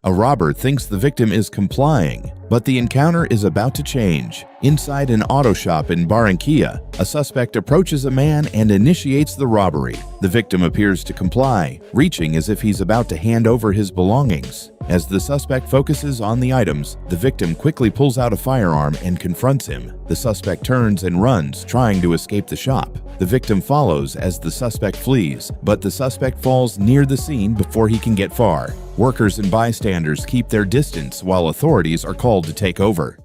A robber thinks the victim is complying, but the encounter is about to change. Inside an auto shop in Barranquilla, a suspect approaches a man and initiates the robbery. The victim appears to comply, reaching as if he's about to hand over his belongings. As the suspect focuses on the items, the victim quickly pulls out a firearm and confronts him. The suspect turns and runs, trying to escape the shop. The victim follows as the suspect flees, but the suspect falls near the scene before he can get far. Workers and bystanders keep their distance while authorities are called to take over.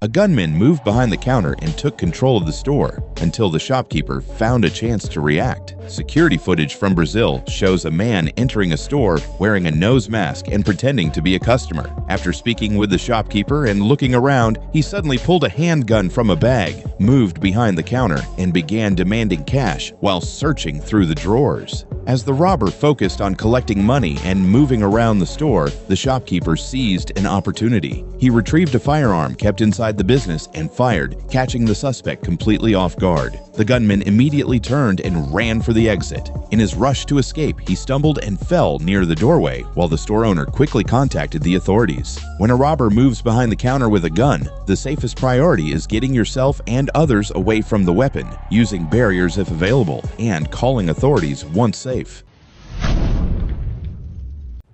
A gunman moved behind the counter and took control of the store until the shopkeeper found a chance to react. Security footage from Brazil shows a man entering a store wearing a nose mask and pretending to be a customer. After speaking with the shopkeeper and looking around, he suddenly pulled a handgun from a bag, moved behind the counter, and began demanding cash while searching through the drawers. As the robber focused on collecting money and moving around the store, the shopkeeper seized an opportunity. He retrieved a firearm kept inside the business and fired, catching the suspect completely off guard. The gunman immediately turned and ran for the exit. In his rush to escape, he stumbled and fell near the doorway, while the store owner quickly contacted the authorities. When a robber moves behind the counter with a gun, the safest priority is getting yourself and others away from the weapon, using barriers if available, and calling authorities once safe.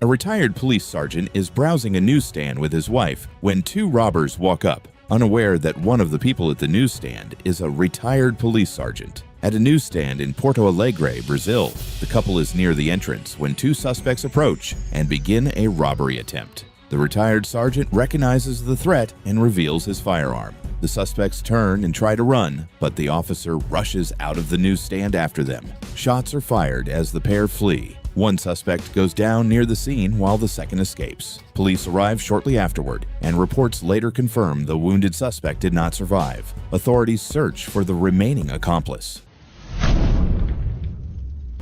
A retired police sergeant is browsing a newsstand with his wife when two robbers walk up, unaware that one of the people at the newsstand is a retired police sergeant. At a newsstand in Porto Alegre, Brazil, the couple is near the entrance when two suspects approach and begin a robbery attempt. The retired sergeant recognizes the threat and reveals his firearm. The suspects turn and try to run, but the officer rushes out of the newsstand after them. Shots are fired as the pair flee. One suspect goes down near the scene while the second escapes. Police arrive shortly afterward, and reports later confirm the wounded suspect did not survive. Authorities search for the remaining accomplice.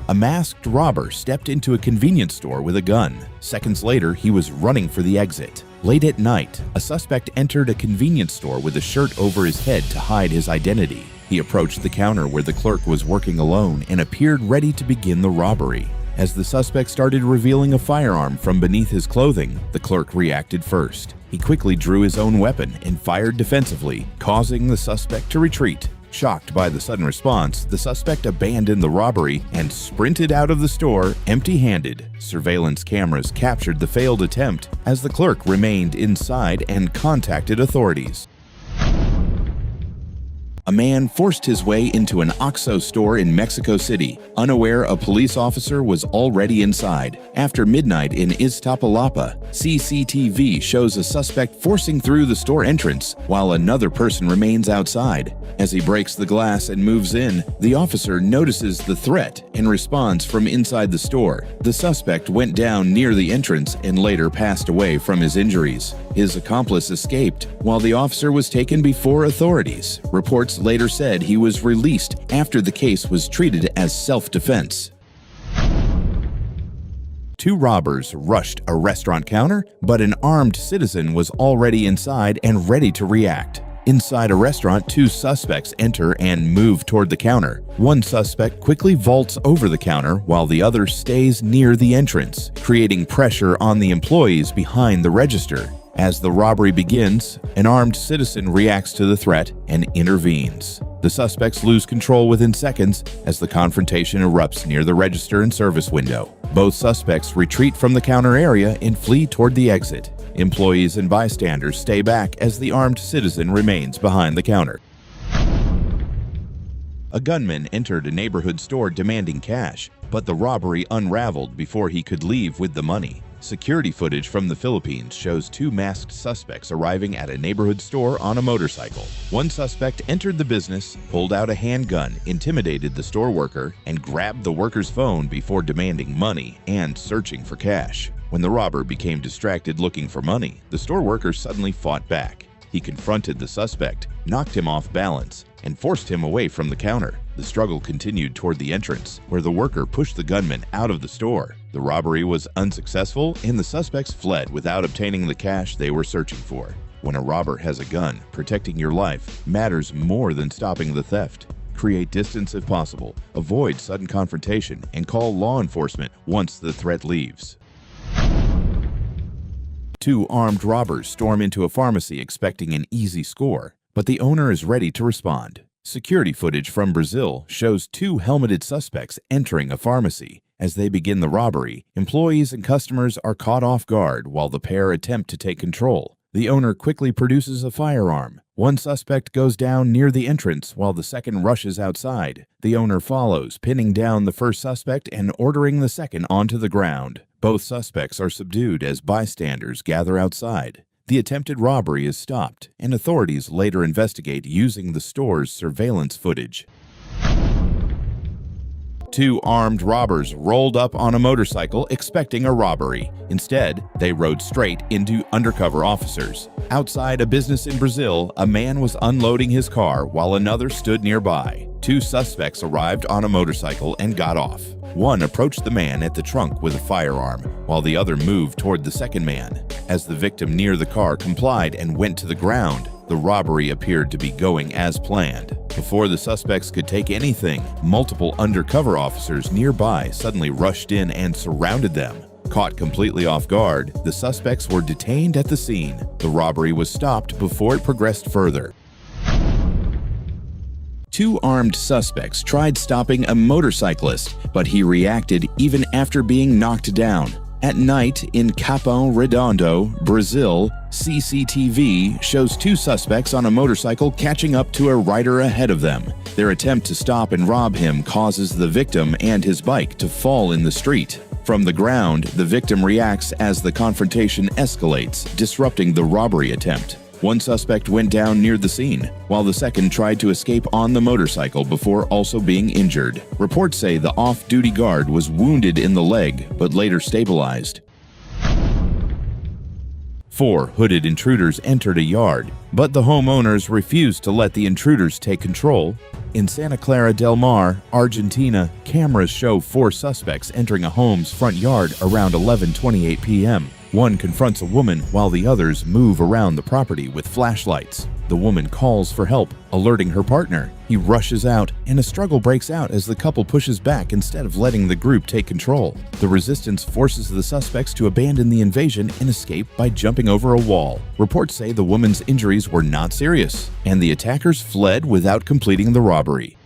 A masked robber stepped into a convenience store with a gun. Seconds later, he was running for the exit. Late at night, a suspect entered a convenience store with a shirt over his head to hide his identity. He approached the counter where the clerk was working alone and appeared ready to begin the robbery. As the suspect started revealing a firearm from beneath his clothing, the clerk reacted first. He quickly drew his own weapon and fired defensively, causing the suspect to retreat. Shocked by the sudden response, the suspect abandoned the robbery and sprinted out of the store empty-handed. Surveillance cameras captured the failed attempt as the clerk remained inside and contacted authorities. A man forced his way into an OXXO store in Mexico City, unaware a police officer was already inside. After midnight in Iztapalapa, CCTV shows a suspect forcing through the store entrance while another person remains outside. As he breaks the glass and moves in, the officer notices the threat and responds from inside the store. The suspect went down near the entrance and later passed away from his injuries. His accomplice escaped while the officer was taken before authorities. Reports later said he was released after the case was treated as self-defense. Two robbers rushed a restaurant counter, but an armed citizen was already inside and ready to react. Inside a restaurant, two suspects enter and move toward the counter. One suspect quickly vaults over the counter while the other stays near the entrance, creating pressure on the employees behind the register. As the robbery begins, an armed citizen reacts to the threat and intervenes. The suspects lose control within seconds as the confrontation erupts near the register and service window. Both suspects retreat from the counter area and flee toward the exit. Employees and bystanders stay back as the armed citizen remains behind the counter. A gunman entered a neighborhood store demanding cash, but the robbery unraveled before he could leave with the money. Security footage from the Philippines shows two masked suspects arriving at a neighborhood store on a motorcycle. One suspect entered the business, pulled out a handgun, intimidated the store worker, and grabbed the worker's phone before demanding money and searching for cash. When the robber became distracted looking for money, the store worker suddenly fought back. He confronted the suspect, knocked him off balance, and forced him away from the counter. The struggle continued toward the entrance, where the worker pushed the gunman out of the store. The robbery was unsuccessful, and the suspects fled without obtaining the cash they were searching for. When a robber has a gun, protecting your life matters more than stopping the theft. Create distance if possible, avoid sudden confrontation, and call law enforcement once the threat leaves. Two armed robbers storm into a pharmacy expecting an easy score, but the owner is ready to respond. Security footage from Brazil shows two helmeted suspects entering a pharmacy. As they begin the robbery, employees and customers are caught off guard while the pair attempt to take control. The owner quickly produces a firearm. One suspect goes down near the entrance while the second rushes outside. The owner follows, pinning down the first suspect and ordering the second onto the ground. Both suspects are subdued as bystanders gather outside. The attempted robbery is stopped, and authorities later investigate using the store's surveillance footage. Two armed robbers rolled up on a motorcycle expecting a robbery. Instead, they rode straight into undercover officers. Outside a business in Brazil, a man was unloading his car while another stood nearby. Two suspects arrived on a motorcycle and got off. One approached the man at the trunk with a firearm, while the other moved toward the second man. As the victim near the car complied and went to the ground, the robbery appeared to be going as planned. Before the suspects could take anything, multiple undercover officers nearby suddenly rushed in and surrounded them. Caught completely off guard, the suspects were detained at the scene. The robbery was stopped before it progressed further. Two armed suspects tried stopping a motorcyclist, but he reacted even after being knocked down. At night in Capão Redondo, Brazil, CCTV shows two suspects on a motorcycle catching up to a rider ahead of them. Their attempt to stop and rob him causes the victim and his bike to fall in the street. From the ground, the victim reacts as the confrontation escalates, disrupting the robbery attempt. One suspect went down near the scene, while the second tried to escape on the motorcycle before also being injured. Reports say the off-duty guard was wounded in the leg, but later stabilized. Four hooded intruders entered a yard, but the homeowners refused to let the intruders take control. In Santa Clara del Mar, Argentina, cameras show four suspects entering a home's front yard around 11:28 p.m. One confronts a woman while the others move around the property with flashlights. The woman calls for help, alerting her partner. He rushes out, and a struggle breaks out as the couple pushes back instead of letting the group take control. The resistance forces the suspects to abandon the invasion and escape by jumping over a wall. Reports say the woman's injuries were not serious, and the attackers fled without completing the robbery.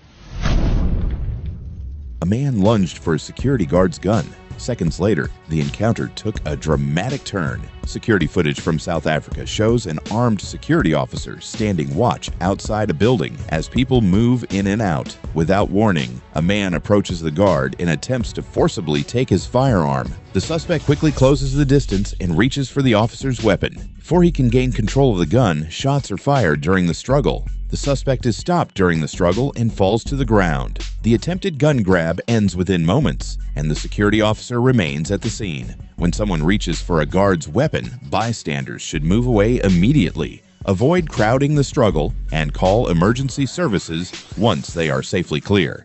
A man lunged for a security guard's gun. Seconds later, the encounter took a dramatic turn. Security footage from South Africa shows an armed security officer standing watch outside a building as people move in and out. Without warning, a man approaches the guard and attempts to forcibly take his firearm. The suspect quickly closes the distance and reaches for the officer's weapon. Before he can gain control of the gun, shots are fired during the struggle. The suspect is stopped during the struggle and falls to the ground. The attempted gun grab ends within moments, and the security officer remains at the scene. When someone reaches for a guard's weapon, bystanders should move away immediately, avoid crowding the struggle, and call emergency services once they are safely clear.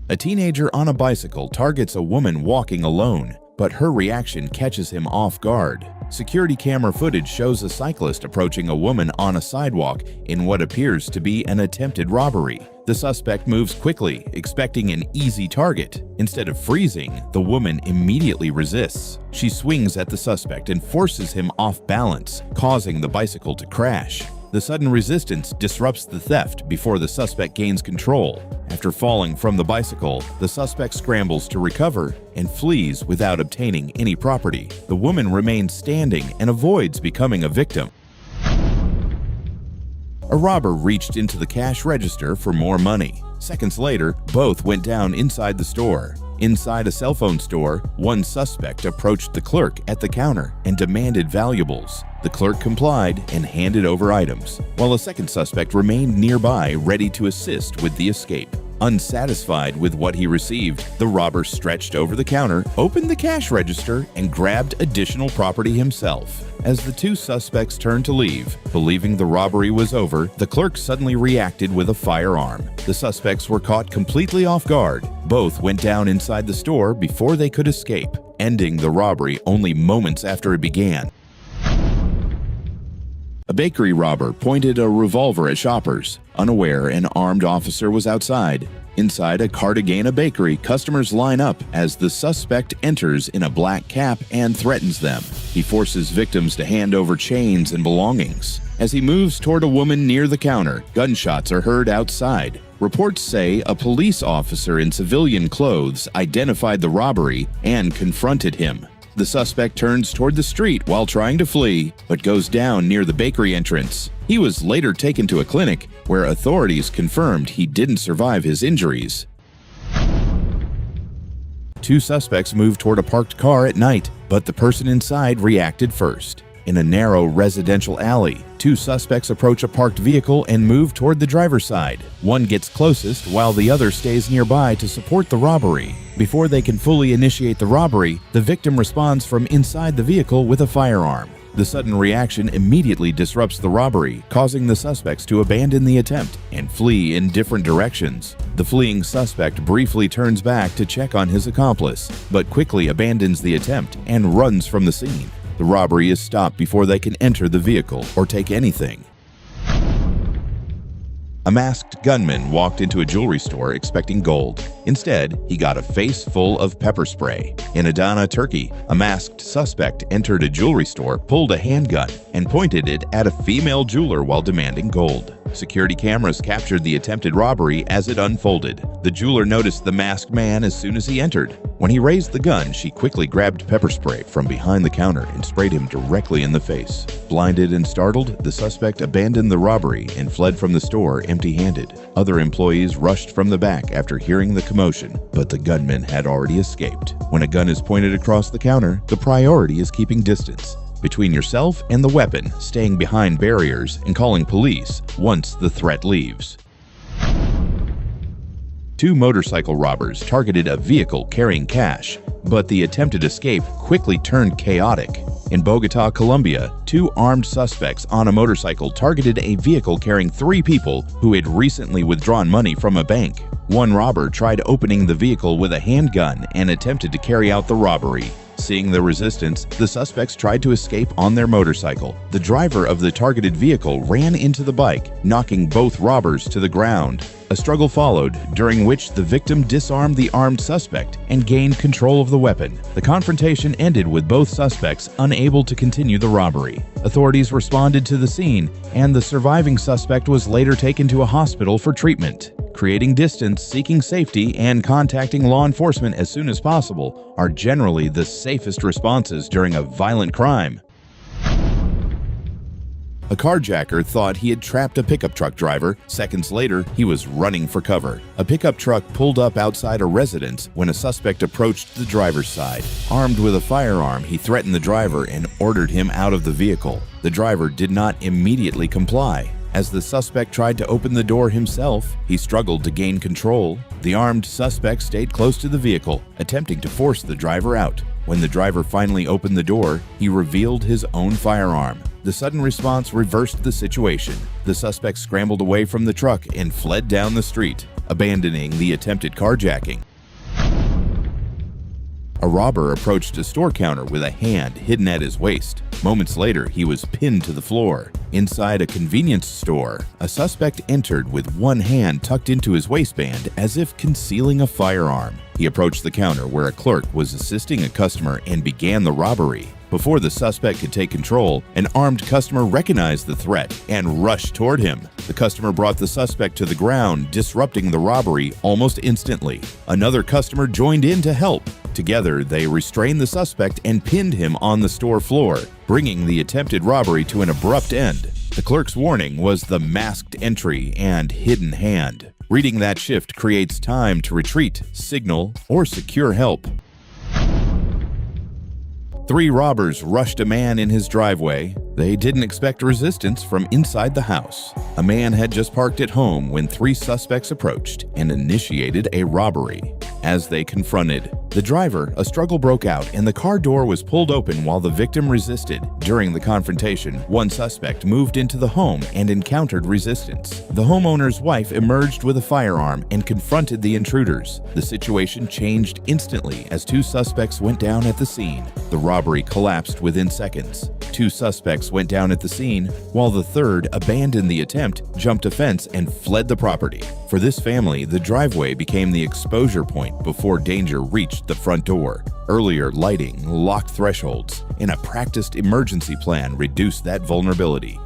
A teenager on a bicycle targets a woman walking alone, but her reaction catches him off guard. Security camera footage shows a cyclist approaching a woman on a sidewalk in what appears to be an attempted robbery. The suspect moves quickly, expecting an easy target. Instead of freezing, the woman immediately resists. She swings at the suspect and forces him off balance, causing the bicycle to crash. The sudden resistance disrupts the theft before the suspect gains control. After falling from the bicycle, the suspect scrambles to recover and flees without obtaining any property. The woman remains standing and avoids becoming a victim. A robber reached into the cash register for more money. Seconds later, both went down inside the store. Inside a cell phone store, one suspect approached the clerk at the counter and demanded valuables. The clerk complied and handed over items, while a second suspect remained nearby ready to assist with the escape. Unsatisfied with what he received, the robber stretched over the counter, opened the cash register, and grabbed additional property himself. As the two suspects turned to leave, believing the robbery was over, the clerk suddenly reacted with a firearm. The suspects were caught completely off guard. Both went down inside the store before they could escape, ending the robbery only moments after it began. A bakery robber pointed a revolver at shoppers. Unaware, an armed officer was outside. Inside a Cartagena bakery, customers line up as the suspect enters in a black cap and threatens them. He forces victims to hand over chains and belongings. As he moves toward a woman near the counter, gunshots are heard outside. Reports say a police officer in civilian clothes identified the robbery and confronted him. The suspect turns toward the street while trying to flee, but goes down near the bakery entrance. He was later taken to a clinic where authorities confirmed he didn't survive his injuries. Two suspects moved toward a parked car at night, but the person inside reacted first. In a narrow residential alley, two suspects approach a parked vehicle and move toward the driver's side. One gets closest while the other stays nearby to support the robbery. Before they can fully initiate the robbery, the victim responds from inside the vehicle with a firearm. The sudden reaction immediately disrupts the robbery, causing the suspects to abandon the attempt and flee in different directions. The fleeing suspect briefly turns back to check on his accomplice, but quickly abandons the attempt and runs from the scene. The robbery is stopped before they can enter the vehicle or take anything. A masked gunman walked into a jewelry store expecting gold. Instead, he got a face full of pepper spray. In Adana, Turkey, a masked suspect entered a jewelry store, pulled a handgun, and pointed it at a female jeweler while demanding gold. Security cameras captured the attempted robbery as it unfolded. The jeweler noticed the masked man as soon as he entered. When he raised the gun, she quickly grabbed pepper spray from behind the counter and sprayed him directly in the face. Blinded and startled, the suspect abandoned the robbery and fled from the store empty-handed. Other employees rushed from the back after hearing the commotion, but the gunman had already escaped. When a gun is pointed across the counter, the priority is keeping distance between yourself and the weapon, staying behind barriers, and calling police once the threat leaves. Two motorcycle robbers targeted a vehicle carrying cash, but the attempted escape quickly turned chaotic. In Bogota, Colombia, two armed suspects on a motorcycle targeted a vehicle carrying three people who had recently withdrawn money from a bank. One robber tried opening the vehicle with a handgun and attempted to carry out the robbery. Seeing the resistance, the suspects tried to escape on their motorcycle. The driver of the targeted vehicle ran into the bike, knocking both robbers to the ground. A struggle followed, during which the victim disarmed the armed suspect and gained control of the weapon. The confrontation ended with both suspects unable to continue the robbery. Authorities responded to the scene, and the surviving suspect was later taken to a hospital for treatment. Creating distance, seeking safety, and contacting law enforcement as soon as possible are generally the safest responses during a violent crime. A carjacker thought he had trapped a pickup truck driver. Seconds later, he was running for cover. A pickup truck pulled up outside a residence when a suspect approached the driver's side. Armed with a firearm, he threatened the driver and ordered him out of the vehicle. The driver did not immediately comply. As the suspect tried to open the door himself, he struggled to gain control. The armed suspect stayed close to the vehicle, attempting to force the driver out. When the driver finally opened the door, he revealed his own firearm. The sudden response reversed the situation. The suspect scrambled away from the truck and fled down the street, abandoning the attempted carjacking. A robber approached a store counter with a hand hidden at his waist. Moments later, he was pinned to the floor. Inside a convenience store, a suspect entered with one hand tucked into his waistband as if concealing a firearm. He approached the counter where a clerk was assisting a customer and began the robbery. Before the suspect could take control, an armed customer recognized the threat and rushed toward him. The customer brought the suspect to the ground, disrupting the robbery almost instantly. Another customer joined in to help. Together, they restrained the suspect and pinned him on the store floor, bringing the attempted robbery to an abrupt end. The clerk's warning was the masked entry and hidden hand. Reading that shift creates time to retreat, signal, or secure help. Three robbers rushed a man in his driveway. They didn't expect resistance from inside the house. A man had just parked at home when three suspects approached and initiated a robbery. As they confronted, The driver, a struggle broke out and the car door was pulled open while the victim resisted. During the confrontation, one suspect moved into the home and encountered resistance. The homeowner's wife emerged with a firearm and confronted the intruders. The situation changed instantly as two suspects went down at the scene. The robbery collapsed within seconds. Two suspects went down at the scene, while the third abandoned the attempt, jumped a fence, and fled the property. For this family, the driveway became the exposure point before danger reached the front door. Earlier lighting, locked thresholds, and a practiced emergency plan reduced that vulnerability.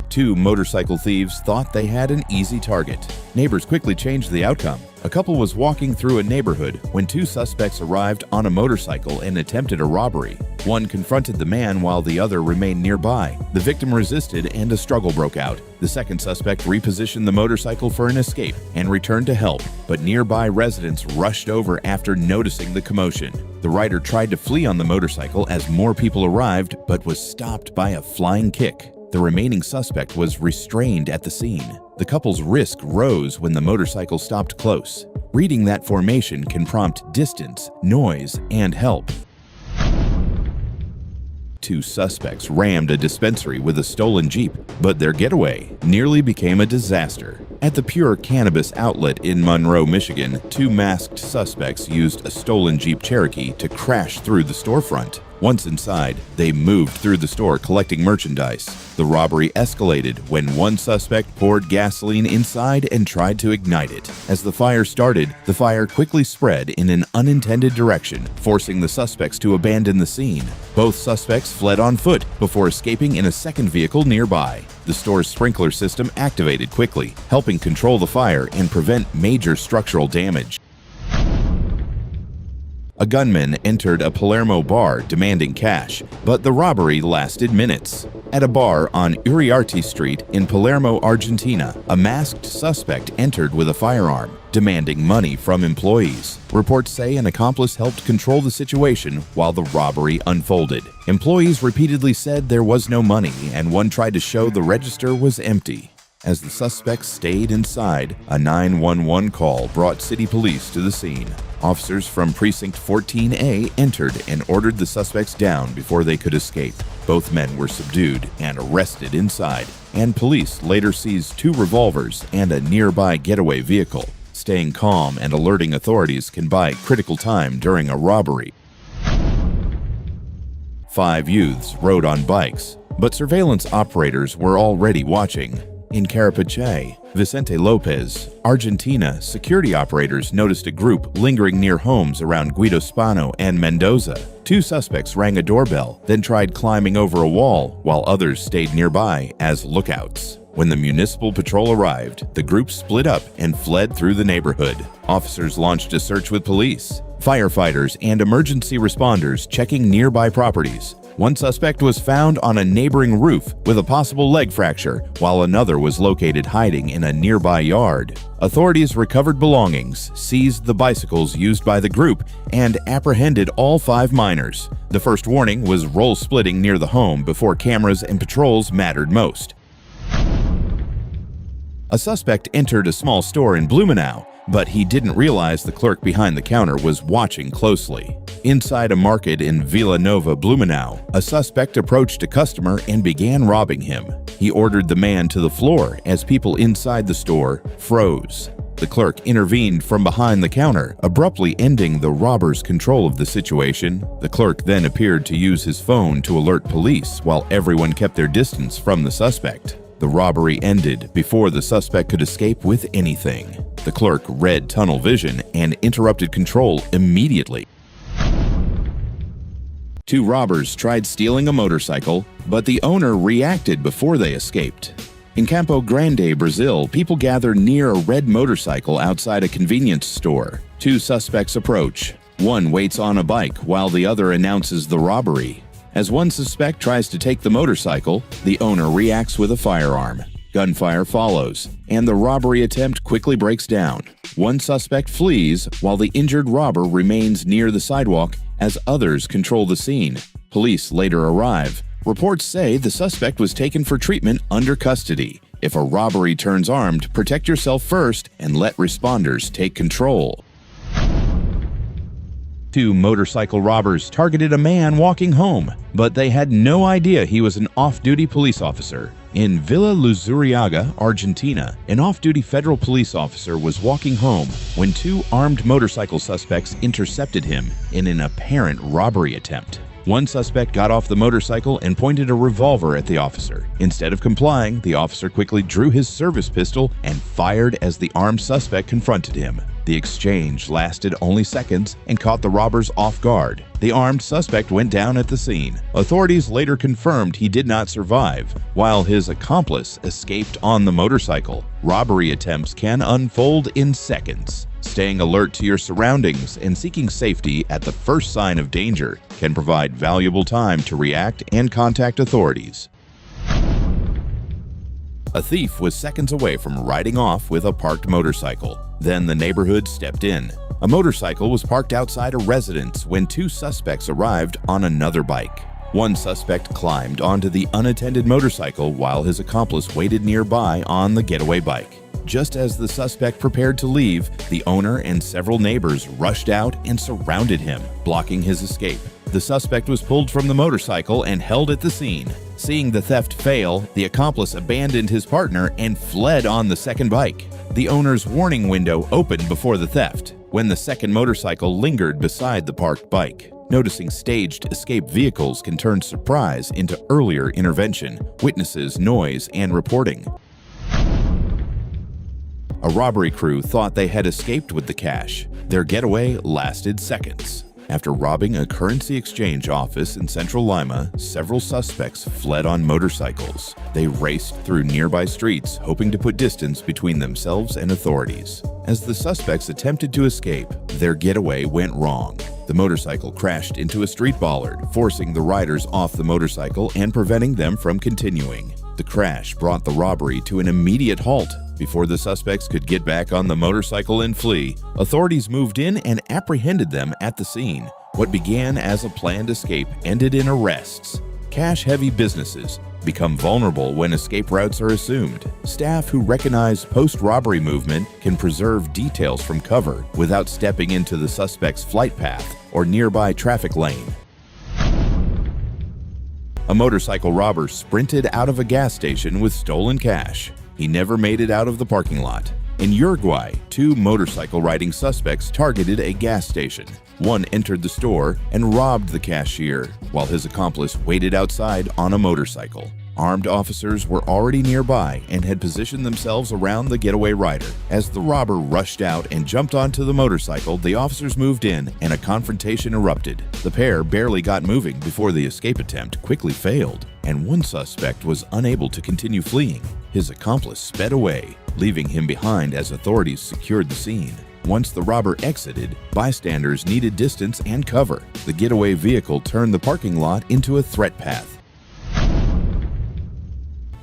Two motorcycle thieves thought they had an easy target. Neighbors quickly changed the outcome. A couple was walking through a neighborhood when two suspects arrived on a motorcycle and attempted a robbery. One confronted the man while the other remained nearby. The victim resisted and a struggle broke out. The second suspect repositioned the motorcycle for an escape and returned to help, but nearby residents rushed over after noticing the commotion. The rider tried to flee on the motorcycle as more people arrived, but was stopped by a flying kick. The remaining suspect was restrained at the scene. The couple's risk rose when the motorcycle stopped close. Reading that formation can prompt distance, noise, and help. Two suspects rammed a dispensary with a stolen Jeep, but their getaway nearly became a disaster. At the Pure Cannabis outlet in Monroe, Michigan, two masked suspects used a stolen Jeep Cherokee to crash through the storefront. Once inside, they moved through the store collecting merchandise. The robbery escalated when one suspect poured gasoline inside and tried to ignite it. As the fire started, the fire quickly spread in an unintended direction, forcing the suspects to abandon the scene. Both suspects fled on foot before escaping in a second vehicle nearby. The store's sprinkler system activated quickly, helping control the fire and prevent major structural damage. A gunman entered a Palermo bar demanding cash, but the robbery lasted minutes. At a bar on Uriarte Street in Palermo, Argentina, a masked suspect entered with a firearm, demanding money from employees. Reports say an accomplice helped control the situation while the robbery unfolded. Employees repeatedly said there was no money, and one tried to show the register was empty. As the suspects stayed inside, a 911 call brought city police to the scene. Officers from Precinct 14A entered and ordered the suspects down before they could escape. Both men were subdued and arrested inside, and police later seized two revolvers and a nearby getaway vehicle. Staying calm and alerting authorities can buy critical time during a robbery. 5 youths rode on bikes, but surveillance operators were already watching. In Carapache, Vicente Lopez, Argentina, security operators noticed a group lingering near homes around Guido Spano and Mendoza. Two suspects rang a doorbell, then tried climbing over a wall, while others stayed nearby as lookouts. When the municipal patrol arrived, the group split up and fled through the neighborhood. Officers launched a search with police, firefighters, and emergency responders checking nearby properties. One suspect was found on a neighboring roof with a possible leg fracture, while another was located hiding in a nearby yard. Authorities recovered belongings, seized the bicycles used by the group, and apprehended all 5 minors. The first warning was roll splitting near the home before cameras and patrols mattered most. A suspect entered a small store in Blumenau, but he didn't realize the clerk behind the counter was watching closely. Inside a market in Vila Nova, Blumenau, a suspect approached a customer and began robbing him. He ordered the man to the floor as people inside the store froze. The clerk intervened from behind the counter, abruptly ending the robber's control of the situation. The clerk then appeared to use his phone to alert police while everyone kept their distance from the suspect. The robbery ended before the suspect could escape with anything. The clerk read tunnel vision and interrupted control immediately. 2 robbers tried stealing a motorcycle, but the owner reacted before they escaped. In Campo Grande, Brazil, people gather near a red motorcycle outside a convenience store. 2 suspects approach. One waits on a bike while the other announces the robbery. As one suspect tries to take the motorcycle, the owner reacts with a firearm. Gunfire follows, and the robbery attempt quickly breaks down. One suspect flees while the injured robber remains near the sidewalk as others control the scene. Police later arrive. Reports say the suspect was taken for treatment under custody. If a robbery turns armed, protect yourself first and let responders take control. Two motorcycle robbers targeted a man walking home, but they had no idea he was an off-duty police officer. In Villa Luzuriaga, Argentina, an off-duty federal police officer was walking home when two armed motorcycle suspects intercepted him in an apparent robbery attempt. One suspect got off the motorcycle and pointed a revolver at the officer. Instead of complying, the officer quickly drew his service pistol and fired as the armed suspect confronted him. The exchange lasted only seconds and caught the robbers off guard. The armed suspect went down at the scene. Authorities later confirmed he did not survive, while his accomplice escaped on the motorcycle. Robbery attempts can unfold in seconds. Staying alert to your surroundings and seeking safety at the first sign of danger can provide valuable time to react and contact authorities. A thief was seconds away from riding off with a parked motorcycle. Then the neighborhood stepped in. A motorcycle was parked outside a residence when two suspects arrived on another bike. One suspect climbed onto the unattended motorcycle while his accomplice waited nearby on the getaway bike. Just as the suspect prepared to leave, the owner and several neighbors rushed out and surrounded him, blocking his escape. The suspect was pulled from the motorcycle and held at the scene. Seeing the theft fail, the accomplice abandoned his partner and fled on the second bike. The owner's warning window opened before the theft, when the second motorcycle lingered beside the parked bike. Noticing staged escape vehicles can turn surprise into earlier intervention, witnesses, noise, and reporting. A robbery crew thought they had escaped with the cash. Their getaway lasted seconds. After robbing a currency exchange office in central Lima, several suspects fled on motorcycles. They raced through nearby streets, hoping to put distance between themselves and authorities. As the suspects attempted to escape, their getaway went wrong. The motorcycle crashed into a street bollard, forcing the riders off the motorcycle and preventing them from continuing. The crash brought the robbery to an immediate halt. Before the suspects could get back on the motorcycle and flee, authorities moved in and apprehended them at the scene. What began as a planned escape ended in arrests. Cash-heavy businesses become vulnerable when escape routes are assumed. Staff who recognize post-robbery movement can preserve details from cover without stepping into the suspect's flight path or nearby traffic lane. A motorcycle robber sprinted out of a gas station with stolen cash. He never made it out of the parking lot. In Uruguay, two motorcycle-riding suspects targeted a gas station. One entered the store and robbed the cashier, while his accomplice waited outside on a motorcycle. Armed officers were already nearby and had positioned themselves around the getaway rider. As the robber rushed out and jumped onto the motorcycle, the officers moved in and a confrontation erupted. The pair barely got moving before the escape attempt quickly failed, and one suspect was unable to continue fleeing. His accomplice sped away, leaving him behind as authorities secured the scene. Once the robber exited, bystanders needed distance and cover. The getaway vehicle turned the parking lot into a threat path.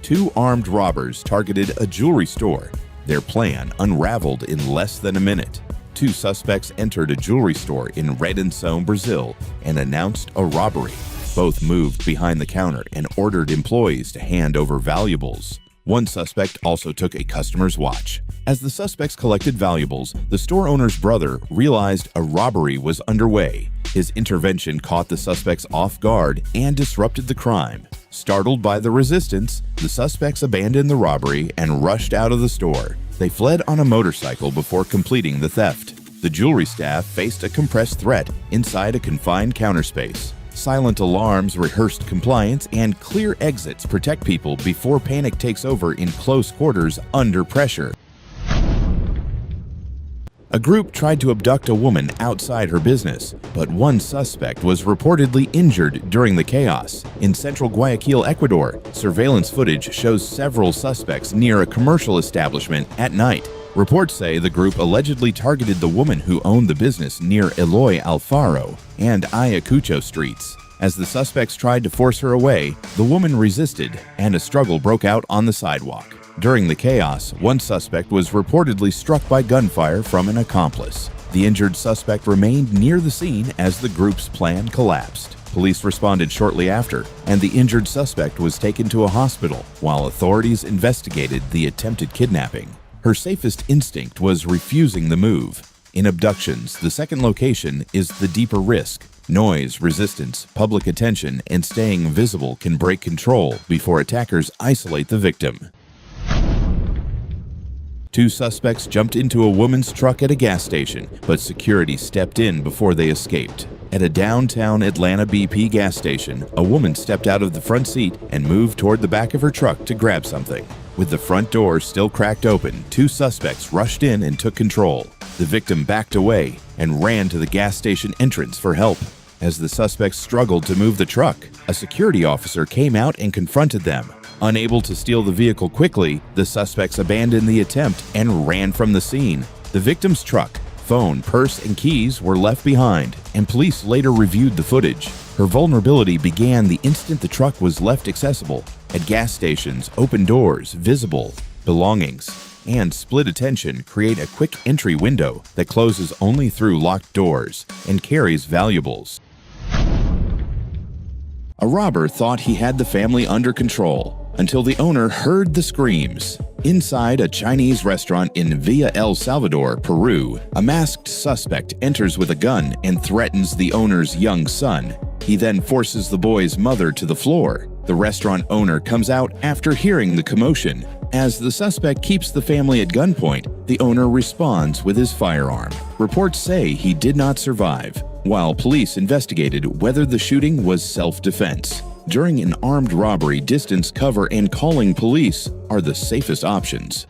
Two armed robbers targeted a jewelry store. Their plan unraveled in less than a minute. Two suspects entered a jewelry store in Redenção, Brazil, and announced a robbery. Both moved behind the counter and ordered employees to hand over valuables. One suspect also took a customer's watch. As the suspects collected valuables, the store owner's brother realized a robbery was underway. His intervention caught the suspects off guard and disrupted the crime. Startled by the resistance, the suspects abandoned the robbery and rushed out of the store. They fled on a motorcycle before completing the theft. The jewelry staff faced a compressed threat inside a confined counter space. Silent alarms, rehearsed compliance, and clear exits protect people before panic takes over in close quarters under pressure. A group tried to abduct a woman outside her business, but one suspect was reportedly injured during the chaos. In central Guayaquil, Ecuador, surveillance footage shows several suspects near a commercial establishment at night. Reports say the group allegedly targeted the woman who owned the business near Eloy Alfaro and Ayacucho streets. As the suspects tried to force her away, the woman resisted, and a struggle broke out on the sidewalk. During the chaos, one suspect was reportedly struck by gunfire from an accomplice. The injured suspect remained near the scene as the group's plan collapsed. Police responded shortly after, and the injured suspect was taken to a hospital while authorities investigated the attempted kidnapping. Her safest instinct was refusing the move. in abductions, the second location is the deeper risk. Noise, resistance, public attention, and staying visible can break control before attackers isolate the victim. 2 suspects jumped into a woman's truck at a gas station, but security stepped in before they escaped. At a downtown Atlanta BP gas station, a woman stepped out of the front seat and moved toward the back of her truck to grab something. With the front door still cracked open, 2 suspects rushed in and took control. The victim backed away and ran to the gas station entrance for help. As the suspects struggled to move the truck, a security officer came out and confronted them. Unable to steal the vehicle quickly, the suspects abandoned the attempt and ran from the scene. The victim's truck, phone, purse, and keys were left behind, and police later reviewed the footage. Her vulnerability began the instant the truck was left accessible. At gas stations, open doors, visible belongings, and split attention create a quick entry window that closes only through locked doors and carries valuables. A robber thought he had the family under control until the owner heard the screams. Inside a Chinese restaurant in Villa El Salvador, Peru, a masked suspect enters with a gun and threatens the owner's young son. He then forces the boy's mother to the floor. The restaurant owner comes out after hearing the commotion. As the suspect keeps the family at gunpoint, the owner responds with his firearm. Reports say he did not survive, while police investigated whether the shooting was self-defense. During an armed robbery, distance, cover, and calling police are the safest options.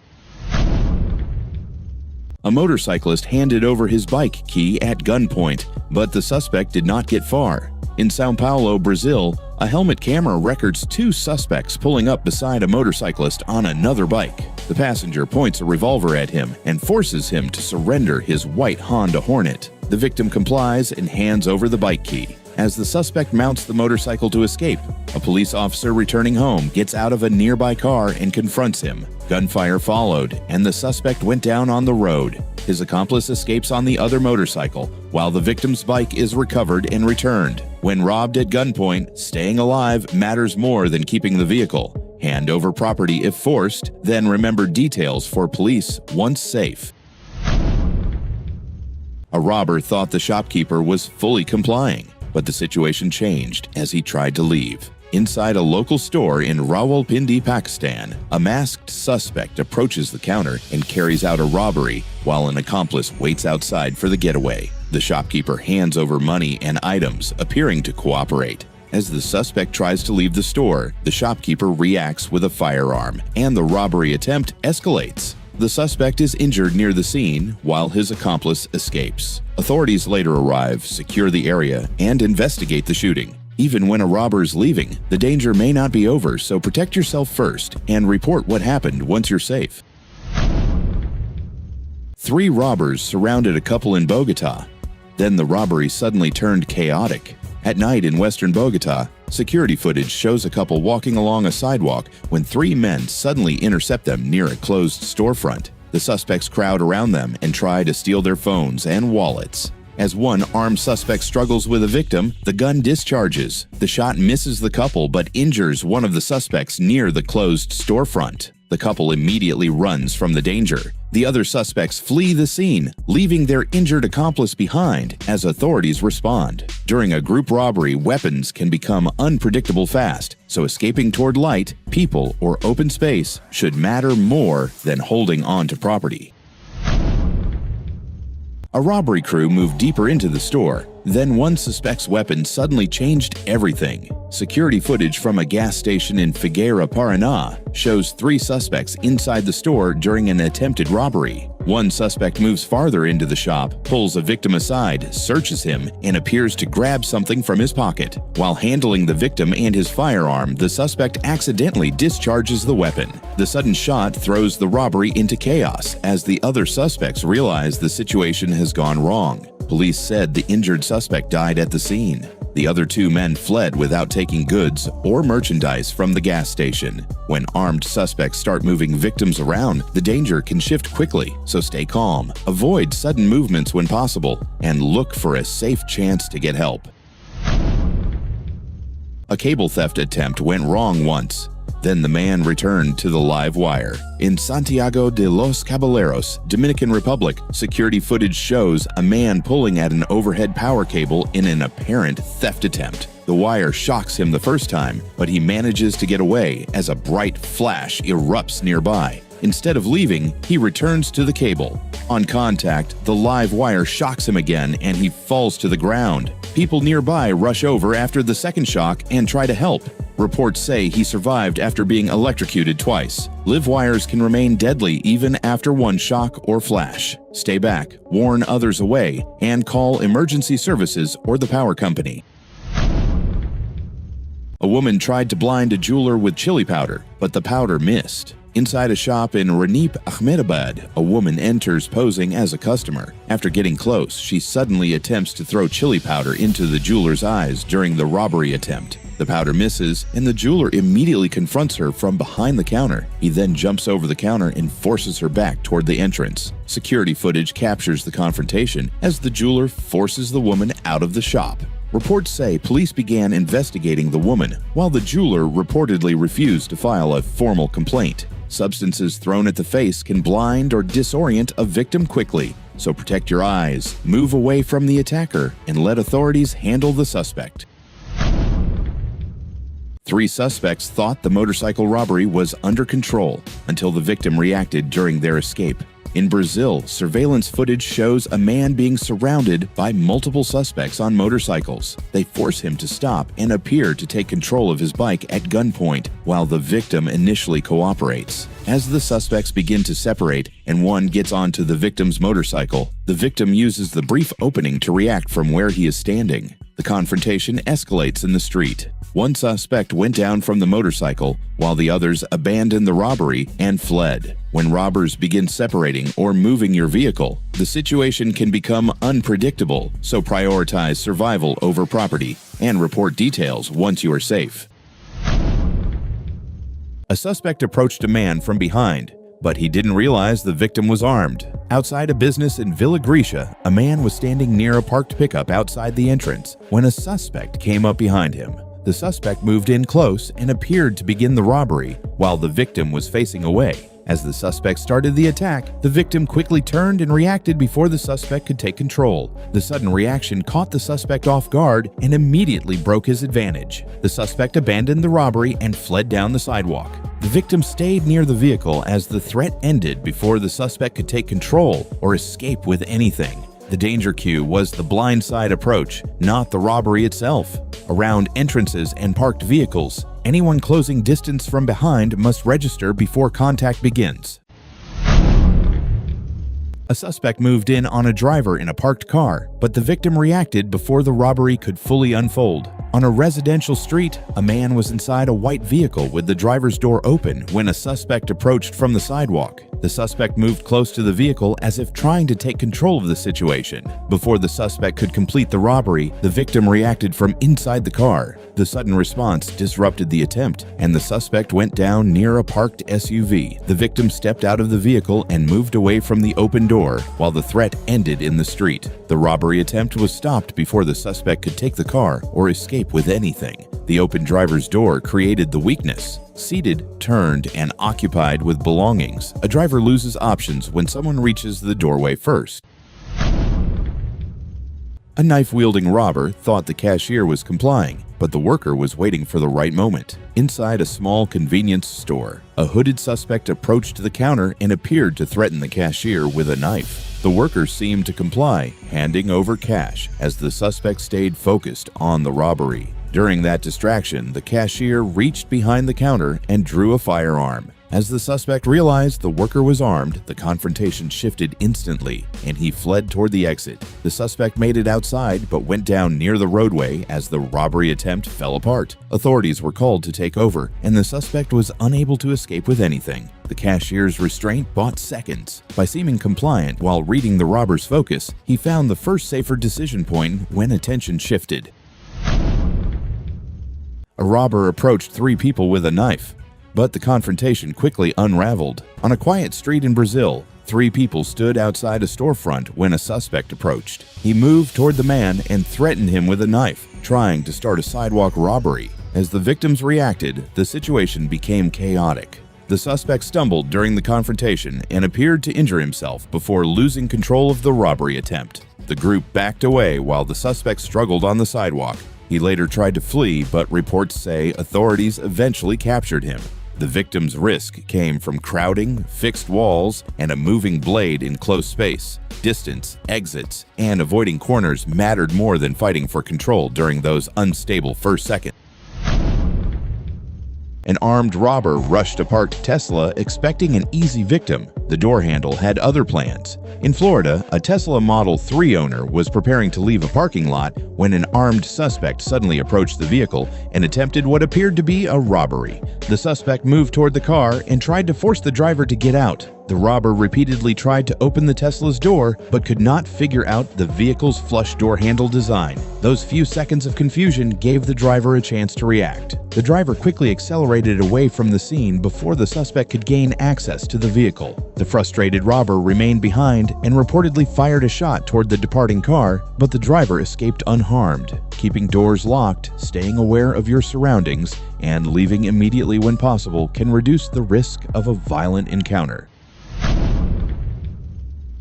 A motorcyclist handed over his bike key at gunpoint, but the suspect did not get far. In Sao Paulo, Brazil, a helmet camera records 2 suspects pulling up beside a motorcyclist on another bike. The passenger points a revolver at him and forces him to surrender his white Honda Hornet. The victim complies and hands over the bike key. As the suspect mounts the motorcycle to escape, a police officer returning home gets out of a nearby car and confronts him. Gunfire followed, and the suspect went down on the road. His accomplice escapes on the other motorcycle, while the victim's bike is recovered and returned. When robbed at gunpoint, staying alive matters more than keeping the vehicle. Hand over property if forced, then remember details for police once safe. A robber thought the shopkeeper was fully complying, but the situation changed as he tried to leave. Inside a local store in Rawalpindi, Pakistan, a masked suspect approaches the counter and carries out a robbery while an accomplice waits outside for the getaway. The shopkeeper hands over money and items, appearing to cooperate. As the suspect tries to leave the store, the shopkeeper reacts with a firearm, and the robbery attempt escalates. The suspect is injured near the scene while his accomplice escapes. Authorities later arrive, secure the area, and investigate the shooting. Even when a robber is leaving, the danger may not be over, so protect yourself first and report what happened once you're safe. 3 robbers surrounded a couple in Bogota. Then the robbery suddenly turned chaotic. At night in western Bogota, security footage shows a couple walking along a sidewalk when 3 men suddenly intercept them near a closed storefront. The suspects crowd around them and try to steal their phones and wallets. As one armed suspect struggles with a victim, the gun discharges. The shot misses the couple but injures one of the suspects near the closed storefront. The couple immediately runs from the danger. The other suspects flee the scene, leaving their injured accomplice behind as authorities respond. During a group robbery, weapons can become unpredictable fast, so escaping toward light, people, or open space should matter more than holding on to property. A robbery crew moved deeper into the store. Then one suspect's weapon suddenly changed everything. Security footage from a gas station in Figueira, Paraná, shows 3 suspects inside the store during an attempted robbery. One suspect moves farther into the shop, pulls a victim aside, searches him, and appears to grab something from his pocket. While handling the victim and his firearm, the suspect accidentally discharges the weapon. The sudden shot throws the robbery into chaos as the other suspects realize the situation has gone wrong. Police said the injured suspect died at the scene. The other 2 men fled without taking goods or merchandise from the gas station. When armed suspects start moving victims around, the danger can shift quickly, so stay calm, avoid sudden movements when possible, and look for a safe chance to get help. A cable theft attempt went wrong once. Then the man returned to the live wire. In Santiago de los Caballeros, Dominican Republic, security footage shows a man pulling at an overhead power cable in an apparent theft attempt. The wire shocks him the first time, but he manages to get away as a bright flash erupts nearby. Instead of leaving, he returns to the cable. On contact, the live wire shocks him again and he falls to the ground. People nearby rush over after the second shock and try to help. Reports say he survived after being electrocuted twice. Live wires can remain deadly even after one shock or flash. Stay back, warn others away, and call emergency services or the power company. A woman tried to blind a jeweler with chili powder, but the powder missed. Inside a shop in Ranip, Ahmedabad, a woman enters posing as a customer. After getting close, she suddenly attempts to throw chili powder into the jeweler's eyes during the robbery attempt. The powder misses, and the jeweler immediately confronts her from behind the counter. He then jumps over the counter and forces her back toward the entrance. Security footage captures the confrontation as the jeweler forces the woman out of the shop. Reports say police began investigating the woman, while the jeweler reportedly refused to file a formal complaint. Substances thrown at the face can blind or disorient a victim quickly, so protect your eyes, move away from the attacker, and let authorities handle the suspect. 3 suspects thought the motorcycle robbery was under control until the victim reacted during their escape. In Brazil, surveillance footage shows a man being surrounded by multiple suspects on motorcycles. They force him to stop and appear to take control of his bike at gunpoint, while the victim initially cooperates. As the suspects begin to separate and one gets onto the victim's motorcycle, the victim uses the brief opening to react from where he is standing. The confrontation escalates in the street. One suspect went down from the motorcycle, while the others abandoned the robbery and fled. When robbers begin separating or moving your vehicle, the situation can become unpredictable, so prioritize survival over property and report details once you are safe. A suspect approached a man from behind, but he didn't realize the victim was armed. Outside a business in Villa Grisha, a man was standing near a parked pickup outside the entrance when a suspect came up behind him. The suspect moved in close and appeared to begin the robbery, while the victim was facing away. As the suspect started the attack, the victim quickly turned and reacted before the suspect could take control. The sudden reaction caught the suspect off guard and immediately broke his advantage. The suspect abandoned the robbery and fled down the sidewalk. The victim stayed near the vehicle as the threat ended before the suspect could take control or escape with anything. The danger cue was the blindside approach, not the robbery itself. Around entrances and parked vehicles, anyone closing distance from behind must register before contact begins. A suspect moved in on a driver in a parked car, but the victim reacted before the robbery could fully unfold. On a residential street, a man was inside a white vehicle with the driver's door open when a suspect approached from the sidewalk. The suspect moved close to the vehicle as if trying to take control of the situation. Before the suspect could complete the robbery, the victim reacted from inside the car. The sudden response disrupted the attempt, and the suspect went down near a parked SUV. The victim stepped out of the vehicle and moved away from the open door, while the threat ended in the street. The robbery attempt was stopped before the suspect could take the car or escape with anything. The open driver's door created the weakness. Seated, turned, and occupied with belongings, a driver loses options when someone reaches the doorway first. A knife-wielding robber thought the cashier was complying, but the worker was waiting for the right moment. Inside a small convenience store, a hooded suspect approached the counter and appeared to threaten the cashier with a knife. The worker seemed to comply, handing over cash as the suspect stayed focused on the robbery. During that distraction, the cashier reached behind the counter and drew a firearm. As the suspect realized the worker was armed, the confrontation shifted instantly, and he fled toward the exit. The suspect made it outside but went down near the roadway as the robbery attempt fell apart. Authorities were called to take over, and the suspect was unable to escape with anything. The cashier's restraint bought seconds. By seeming compliant while reading the robber's focus, he found the first safer decision point when attention shifted. A robber approached 3 people with a knife, but the confrontation quickly unraveled. On a quiet street in Brazil, 3 people stood outside a storefront when a suspect approached. He moved toward the man and threatened him with a knife, trying to start a sidewalk robbery. As the victims reacted, the situation became chaotic. The suspect stumbled during the confrontation and appeared to injure himself before losing control of the robbery attempt. The group backed away while the suspect struggled on the sidewalk. He later tried to flee, but reports say authorities eventually captured him. The victim's risk came from crowding, fixed walls, and a moving blade in close space. Distance, exits, and avoiding corners mattered more than fighting for control during those unstable first seconds. An armed robber rushed a parked Tesla expecting an easy victim. The door handle had other plans. In Florida, a Tesla Model 3 owner was preparing to leave a parking lot when an armed suspect suddenly approached the vehicle and attempted what appeared to be a robbery. The suspect moved toward the car and tried to force the driver to get out. The robber repeatedly tried to open the Tesla's door, but could not figure out the vehicle's flush door handle design. Those few seconds of confusion gave the driver a chance to react. The driver quickly accelerated away from the scene before the suspect could gain access to the vehicle. The frustrated robber remained behind and reportedly fired a shot toward the departing car, but the driver escaped unharmed. Keeping doors locked, staying aware of your surroundings, and leaving immediately when possible can reduce the risk of a violent encounter.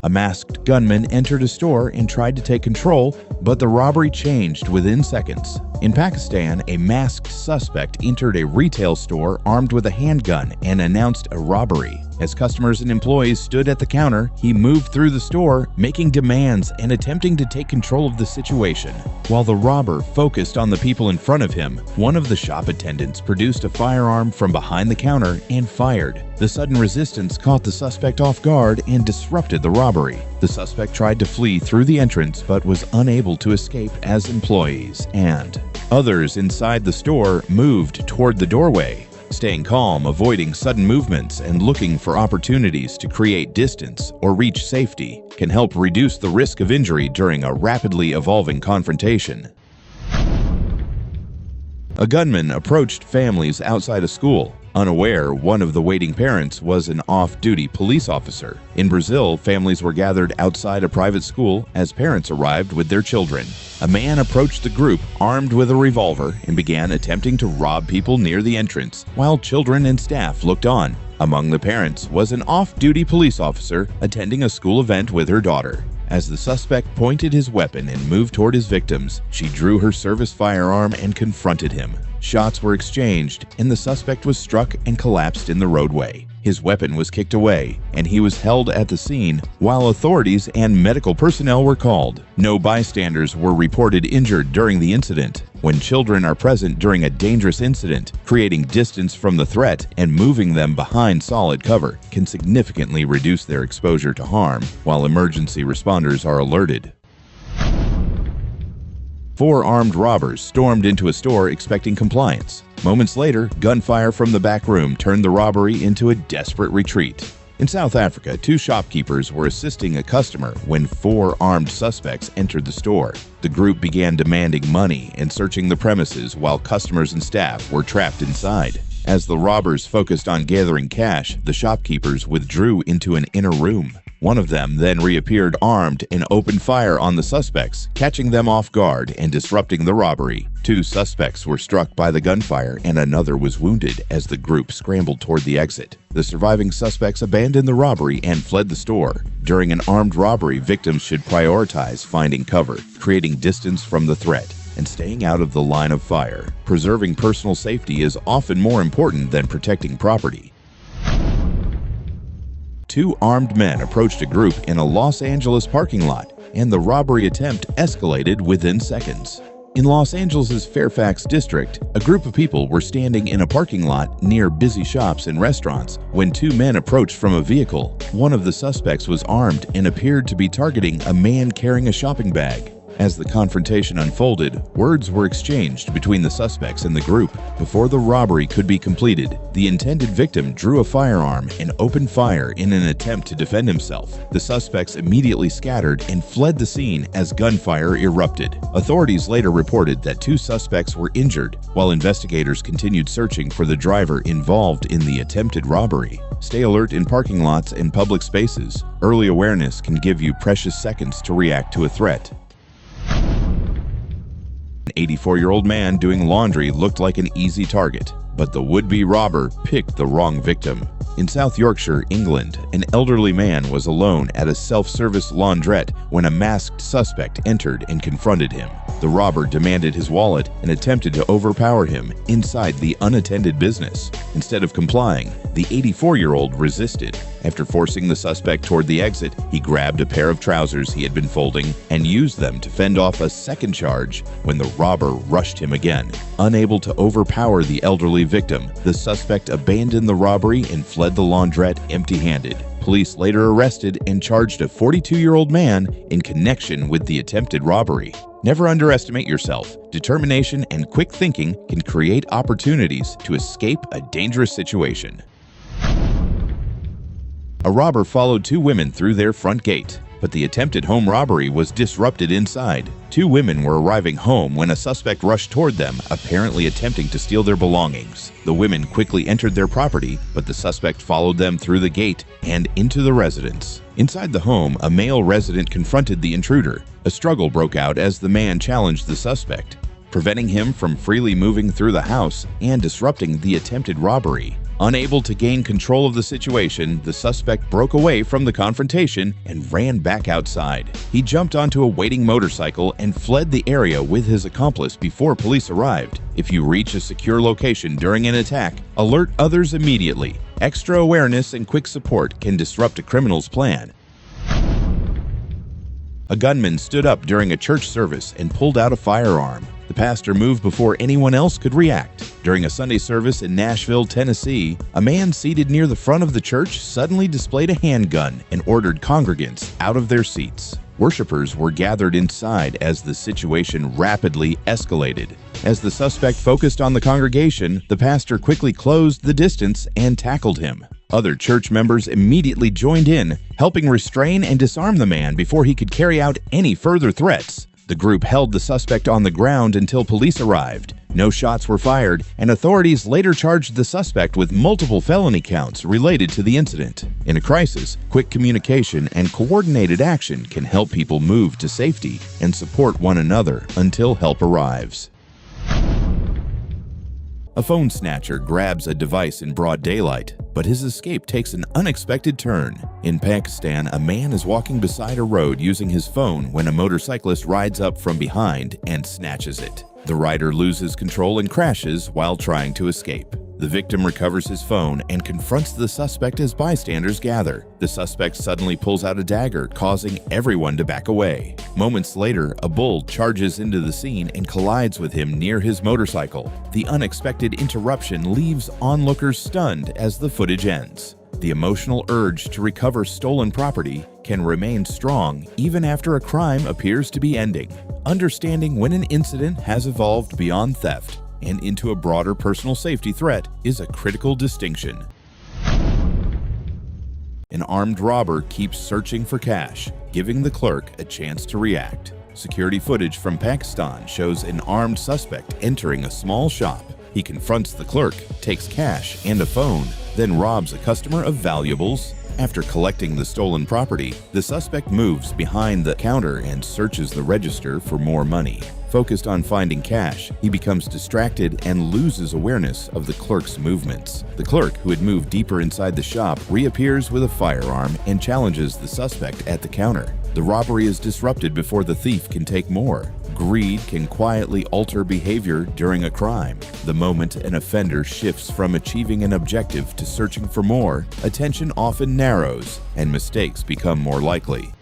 A masked gunman entered a store and tried to take control, but the robbery changed within seconds. In Pakistan, a masked suspect entered a retail store armed with a handgun and announced a robbery. As customers and employees stood at the counter, he moved through the store, making demands and attempting to take control of the situation. While the robber focused on the people in front of him, one of the shop attendants produced a firearm from behind the counter and fired. The sudden resistance caught the suspect off guard and disrupted the robbery. The suspect tried to flee through the entrance but was unable to escape as employees and others inside the store moved toward the doorway. Staying calm, avoiding sudden movements, and looking for opportunities to create distance or reach safety can help reduce the risk of injury during a rapidly evolving confrontation. A gunman approached families outside a school. Unaware, one of the waiting parents was an off-duty police officer. In Brazil, families were gathered outside a private school as parents arrived with their children. A man approached the group armed with a revolver and began attempting to rob people near the entrance, while children and staff looked on. Among the parents was an off-duty police officer attending a school event with her daughter. As the suspect pointed his weapon and moved toward his victims, she drew her service firearm and confronted him. Shots were exchanged, and the suspect was struck and collapsed in the roadway. His weapon was kicked away, and he was held at the scene while authorities and medical personnel were called. No bystanders were reported injured during the incident. When children are present during a dangerous incident, creating distance from the threat and moving them behind solid cover can significantly reduce their exposure to harm, while emergency responders are alerted. 4 armed robbers stormed into a store expecting compliance. Moments later, gunfire from the back room turned the robbery into a desperate retreat. In South Africa, 2 shopkeepers were assisting a customer when 4 armed suspects entered the store. The group began demanding money and searching the premises while customers and staff were trapped inside. As the robbers focused on gathering cash, the shopkeepers withdrew into an inner room. One of them then reappeared armed and opened fire on the suspects, catching them off guard and disrupting the robbery. 2 suspects were struck by the gunfire and another was wounded as the group scrambled toward the exit. The surviving suspects abandoned the robbery and fled the store. During an armed robbery, victims should prioritize finding cover, creating distance from the threat, and staying out of the line of fire. Preserving personal safety is often more important than protecting property. 2 armed men approached a group in a Los Angeles parking lot, and the robbery attempt escalated within seconds. In Los Angeles' Fairfax district, a group of people were standing in a parking lot near busy shops and restaurants when 2 men approached from a vehicle. One of the suspects was armed and appeared to be targeting a man carrying a shopping bag. As the confrontation unfolded, words were exchanged between the suspects and the group. Before the robbery could be completed, the intended victim drew a firearm and opened fire in an attempt to defend himself. The suspects immediately scattered and fled the scene as gunfire erupted. Authorities later reported that 2 suspects were injured, while investigators continued searching for the driver involved in the attempted robbery. Stay alert in parking lots and public spaces. Early awareness can give you precious seconds to react to a threat. An 84-year-old man doing laundry looked like an easy target, but the would-be robber picked the wrong victim. In South Yorkshire, England, an elderly man was alone at a self-service laundrette when a masked suspect entered and confronted him. The robber demanded his wallet and attempted to overpower him inside the unattended business. Instead of complying, the 84-year-old resisted. After forcing the suspect toward the exit, he grabbed a pair of trousers he had been folding and used them to fend off a second charge when the robber rushed him again. Unable to overpower the elderly victim, the suspect abandoned the robbery and fled the laundrette empty-handed. Police later arrested and charged a 42-year-old man in connection with the attempted robbery. Never underestimate yourself. Determination and quick thinking can create opportunities to escape a dangerous situation. A robber followed two women through their front gate, but the attempted home robbery was disrupted inside. Two women were arriving home when a suspect rushed toward them, apparently attempting to steal their belongings. The women quickly entered their property, but the suspect followed them through the gate and into the residence. Inside the home, a male resident confronted the intruder. A struggle broke out as the man challenged the suspect, preventing him from freely moving through the house and disrupting the attempted robbery. Unable to gain control of the situation, the suspect broke away from the confrontation and ran back outside. He jumped onto a waiting motorcycle and fled the area with his accomplice before police arrived. If you reach a secure location during an attack, alert others immediately. Extra awareness and quick support can disrupt a criminal's plan. A gunman stood up during a church service and pulled out a firearm. The pastor moved before anyone else could react. During a Sunday service in Nashville, Tennessee, a man seated near the front of the church suddenly displayed a handgun and ordered congregants out of their seats. Worshippers were gathered inside as the situation rapidly escalated. As the suspect focused on the congregation, the pastor quickly closed the distance and tackled him. Other church members immediately joined in, helping restrain and disarm the man before he could carry out any further threats. The group held the suspect on the ground until police arrived. No shots were fired, and authorities later charged the suspect with multiple felony counts related to the incident. In a crisis, quick communication and coordinated action can help people move to safety and support one another until help arrives. A phone snatcher grabs a device in broad daylight, but his escape takes an unexpected turn. In Pakistan, a man is walking beside a road using his phone when a motorcyclist rides up from behind and snatches it. The rider loses control and crashes while trying to escape. The victim recovers his phone and confronts the suspect as bystanders gather. The suspect suddenly pulls out a dagger, causing everyone to back away. Moments later, a bull charges into the scene and collides with him near his motorcycle. The unexpected interruption leaves onlookers stunned as the footage ends. The emotional urge to recover stolen property can remain strong even after a crime appears to be ending. Understanding when an incident has evolved beyond theft and into a broader personal safety threat is a critical distinction. An armed robber keeps searching for cash, giving the clerk a chance to react. Security footage from Pakistan shows an armed suspect entering a small shop. He confronts the clerk, takes cash and a phone, then robs a customer of valuables. After collecting the stolen property, the suspect moves behind the counter and searches the register for more money. Focused on finding cash, he becomes distracted and loses awareness of the clerk's movements. The clerk, who had moved deeper inside the shop, reappears with a firearm and challenges the suspect at the counter. The robbery is disrupted before the thief can take more. Greed can quietly alter behavior during a crime. The moment an offender shifts from achieving an objective to searching for more, attention often narrows and mistakes become more likely.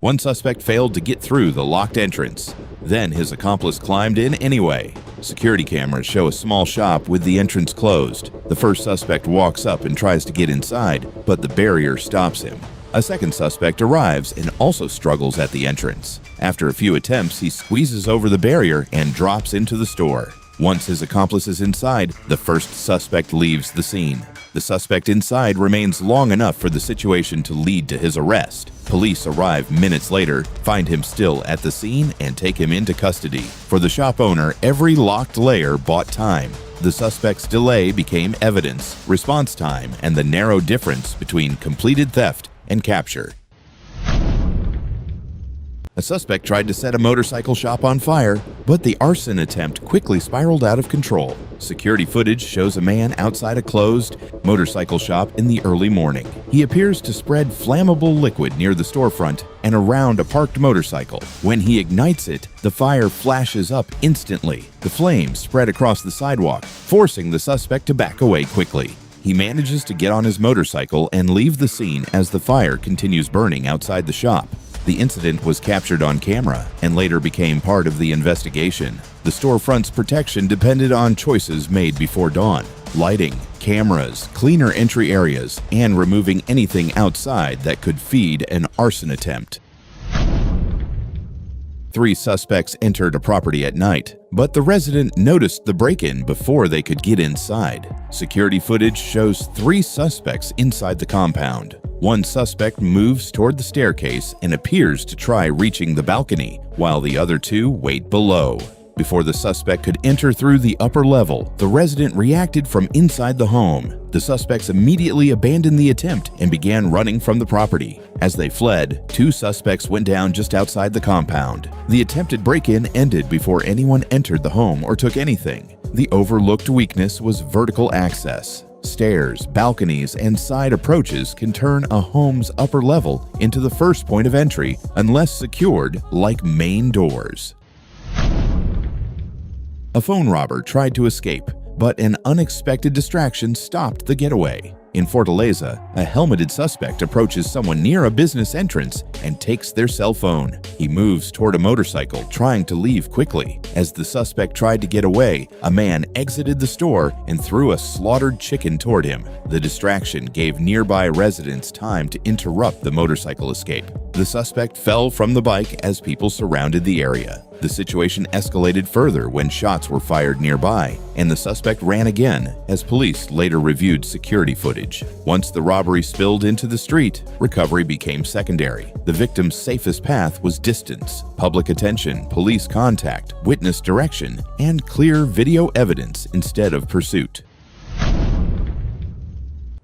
One suspect failed to get through the locked entrance. Then his accomplice climbed in anyway. Security cameras show a small shop with the entrance closed. The first suspect walks up and tries to get inside, but the barrier stops him. A second suspect arrives and also struggles at the entrance. After a few attempts, he squeezes over the barrier and drops into the store. Once his accomplice is inside, the first suspect leaves the scene. The suspect inside remains long enough for the situation to lead to his arrest. Police arrive minutes later, find him still at the scene, and take him into custody. For the shop owner, every locked layer bought time. The suspect's delay became evidence, response time, and the narrow difference between completed theft and capture. A suspect tried to set a motorcycle shop on fire, but the arson attempt quickly spiraled out of control. Security footage shows a man outside a closed motorcycle shop in the early morning. He appears to spread flammable liquid near the storefront and around a parked motorcycle. When he ignites it, the fire flashes up instantly. The flames spread across the sidewalk, forcing the suspect to back away quickly. He manages to get on his motorcycle and leave the scene as the fire continues burning outside the shop. The incident was captured on camera and later became part of the investigation. The storefront's protection depended on choices made before dawn: lighting, cameras, cleaner entry areas, and removing anything outside that could feed an arson attempt. 3 suspects entered a property at night, but the resident noticed the break-in before they could get inside. Security footage shows 3 suspects inside the compound. One suspect moves toward the staircase and appears to try reaching the balcony, while the other 2 wait below. Before the suspect could enter through the upper level, the resident reacted from inside the home. The suspects immediately abandoned the attempt and began running from the property. As they fled, 2 suspects went down just outside the compound. The attempted break-in ended before anyone entered the home or took anything. The overlooked weakness was vertical access. Stairs, balconies, and side approaches can turn a home's upper level into the first point of entry unless secured like main doors. A phone robber tried to escape, but an unexpected distraction stopped the getaway. In Fortaleza, a helmeted suspect approaches someone near a business entrance and takes their cell phone. He moves toward a motorcycle, trying to leave quickly. As the suspect tried to get away, a man exited the store and threw a slaughtered chicken toward him. The distraction gave nearby residents time to interrupt the motorcycle escape. The suspect fell from the bike as people surrounded the area. The situation escalated further when shots were fired nearby, and the suspect ran again as police later reviewed security footage. Once the robbery spilled into the street, recovery became secondary. The victim's safest path was distance, public attention, police contact, witness direction, and clear video evidence instead of pursuit.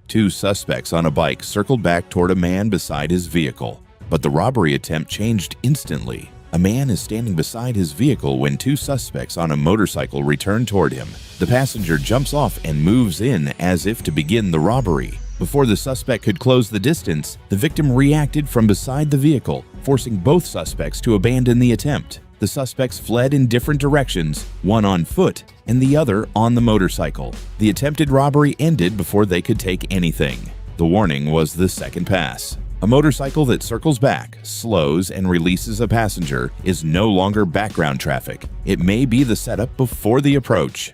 2 suspects on a bike circled back toward a man beside his vehicle, but the robbery attempt changed instantly. A man is standing beside his vehicle when 2 suspects on a motorcycle return toward him. The passenger jumps off and moves in as if to begin the robbery. Before the suspect could close the distance, the victim reacted from beside the vehicle, forcing both suspects to abandon the attempt. The suspects fled in different directions, one on foot and the other on the motorcycle. The attempted robbery ended before they could take anything. The warning was the second pass. A motorcycle that circles back, slows, and releases a passenger is no longer background traffic. It may be the setup before the approach.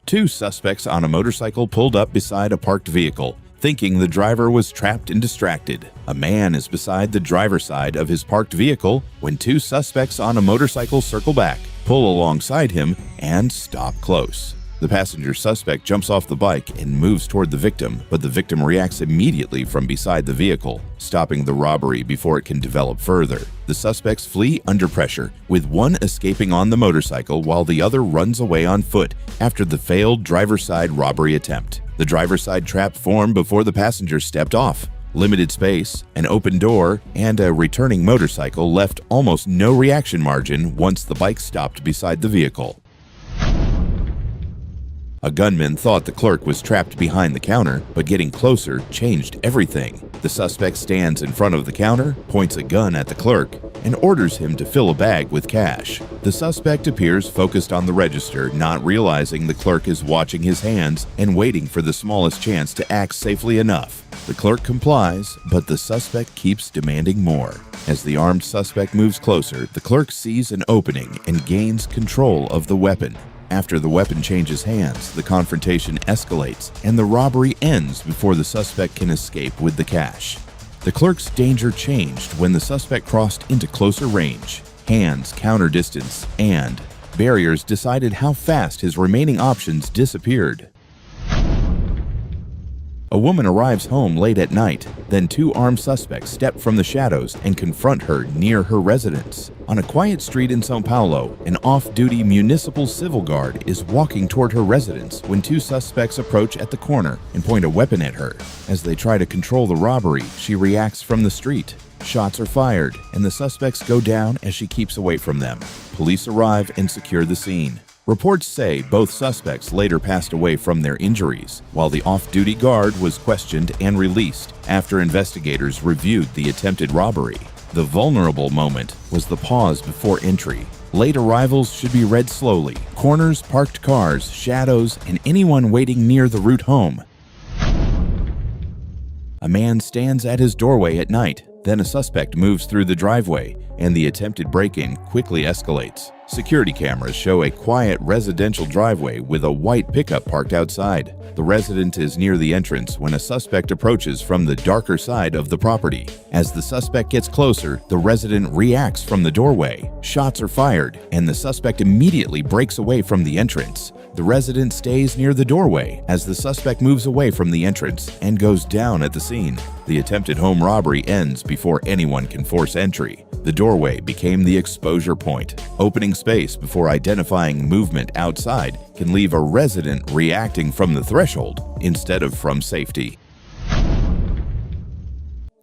2 suspects on a motorcycle pulled up beside a parked vehicle, thinking the driver was trapped and distracted. A man is beside the driver's side of his parked vehicle when 2 suspects on a motorcycle circle back, pull alongside him, and stop close. The passenger suspect jumps off the bike and moves toward the victim, but the victim reacts immediately from beside the vehicle, stopping the robbery before it can develop further. The suspects flee under pressure, with one escaping on the motorcycle while the other runs away on foot after the failed driver's side robbery attempt. The driver's side trap formed before the passenger stepped off. Limited space, an open door, and a returning motorcycle left almost no reaction margin once the bike stopped beside the vehicle. A gunman thought the clerk was trapped behind the counter, but getting closer changed everything. The suspect stands in front of the counter, points a gun at the clerk, and orders him to fill a bag with cash. The suspect appears focused on the register, not realizing the clerk is watching his hands and waiting for the smallest chance to act safely enough. The clerk complies, but the suspect keeps demanding more. As the armed suspect moves closer, the clerk sees an opening and gains control of the weapon. After the weapon changes hands, the confrontation escalates and the robbery ends before the suspect can escape with the cash. The clerk's danger changed when the suspect crossed into closer range. Hands, counter distance, and barriers decided how fast his remaining options disappeared. A woman arrives home late at night. Then two armed suspects step from the shadows and confront her near her residence. On a quiet street in São Paulo, an off-duty municipal civil guard is walking toward her residence when two suspects approach at the corner and point a weapon at her. As they try to control the robbery, she reacts from the street. Shots are fired, and the suspects go down as she keeps away from them. Police arrive and secure the scene. Reports say both suspects later passed away from their injuries, while the off-duty guard was questioned and released after investigators reviewed the attempted robbery. The vulnerable moment was the pause before entry. Late arrivals should be read slowly. Corners, parked cars, shadows, and anyone waiting near the route home. A man stands at his doorway at night. Then a suspect moves through the driveway, and the attempted break-in quickly escalates. Security cameras show a quiet residential driveway with a white pickup parked outside. The resident is near the entrance when a suspect approaches from the darker side of the property. As the suspect gets closer, the resident reacts from the doorway. Shots are fired, and the suspect immediately breaks away from the entrance. The resident stays near the doorway as the suspect moves away from the entrance and goes down at the scene. The attempted home robbery ends before anyone can force entry. The doorway became the exposure point. Opening space before identifying movement outside can leave a resident reacting from the threshold instead of from safety.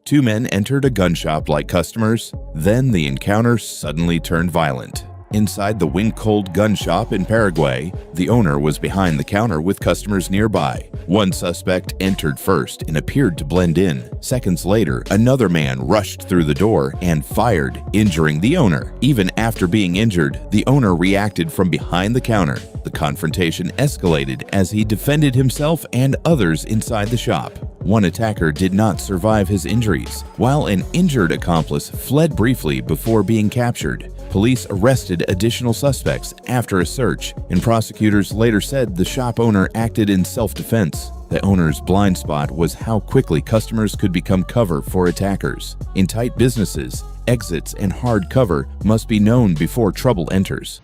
Two men entered a gun shop like customers. Then the encounter suddenly turned violent. Inside the Wing-Cold gun shop in Paraguay, the owner was behind the counter with customers nearby. One suspect entered first and appeared to blend in. Seconds later, another man rushed through the door and fired, injuring the owner. Even after being injured, the owner reacted from behind the counter. The confrontation escalated as he defended himself and others inside the shop. One attacker did not survive his injuries, while an injured accomplice fled briefly before being captured. Police arrested additional suspects after a search, and prosecutors later said the shop owner acted in self-defense. The owner's blind spot was how quickly customers could become cover for attackers. In tight businesses, exits and hard cover must be known before trouble enters.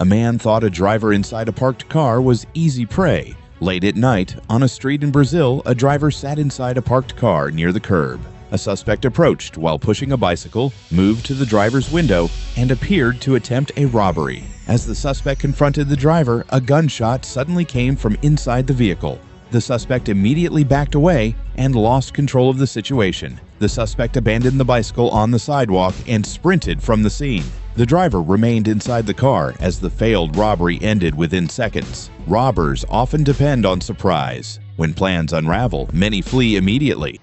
A man thought a driver inside a parked car was easy prey. Late at night, on a street in Brazil, a driver sat inside a parked car near the curb. A suspect approached while pushing a bicycle, moved to the driver's window, and appeared to attempt a robbery. As the suspect confronted the driver, a gunshot suddenly came from inside the vehicle. The suspect immediately backed away and lost control of the situation. The suspect abandoned the bicycle on the sidewalk and sprinted from the scene. The driver remained inside the car as the failed robbery ended within seconds. Robbers often depend on surprise. When plans unravel, many flee immediately.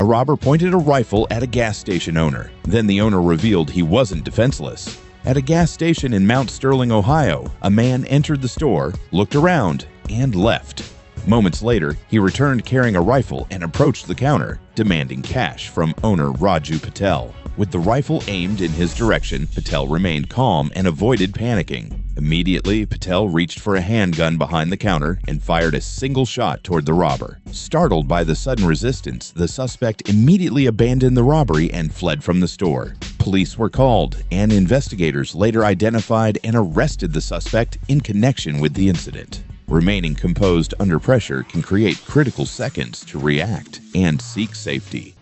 A robber pointed a rifle at a gas station owner. Then the owner revealed he wasn't defenseless. At a gas station in Mount Sterling, Ohio, a man entered the store, looked around, and left. Moments later, he returned carrying a rifle and approached the counter, demanding cash from owner Raju Patel. With the rifle aimed in his direction, Patel remained calm and avoided panicking. Immediately, Patel reached for a handgun behind the counter and fired a single shot toward the robber. Startled by the sudden resistance, the suspect immediately abandoned the robbery and fled from the store. Police were called, and investigators later identified and arrested the suspect in connection with the incident. Remaining composed under pressure can create critical seconds to react and seek safety.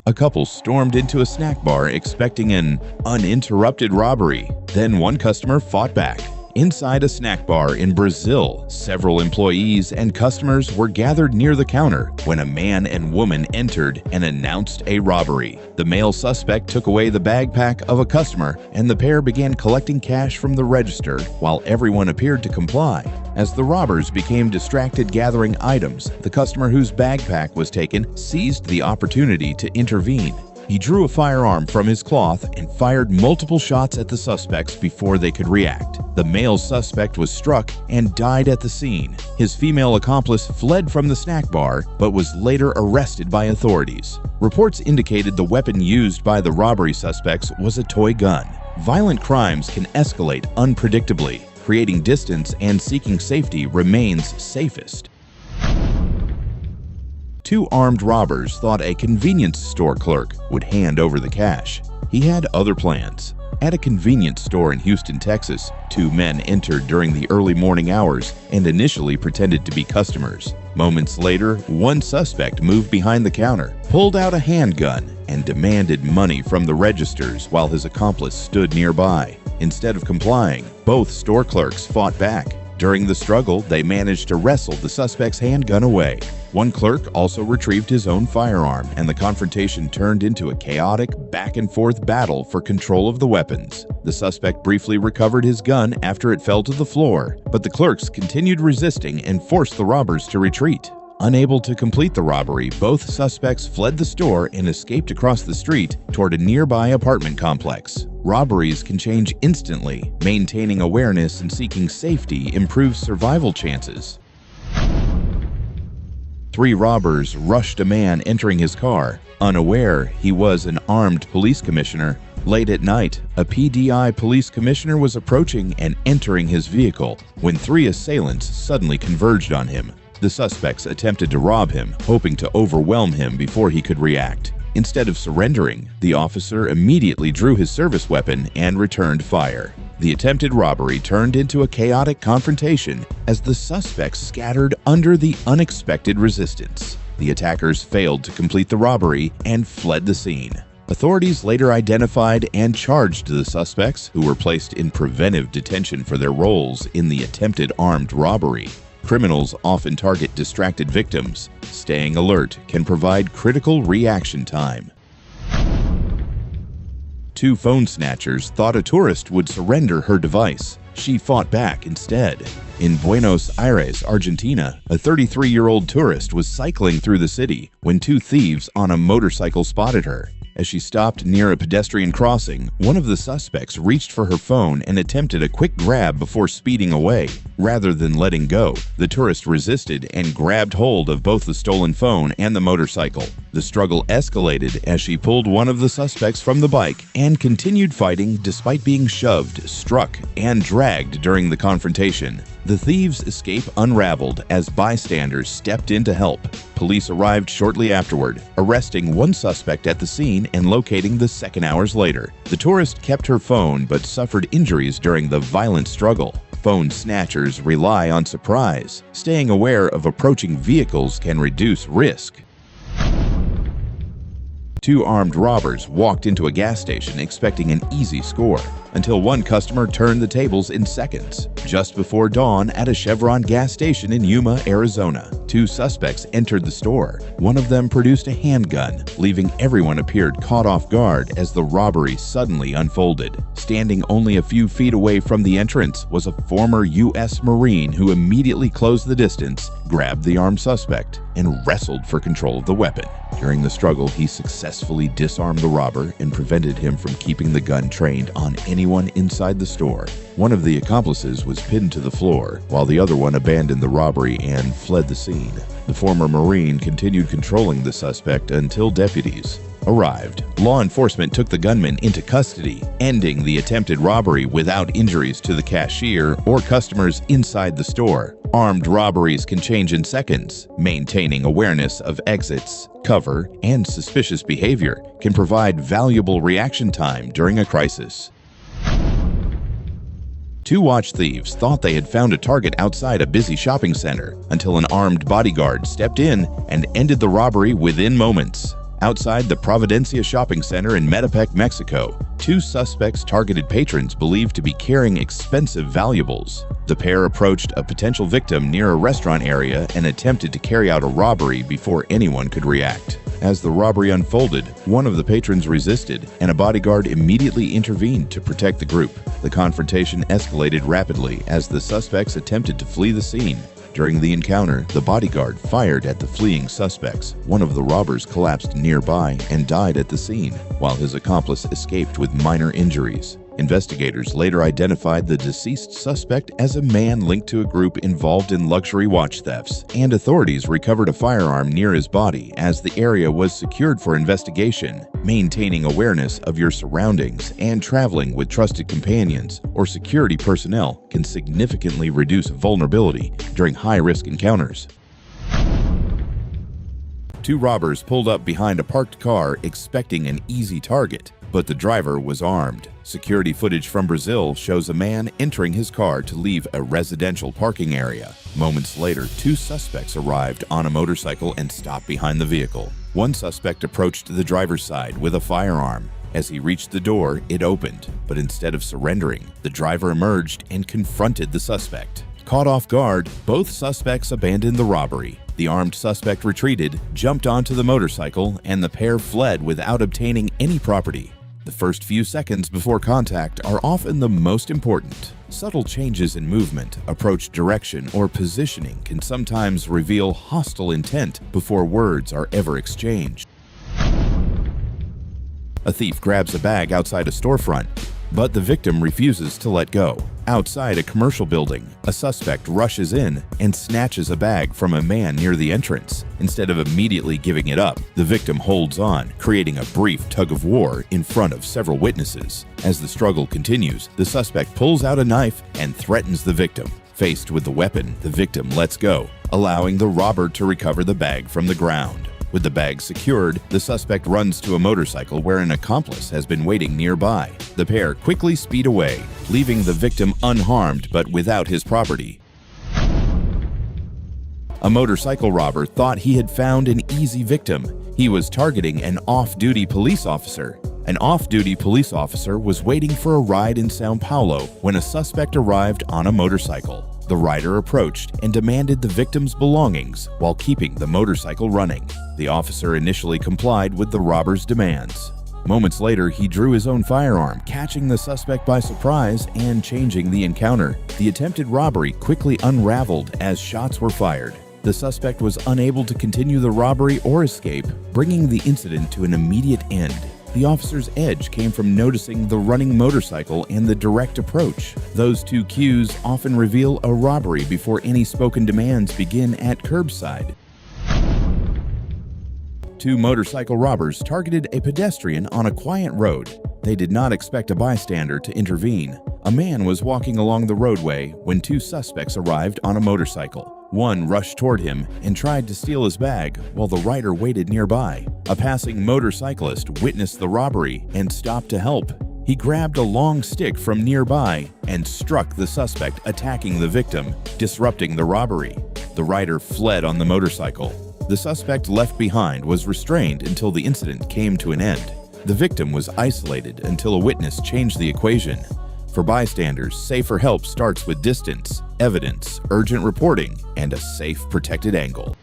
A couple stormed into a snack bar expecting an uninterrupted robbery. Then one customer fought back. Inside a snack bar in Brazil, several employees and customers were gathered near the counter when a man and woman entered and announced a robbery. The male suspect took away the backpack of a customer, and the pair began collecting cash from the register while everyone appeared to comply. As the robbers became distracted gathering items, the customer whose backpack was taken seized the opportunity to intervene. He drew a firearm from his cloth and fired multiple shots at the suspects before they could react. The male suspect was struck and died at the scene. His female accomplice fled from the snack bar but was later arrested by authorities. Reports indicated the weapon used by the robbery suspects was a toy gun. Violent crimes can escalate unpredictably. Creating distance and seeking safety remains safest. Two armed robbers thought a convenience store clerk would hand over the cash. He had other plans. At a convenience store in Houston, Texas, two men entered during the early morning hours and initially pretended to be customers. Moments later, one suspect moved behind the counter, pulled out a handgun, and demanded money from the registers while his accomplice stood nearby. Instead of complying, both store clerks fought back. During the struggle, they managed to wrestle the suspect's handgun away. One clerk also retrieved his own firearm, and the confrontation turned into a chaotic back-and-forth battle for control of the weapons. The suspect briefly recovered his gun after it fell to the floor, but the clerks continued resisting and forced the robbers to retreat. Unable to complete the robbery, both suspects fled the store and escaped across the street toward a nearby apartment complex. Robberies can change instantly. Maintaining awareness and seeking safety improves survival chances. 3 robbers rushed a man entering his car, unaware he was an armed police commissioner. Late at night, a PDI police commissioner was approaching and entering his vehicle when 3 assailants suddenly converged on him. The suspects attempted to rob him, hoping to overwhelm him before he could react. Instead of surrendering, the officer immediately drew his service weapon and returned fire. The attempted robbery turned into a chaotic confrontation as the suspects scattered under the unexpected resistance. The attackers failed to complete the robbery and fled the scene. Authorities later identified and charged the suspects, who were placed in preventive detention for their roles in the attempted armed robbery. Criminals often target distracted victims. Staying alert can provide critical reaction time. 2 phone snatchers thought a tourist would surrender her device. She fought back instead. In Buenos Aires, Argentina, a 33-year-old tourist was cycling through the city when 2 thieves on a motorcycle spotted her. As she stopped near a pedestrian crossing, one of the suspects reached for her phone and attempted a quick grab before speeding away. Rather than letting go, the tourist resisted and grabbed hold of both the stolen phone and the motorcycle. The struggle escalated as she pulled one of the suspects from the bike and continued fighting despite being shoved, struck, and dragged during the confrontation. The thieves' escape unraveled as bystanders stepped in to help. Police arrived shortly afterward, arresting one suspect at the scene and locating the second hours later. The tourist kept her phone but suffered injuries during the violent struggle. Phone snatchers rely on surprise. Staying aware of approaching vehicles can reduce risk. 2 armed robbers walked into a gas station expecting an easy score, until one customer turned the tables in seconds. Just before dawn at a Chevron gas station in Yuma, Arizona, 2 suspects entered the store. One of them produced a handgun, leaving everyone appeared caught off guard as the robbery suddenly unfolded. Standing only a few feet away from the entrance was a former U.S. Marine who immediately closed the distance, grabbed the armed suspect, and wrestled for control of the weapon. During the struggle, he successfully disarmed the robber and prevented him from keeping the gun trained on anyone inside the store. One of the accomplices was pinned to the floor, while the other one abandoned the robbery and fled the scene. The former Marine continued controlling the suspect until deputies arrived. Law enforcement took the gunman into custody, ending the attempted robbery without injuries to the cashier or customers inside the store. Armed robberies can change in seconds. Maintaining awareness of exits, cover, and suspicious behavior can provide valuable reaction time during a crisis. 2 watch thieves thought they had found a target outside a busy shopping center until an armed bodyguard stepped in and ended the robbery within moments. Outside the Providencia shopping center in Metepec, Mexico, 2 suspects targeted patrons believed to be carrying expensive valuables. The pair approached a potential victim near a restaurant area and attempted to carry out a robbery before anyone could react. As the robbery unfolded, one of the patrons resisted, and a bodyguard immediately intervened to protect the group. The confrontation escalated rapidly as the suspects attempted to flee the scene. During the encounter, the bodyguard fired at the fleeing suspects. One of the robbers collapsed nearby and died at the scene, while his accomplice escaped with minor injuries. Investigators later identified the deceased suspect as a man linked to a group involved in luxury watch thefts, and authorities recovered a firearm near his body as the area was secured for investigation. Maintaining awareness of your surroundings and traveling with trusted companions or security personnel can significantly reduce vulnerability during high-risk encounters. 2 robbers pulled up behind a parked car expecting an easy target. but the driver was armed. Security footage from Brazil shows a man entering his car to leave a residential parking area. Moments later, two suspects arrived on a motorcycle and stopped behind the vehicle. One suspect approached the driver's side with a firearm. As he reached the door, it opened, but instead of surrendering, the driver emerged and confronted the suspect. Caught off guard, both suspects abandoned the robbery. The armed suspect retreated, jumped onto the motorcycle, and the pair fled without obtaining any property. The first few seconds before contact are often the most important. Subtle changes in movement, approach direction, or positioning can sometimes reveal hostile intent before words are ever exchanged. A thief grabs a bag outside a storefront, but the victim refuses to let go. Outside a commercial building, a suspect rushes in and snatches a bag from a man near the entrance. Instead of immediately giving it up, the victim holds on, creating a brief tug-of-war in front of several witnesses. As the struggle continues, the suspect pulls out a knife and threatens the victim. Faced with the weapon, the victim lets go, allowing the robber to recover the bag from the ground. With the bag secured, the suspect runs to a motorcycle where an accomplice has been waiting nearby. The pair quickly speed away, leaving the victim unharmed but without his property. A motorcycle robber thought he had found an easy victim. He was targeting an off-duty police officer. An off-duty police officer was waiting for a ride in São Paulo when a suspect arrived on a motorcycle. The rider approached and demanded the victim's belongings while keeping the motorcycle running. The officer initially complied with the robber's demands. Moments later, he drew his own firearm, catching the suspect by surprise and changing the encounter. The attempted robbery quickly unraveled as shots were fired. The suspect was unable to continue the robbery or escape, bringing the incident to an immediate end. The officer's edge came from noticing the running motorcycle and the direct approach. Those two cues often reveal a robbery before any spoken demands begin at curbside. Two motorcycle robbers targeted a pedestrian on a quiet road. They did not expect a bystander to intervene. A man was walking along the roadway when two suspects arrived on a motorcycle. One rushed toward him and tried to steal his bag while the rider waited nearby. A passing motorcyclist witnessed the robbery and stopped to help. He grabbed a long stick from nearby and struck the suspect, attacking the victim, disrupting the robbery. The rider fled on the motorcycle. The suspect left behind was restrained until the incident came to an end. The victim was isolated until a witness changed the equation. For bystanders, safer help starts with distance, evidence, urgent reporting, and a safe, protected angle.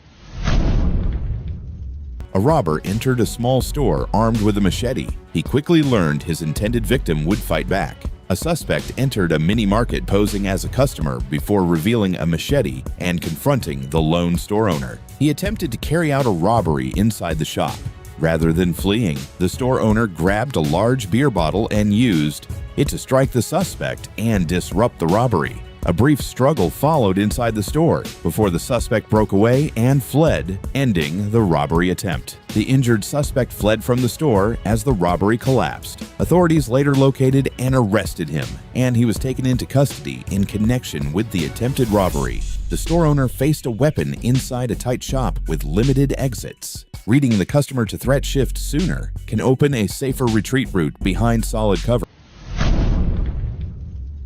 A robber entered a small store armed with a machete. He quickly learned his intended victim would fight back. A suspect entered a mini-market posing as a customer before revealing a machete and confronting the lone store owner. He attempted to carry out a robbery inside the shop. Rather than fleeing, the store owner grabbed a large beer bottle and used it to strike the suspect and disrupt the robbery. A brief struggle followed inside the store before the suspect broke away and fled, ending the robbery attempt. The injured suspect fled from the store as the robbery collapsed. Authorities later located and arrested him, and he was taken into custody in connection with the attempted robbery. The store owner faced a weapon inside a tight shop with limited exits. Reading the customer to threat shift sooner can open a safer retreat route behind solid cover.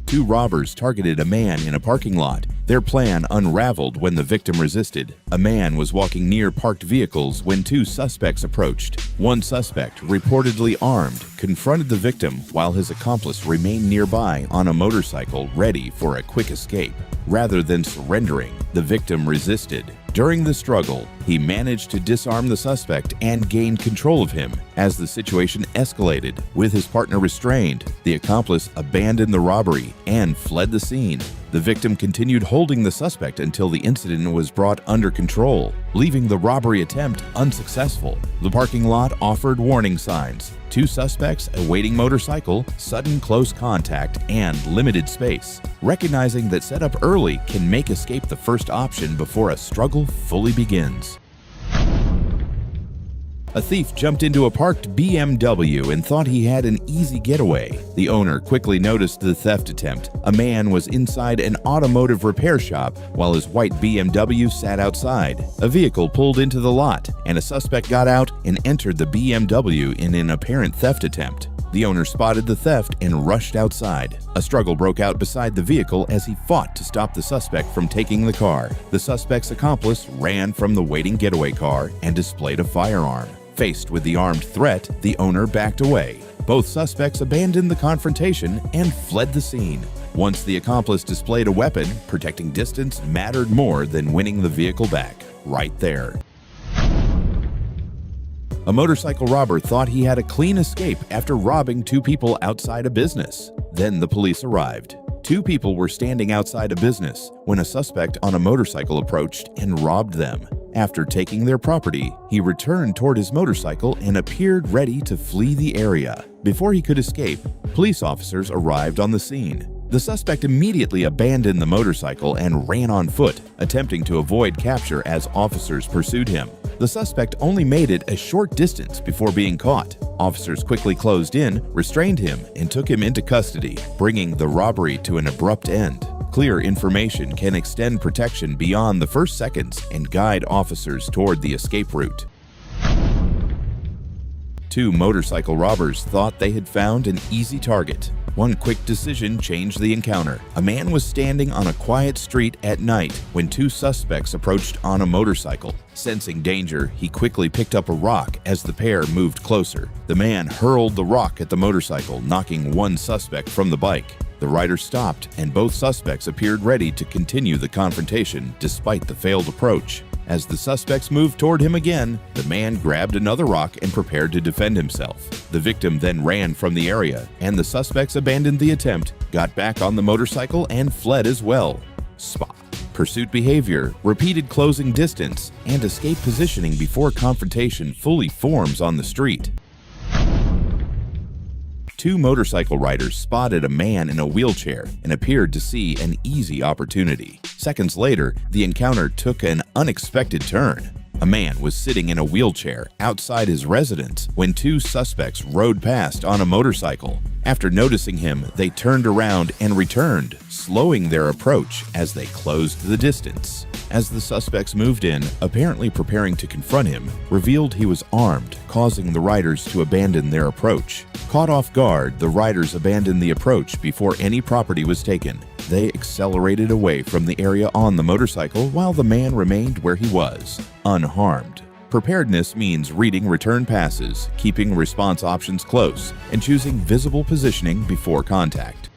Two robbers targeted a man in a parking lot. Their plan unraveled when the victim resisted. A man was walking near parked vehicles when two suspects approached. One suspect, reportedly armed, confronted the victim while his accomplice remained nearby on a motorcycle ready for a quick escape. Rather than surrendering, the victim resisted. During the struggle, he managed to disarm the suspect and gain control of him. As the situation escalated, with his partner restrained, the accomplice abandoned the robbery and fled the scene. The victim continued holding the suspect until the incident was brought under control, leaving the robbery attempt unsuccessful. The parking lot offered warning signs: two suspects, a waiting motorcycle, sudden close contact, and limited space. Recognizing that setup early can make escape the first option before a struggle fully begins. A thief jumped into a parked BMW and thought he had an easy getaway. The owner quickly noticed the theft attempt. A man was inside an automotive repair shop while his white BMW sat outside. A vehicle pulled into the lot, and a suspect got out and entered the BMW in an apparent theft attempt. The owner spotted the theft and rushed outside. A struggle broke out beside the vehicle as he fought to stop the suspect from taking the car. The suspect's accomplice ran from the waiting getaway car and displayed a firearm. Faced with the armed threat, the owner backed away. Both suspects abandoned the confrontation and fled the scene. Once the accomplice displayed a weapon, protecting distance mattered more than winning the vehicle back, right there. A motorcycle robber thought he had a clean escape after robbing two people outside a business. Then the police arrived. Two people were standing outside a business when a suspect on a motorcycle approached and robbed them. After taking their property, he returned toward his motorcycle and appeared ready to flee the area. Before he could escape, police officers arrived on the scene. The suspect immediately abandoned the motorcycle and ran on foot, attempting to avoid capture as officers pursued him. The suspect only made it a short distance before being caught. Officers quickly closed in, restrained him, and took him into custody, bringing the robbery to an abrupt end. Clear information can extend protection beyond the first seconds and guide officers toward the escape route. Two motorcycle robbers thought they had found an easy target. One quick decision changed the encounter. A man was standing on a quiet street at night when two suspects approached on a motorcycle. Sensing danger, he quickly picked up a rock as the pair moved closer. The man hurled the rock at the motorcycle, knocking one suspect from the bike. The rider stopped, and both suspects appeared ready to continue the confrontation despite the failed approach. As the suspects moved toward him again, the man grabbed another rock and prepared to defend himself. The victim then ran from the area, and the suspects abandoned the attempt, got back on the motorcycle, and fled as well. Spot. Pursuit behavior, repeated closing distance, and escape positioning before confrontation fully forms on the street. Two motorcycle riders spotted a man in a wheelchair and appeared to see an easy opportunity. Seconds later, the encounter took an unexpected turn. A man was sitting in a wheelchair outside his residence when two suspects rode past on a motorcycle. After noticing him, they turned around and returned, slowing their approach as they closed the distance. As the suspects moved in, apparently preparing to confront him, revealed he was armed, causing the riders to abandon their approach. Caught off guard, the riders abandoned the approach before any property was taken. They accelerated away from the area on the motorcycle while the man remained where he was, unharmed. Preparedness means reading return passes, keeping response options close, and choosing visible positioning before contact.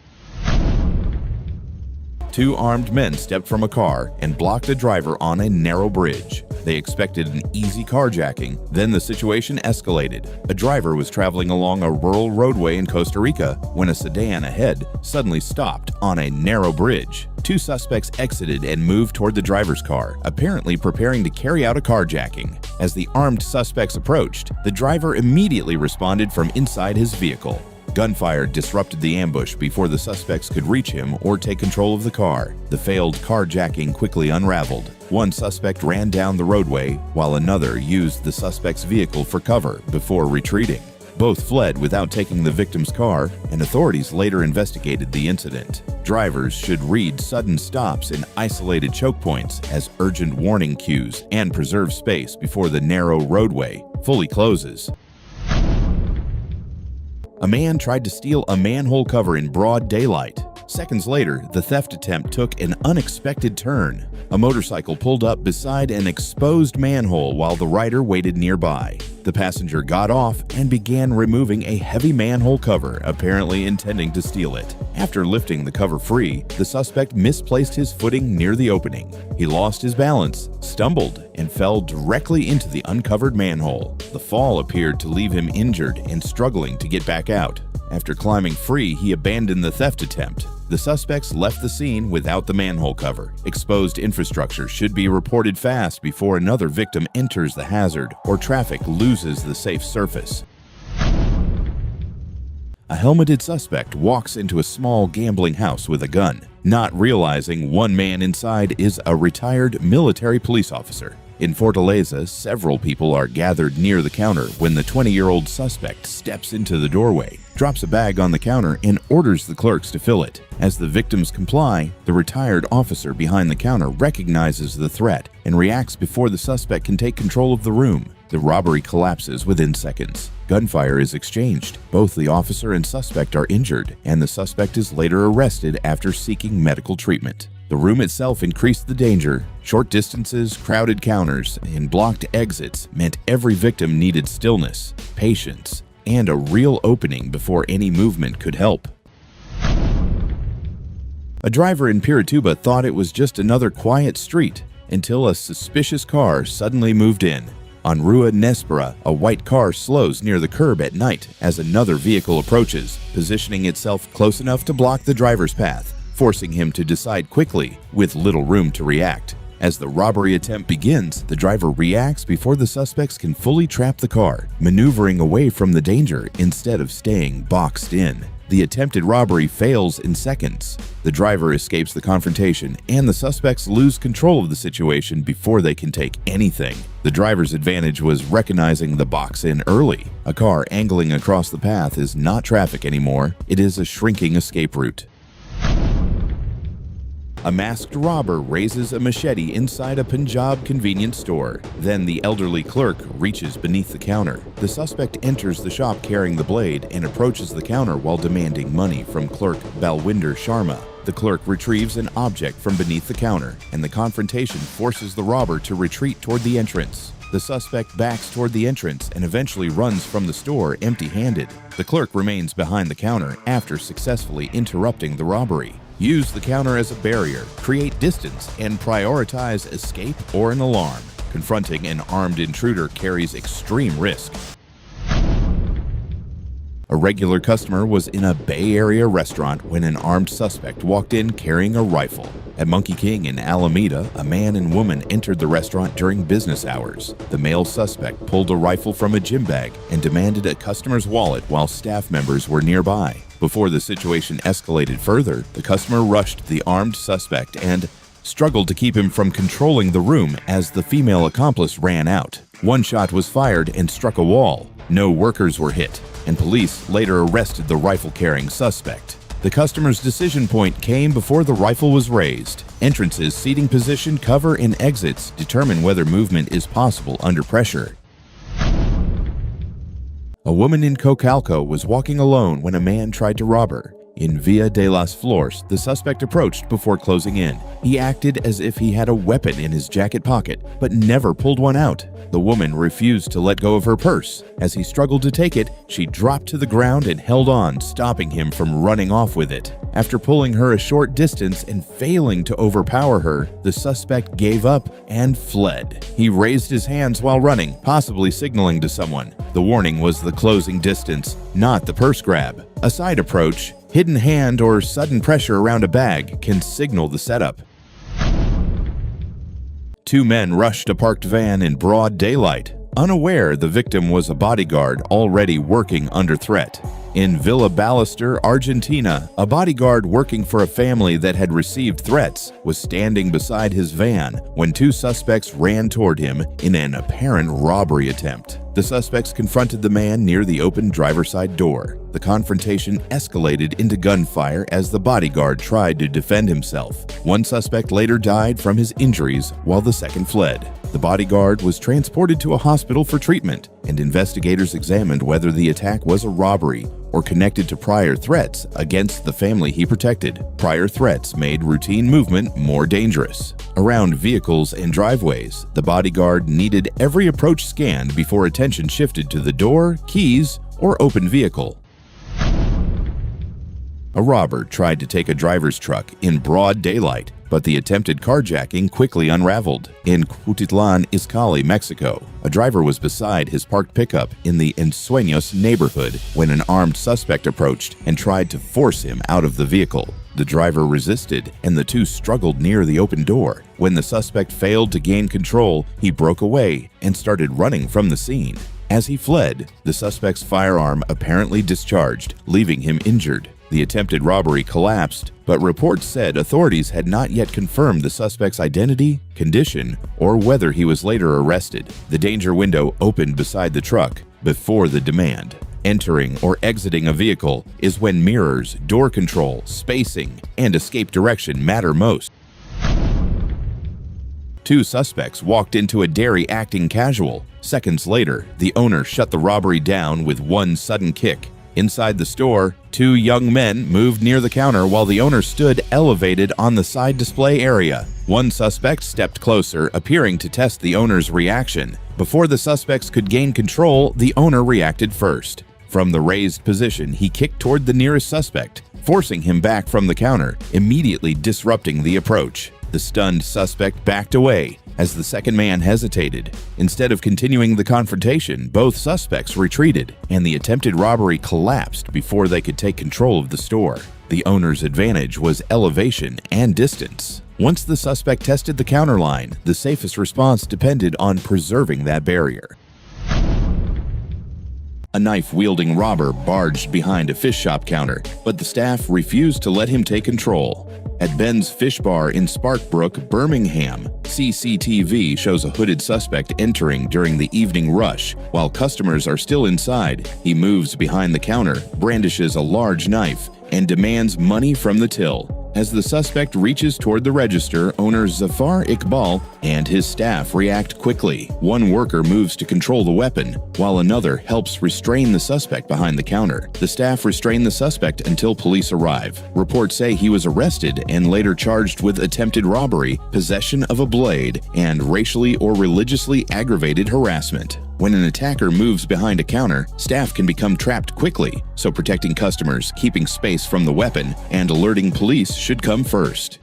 Two armed men stepped from a car and blocked a driver on a narrow bridge. They expected an easy carjacking, then the situation escalated. A driver was traveling along a rural roadway in Costa Rica when a sedan ahead suddenly stopped on a narrow bridge. Two suspects exited and moved toward the driver's car, apparently preparing to carry out a carjacking. As the armed suspects approached, the driver immediately responded from inside his vehicle. Gunfire disrupted the ambush before the suspects could reach him or take control of the car. The failed carjacking quickly unraveled. One suspect ran down the roadway, while another used the suspect's vehicle for cover before retreating. Both fled without taking the victim's car, and authorities later investigated the incident. Drivers should read sudden stops in isolated choke points as urgent warning cues and preserve space before the narrow roadway fully closes. A man tried to steal a manhole cover in broad daylight. Seconds later, the theft attempt took an unexpected turn. A motorcycle pulled up beside an exposed manhole while the rider waited nearby. The passenger got off and began removing a heavy manhole cover, apparently intending to steal it. After lifting the cover free, the suspect misplaced his footing near the opening. He lost his balance, stumbled, and fell directly into the uncovered manhole. The fall appeared to leave him injured and struggling to get back out. After climbing free, he abandoned the theft attempt. The suspects left the scene without the manhole cover. Exposed infrastructure should be reported fast before another victim enters the hazard or traffic loses the safe surface. A helmeted suspect walks into a small gambling house with a gun, not realizing one man inside is a retired military police officer. In Fortaleza, several people are gathered near the counter when the 20-year-old suspect steps into the doorway. drops a bag on the counter, and orders the clerks to fill it. As the victims comply, the retired officer behind the counter recognizes the threat and reacts before the suspect can take control of the room. The robbery collapses within seconds. Gunfire is exchanged. Both the officer and suspect are injured, and the suspect is later arrested after seeking medical treatment. The room itself increased the danger. Short distances, crowded counters, and blocked exits meant every victim needed stillness, patience, and a real opening before any movement could help. A driver in Pirituba thought it was just another quiet street until a suspicious car suddenly moved in. On Rua Nespera, a white car slows near the curb at night as another vehicle approaches, positioning itself close enough to block the driver's path, forcing him to decide quickly, with little room to react. As the robbery attempt begins, the driver reacts before the suspects can fully trap the car, maneuvering away from the danger instead of staying boxed in. The attempted robbery fails in seconds. The driver escapes the confrontation, and the suspects lose control of the situation before they can take anything. The driver's advantage was recognizing the box-in early. A car angling across the path is not traffic anymore. It is a shrinking escape route. A masked robber raises a machete inside a Punjab convenience store. Then the elderly clerk reaches beneath the counter. The suspect enters the shop carrying the blade and approaches the counter while demanding money from clerk Balwinder Sharma. The clerk retrieves an object from beneath the counter, and the confrontation forces the robber to retreat toward the entrance. The suspect backs toward the entrance and eventually runs from the store empty-handed. The clerk remains behind the counter after successfully interrupting the robbery. Use the counter as a barrier, create distance, and prioritize escape or an alarm. Confronting an armed intruder carries extreme risk. A regular customer was in a Bay Area restaurant when an armed suspect walked in carrying a rifle. At Monkey King in Alameda, a man and woman entered the restaurant during business hours. The male suspect pulled a rifle from a gym bag and demanded a customer's wallet while staff members were nearby. Before the situation escalated further, the customer rushed the armed suspect and struggled to keep him from controlling the room as the female accomplice ran out. One shot was fired and struck a wall. No workers were hit, and police later arrested the rifle-carrying suspect. The customer's decision point came before the rifle was raised. Entrances, seating position, cover, and exits determine whether movement is possible under pressure. A woman in Cocalco was walking alone when a man tried to rob her. In Via de las Flores, the suspect approached before closing in. He acted as if he had a weapon in his jacket pocket, but never pulled one out. The woman refused to let go of her purse. As he struggled to take it, she dropped to the ground and held on, stopping him from running off with it. After pulling her a short distance and failing to overpower her, the suspect gave up and fled. He raised his hands while running, possibly signaling to someone. The warning was the closing distance, not the purse grab. A side approach, hidden hand, or sudden pressure around a bag can signal the setup. Two men rushed a parked van in broad daylight, unaware the victim was a bodyguard already working under threat. In Villa Ballester, Argentina, a bodyguard working for a family that had received threats was standing beside his van when two suspects ran toward him in an apparent robbery attempt. The suspects confronted the man near the open driver's side door. The confrontation escalated into gunfire as the bodyguard tried to defend himself. One suspect later died from his injuries while the second fled. The bodyguard was transported to a hospital for treatment, and investigators examined whether the attack was a robbery or connected to prior threats against the family he protected. Prior threats made routine movement more dangerous. Around vehicles and driveways, the bodyguard needed every approach scanned before attention shifted to the door, keys, or open vehicle. A robber tried to take a driver's truck in broad daylight, but the attempted carjacking quickly unraveled. In Cuautitlán Izcalli, Mexico, a driver was beside his parked pickup in the Ensueños neighborhood when an armed suspect approached and tried to force him out of the vehicle. The driver resisted, and the two struggled near the open door. When the suspect failed to gain control, he broke away and started running from the scene. As he fled, the suspect's firearm apparently discharged, leaving him injured. The attempted robbery collapsed, but reports said authorities had not yet confirmed the suspect's identity, condition, or whether he was later arrested. The danger window opened beside the truck before the demand. Entering or exiting a vehicle is when mirrors, door control, spacing, and escape direction matter most. Two suspects walked into a dairy acting casual. Seconds later, the owner shut the robbery down with one sudden kick. Inside the store, two young men moved near the counter while the owner stood elevated on the side display area. One suspect stepped closer, appearing to test the owner's reaction. Before the suspects could gain control, the owner reacted first. From the raised position, he kicked toward the nearest suspect, forcing him back from the counter, immediately disrupting the approach. The stunned suspect backed away as the second man hesitated. Instead of continuing the confrontation, both suspects retreated, and the attempted robbery collapsed before they could take control of the store. The owner's advantage was elevation and distance. Once the suspect tested the counter line, the safest response depended on preserving that barrier. A knife-wielding robber barged behind a fish shop counter, but the staff refused to let him take control. At Ben's Fish Bar in Sparkbrook, Birmingham, CCTV shows a hooded suspect entering during the evening rush. While customers are still inside, he moves behind the counter, brandishes a large knife, and demands money from the till. As the suspect reaches toward the register, owner Zafar Iqbal and his staff react quickly. One worker moves to control the weapon, while another helps restrain the suspect behind the counter. The staff restrain the suspect until police arrive. Reports say he was arrested and later charged with attempted robbery, possession of a blade, and racially or religiously aggravated harassment. When an attacker moves behind a counter, staff can become trapped quickly, so protecting customers, keeping space from the weapon, and alerting police should come first.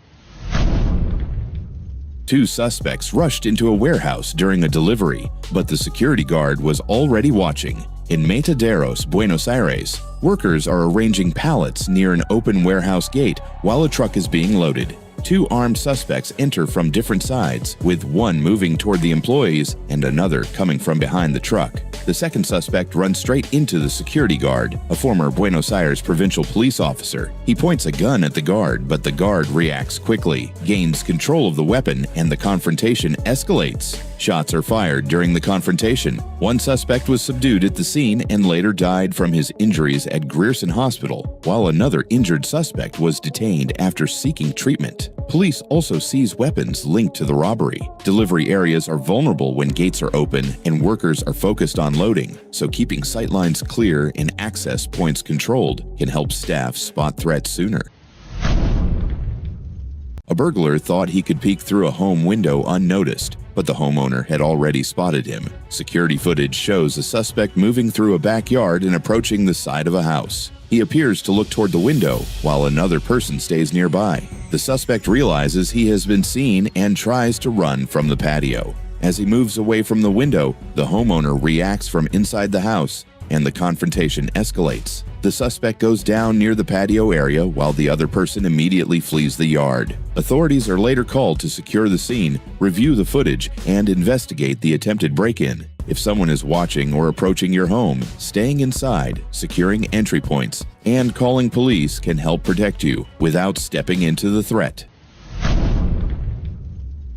Two suspects rushed into a warehouse during a delivery, but the security guard was already watching. In Mataderos, Buenos Aires, workers are arranging pallets near an open warehouse gate while a truck is being loaded. Two armed suspects enter from different sides, with one moving toward the employees and another coming from behind the truck. The second suspect runs straight into the security guard, a former Buenos Aires provincial police officer. He points a gun at the guard, but the guard reacts quickly, gains control of the weapon, and the confrontation escalates. Shots are fired during the confrontation. One suspect was subdued at the scene and later died from his injuries at Grierson Hospital, while another injured suspect was detained after seeking treatment. Police also seize weapons linked to the robbery. Delivery areas are vulnerable when gates are open and workers are focused on loading, so keeping sightlines clear and access points controlled can help staff spot threats sooner. A burglar thought he could peek through a home window unnoticed, but the homeowner had already spotted him. Security footage shows a suspect moving through a backyard and approaching the side of a house. He appears to look toward the window, while another person stays nearby. The suspect realizes he has been seen and tries to run from the patio. As he moves away from the window, the homeowner reacts from inside the house, and the confrontation escalates. The suspect goes down near the patio area while the other person immediately flees the yard. Authorities are later called to secure the scene, review the footage, and investigate the attempted break-in. If someone is watching or approaching your home, staying inside, securing entry points, and calling police can help protect you without stepping into the threat.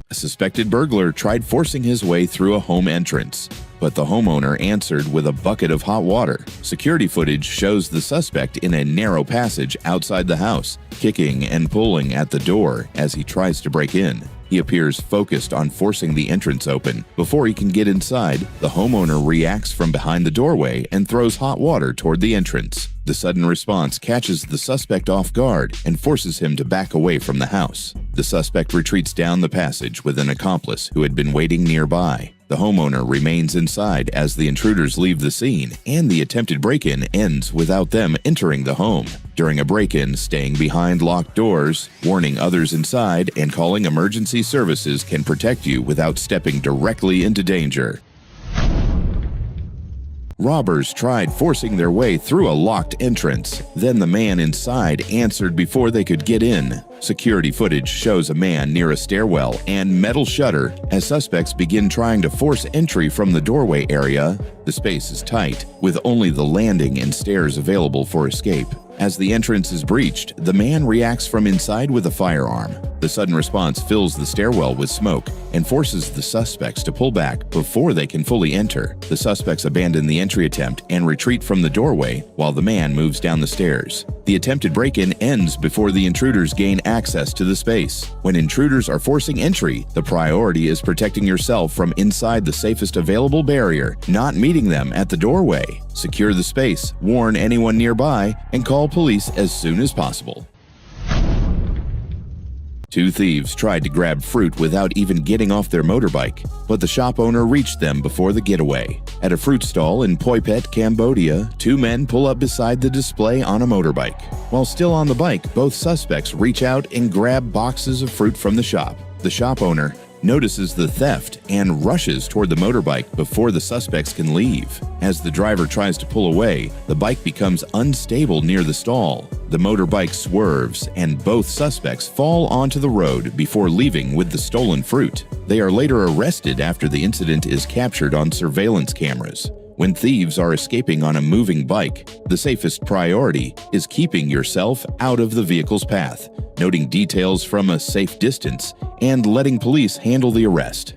A suspected burglar tried forcing his way through a home entrance, but the homeowner answered with a bucket of hot water. Security footage shows the suspect in a narrow passage outside the house, kicking and pulling at the door as he tries to break in. He appears focused on forcing the entrance open. Before he can get inside, the homeowner reacts from behind the doorway and throws hot water toward the entrance. The sudden response catches the suspect off guard and forces him to back away from the house. The suspect retreats down the passage with an accomplice who had been waiting nearby. The homeowner remains inside as the intruders leave the scene, and the attempted break-in ends without them entering the home. During a break-in, staying behind locked doors, warning others inside, and calling emergency services can protect you without stepping directly into danger. Robbers tried forcing their way through a locked entrance. Then the man inside answered before they could get in. Security footage shows a man near a stairwell and metal shutter as suspects begin trying to force entry from the doorway area. The space is tight, with only the landing and stairs available for escape. As the entrance is breached, the man reacts from inside with a firearm. The sudden response fills the stairwell with smoke and forces the suspects to pull back before they can fully enter. The suspects abandon the entry attempt and retreat from the doorway while the man moves down the stairs. The attempted break-in ends before the intruders gain access to the space. When intruders are forcing entry, the priority is protecting yourself from inside the safest available barrier, not meeting them at the doorway. Secure the space, warn anyone nearby, and call police as soon as possible. Two thieves tried to grab fruit without even getting off their motorbike, but the shop owner reached them before the getaway. At a fruit stall in Phuket, Cambodia, two men pull up beside the display on a motorbike. While still on the bike, both suspects reach out and grab boxes of fruit from the shop. The shop owner notices the theft and rushes toward the motorbike before the suspects can leave. As the driver tries to pull away, the bike becomes unstable near the stall. The motorbike swerves and both suspects fall onto the road before leaving with the stolen fruit. They are later arrested after the incident is captured on surveillance cameras. When thieves are escaping on a moving bike, the safest priority is keeping yourself out of the vehicle's path, noting details from a safe distance, and letting police handle the arrest.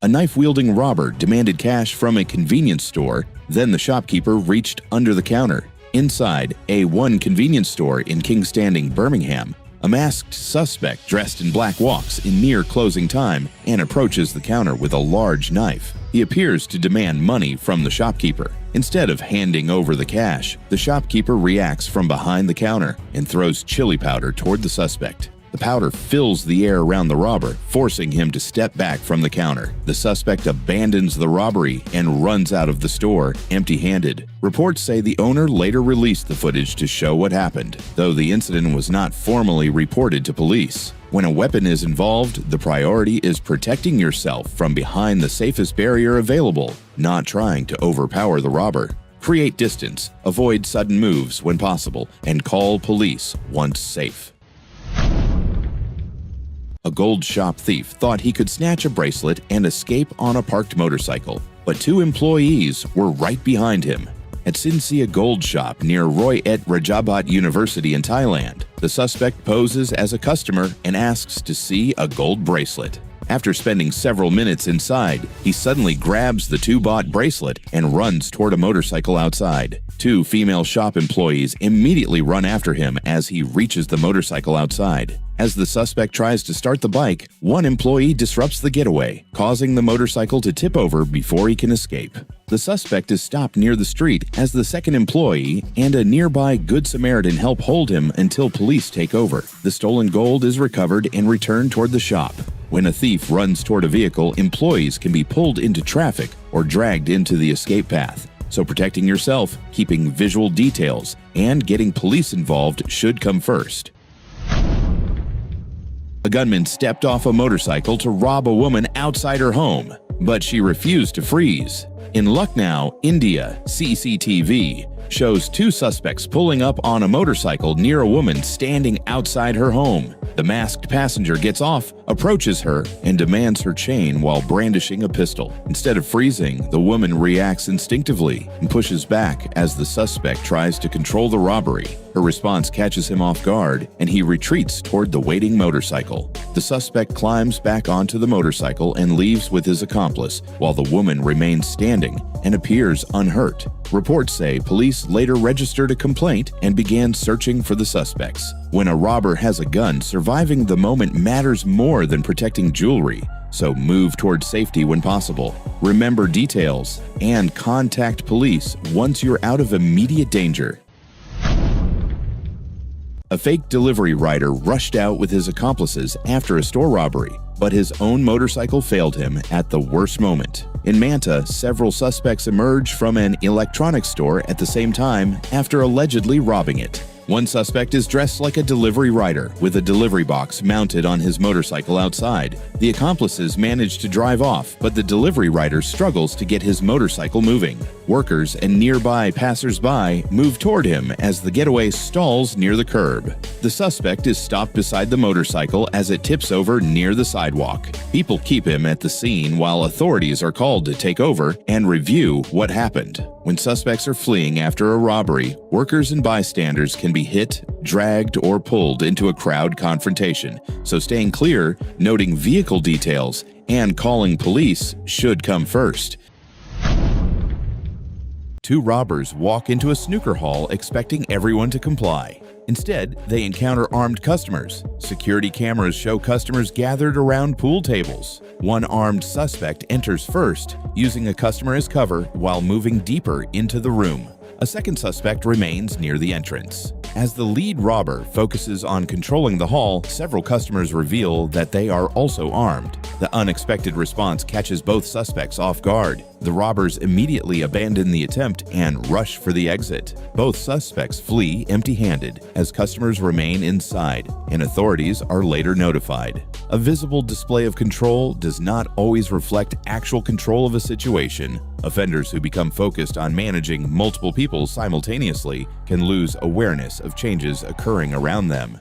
A knife-wielding robber demanded cash from a convenience store, then the shopkeeper reached under the counter. Inside a one convenience store in King's Standing, Birmingham, a masked suspect dressed in black walks in near closing time and approaches the counter with a large knife. He appears to demand money from the shopkeeper. Instead of handing over the cash, the shopkeeper reacts from behind the counter and throws chili powder toward the suspect. The powder fills the air around the robber, forcing him to step back from the counter. The suspect abandons the robbery and runs out of the store empty-handed. Reports say the owner later released the footage to show what happened, though the incident was not formally reported to police. When a weapon is involved, the priority is protecting yourself from behind the safest barrier available, not trying to overpower the robber. Create distance, avoid sudden moves when possible, and call police once safe. A gold shop thief thought he could snatch a bracelet and escape on a parked motorcycle, but two employees were right behind him. At Sinsia Gold Shop near Roy Et Rajabat University in Thailand, the suspect poses as a customer and asks to see a gold bracelet. After spending several minutes inside, he suddenly grabs the two-bought bracelet and runs toward a motorcycle outside. Two female shop employees immediately run after him as he reaches the motorcycle outside. As the suspect tries to start the bike, one employee disrupts the getaway, causing the motorcycle to tip over before he can escape. The suspect is stopped near the street as the second employee and a nearby Good Samaritan help hold him until police take over. The stolen gold is recovered and returned toward the shop. When a thief runs toward a vehicle, employees can be pulled into traffic or dragged into the escape path. So protecting yourself, keeping visual details, and getting police involved should come first. A gunman stepped off a motorcycle to rob a woman outside her home, but she refused to freeze. In Lucknow, India, CCTV shows two suspects pulling up on a motorcycle near a woman standing outside her home. The masked passenger gets off, approaches her, and demands her chain while brandishing a pistol. Instead of freezing, the woman reacts instinctively and pushes back as the suspect tries to control the robbery. Her response catches him off guard, and he retreats toward the waiting motorcycle. The suspect climbs back onto the motorcycle and leaves with his accomplice, while the woman remains standing and appears unhurt. Reports say police later registered a complaint and began searching for the suspects. When a robber has a gun, surviving the moment matters more than protecting jewelry, so move toward safety when possible. Remember details and contact police once you're out of immediate danger. A fake delivery rider rushed out with his accomplices after a store robbery, but his own motorcycle failed him at the worst moment. In Manta, several suspects emerged from an electronics store at the same time after allegedly robbing it. One suspect is dressed like a delivery rider with a delivery box mounted on his motorcycle outside. The accomplices manage to drive off, but the delivery rider struggles to get his motorcycle moving. Workers and nearby passers-by move toward him as the getaway stalls near the curb. The suspect is stopped beside the motorcycle as it tips over near the sidewalk. People keep him at the scene while authorities are called to take over and review what happened. When suspects are fleeing after a robbery, workers and bystanders can be hit, dragged, or pulled into a crowd confrontation, so staying clear, noting vehicle details, and calling police should come first. Two robbers walk into a snooker hall expecting everyone to comply. Instead, they encounter armed customers. Security cameras show customers gathered around pool tables. One armed suspect enters first, using a customer as cover while moving deeper into the room. A second suspect remains near the entrance. As the lead robber focuses on controlling the hall, several customers reveal that they are also armed. The unexpected response catches both suspects off guard. The robbers immediately abandon the attempt and rush for the exit. Both suspects flee empty-handed as customers remain inside, and authorities are later notified. A visible display of control does not always reflect actual control of a situation. Offenders who become focused on managing multiple people simultaneously can lose awareness of changes occurring around them.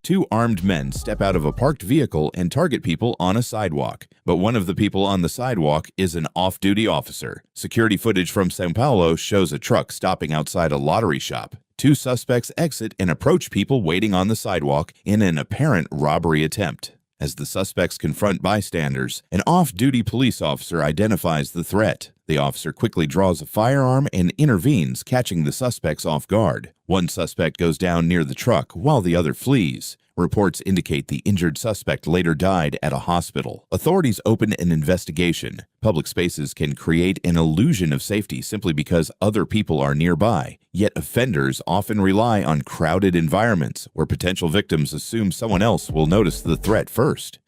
Two armed men step out of a parked vehicle and target people on a sidewalk, but one of the people on the sidewalk is an off-duty officer. Security footage from São Paulo shows a truck stopping outside a lottery shop. Two suspects exit and approach people waiting on the sidewalk in an apparent robbery attempt. As the suspects confront bystanders, an off-duty police officer identifies the threat. The officer quickly draws a firearm and intervenes, catching the suspects off guard. One suspect goes down near the truck while the other flees. Reports indicate the injured suspect later died at a hospital. Authorities open an investigation. Public spaces can create an illusion of safety simply because other people are nearby. Yet offenders often rely on crowded environments where potential victims assume someone else will notice the threat first.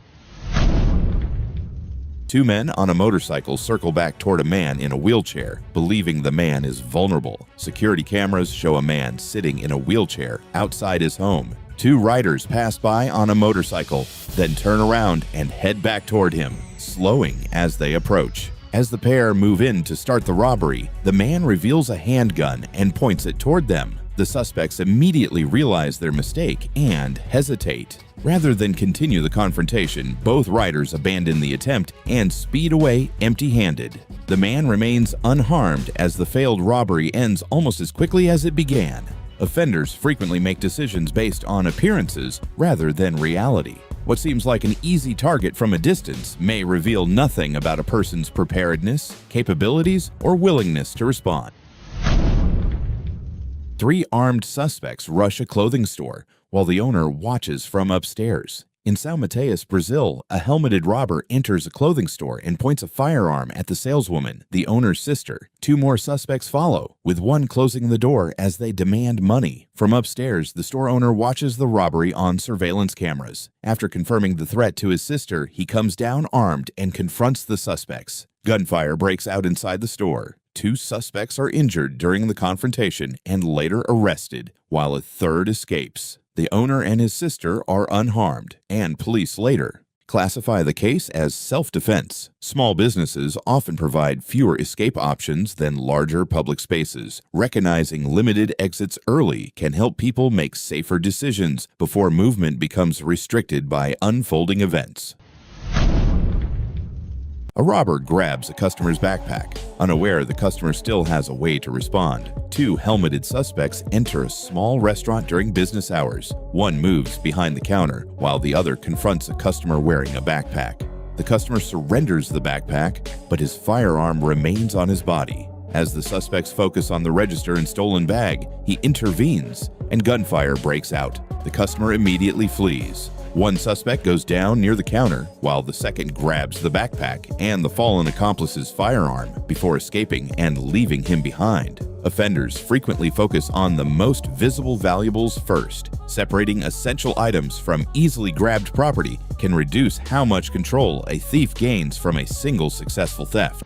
Two men on a motorcycle circle back toward a man in a wheelchair, believing the man is vulnerable. Security cameras show a man sitting in a wheelchair outside his home. Two riders pass by on a motorcycle, then turn around and head back toward him, slowing as they approach. As the pair move in to start the robbery, the man reveals a handgun and points it toward them. The suspects immediately realize their mistake and hesitate. Rather than continue the confrontation, both riders abandon the attempt and speed away empty-handed. The man remains unharmed as the failed robbery ends almost as quickly as it began. Offenders frequently make decisions based on appearances rather than reality. What seems like an easy target from a distance may reveal nothing about a person's preparedness, capabilities, or willingness to respond. Three armed suspects rush a clothing store while the owner watches from upstairs. In São Mateus, Brazil, a helmeted robber enters a clothing store and points a firearm at the saleswoman, the owner's sister. Two more suspects follow, with one closing the door as they demand money. From upstairs, the store owner watches the robbery on surveillance cameras. After confirming the threat to his sister, he comes down armed and confronts the suspects. Gunfire breaks out inside the store. Two suspects are injured during the confrontation and later arrested, while a third escapes. The owner and his sister are unharmed, and police later classify the case as self-defense. Small businesses often provide fewer escape options than larger public spaces. Recognizing limited exits early can help people make safer decisions before movement becomes restricted by unfolding events. A robber grabs a customer's backpack. Unaware the customer still has a way to respond. Two helmeted suspects enter a small restaurant during business hours. One moves behind the counter, while the other confronts a customer wearing a backpack. The customer surrenders the backpack, but his firearm remains on his body. As the suspects focus on the register and stolen bag, he intervenes, and gunfire breaks out. The customer immediately flees. One suspect goes down near the counter, while the second grabs the backpack and the fallen accomplice's firearm before escaping and leaving him behind. Offenders frequently focus on the most visible valuables first. Separating essential items from easily grabbed property can reduce how much control a thief gains from a single successful theft.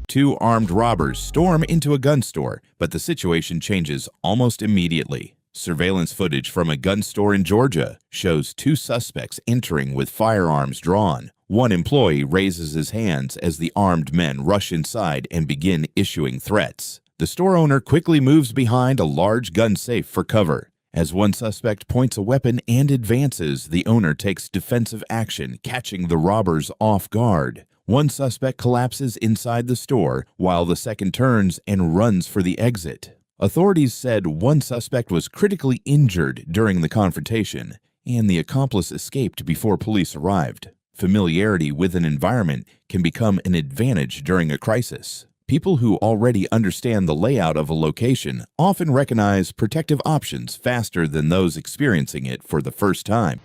Two armed robbers storm into a gun store, but the situation changes almost immediately. Surveillance footage from a gun store in Georgia shows two suspects entering with firearms drawn. One employee raises his hands as the armed men rush inside and begin issuing threats. The store owner quickly moves behind a large gun safe for cover. As one suspect points a weapon and advances, the owner takes defensive action, catching the robbers off guard. One suspect collapses inside the store, while the second turns and runs for the exit. Authorities said one suspect was critically injured during the confrontation, and the accomplice escaped before police arrived. Familiarity with an environment can become an advantage during a crisis. People who already understand the layout of a location often recognize protective options faster than those experiencing it for the first time.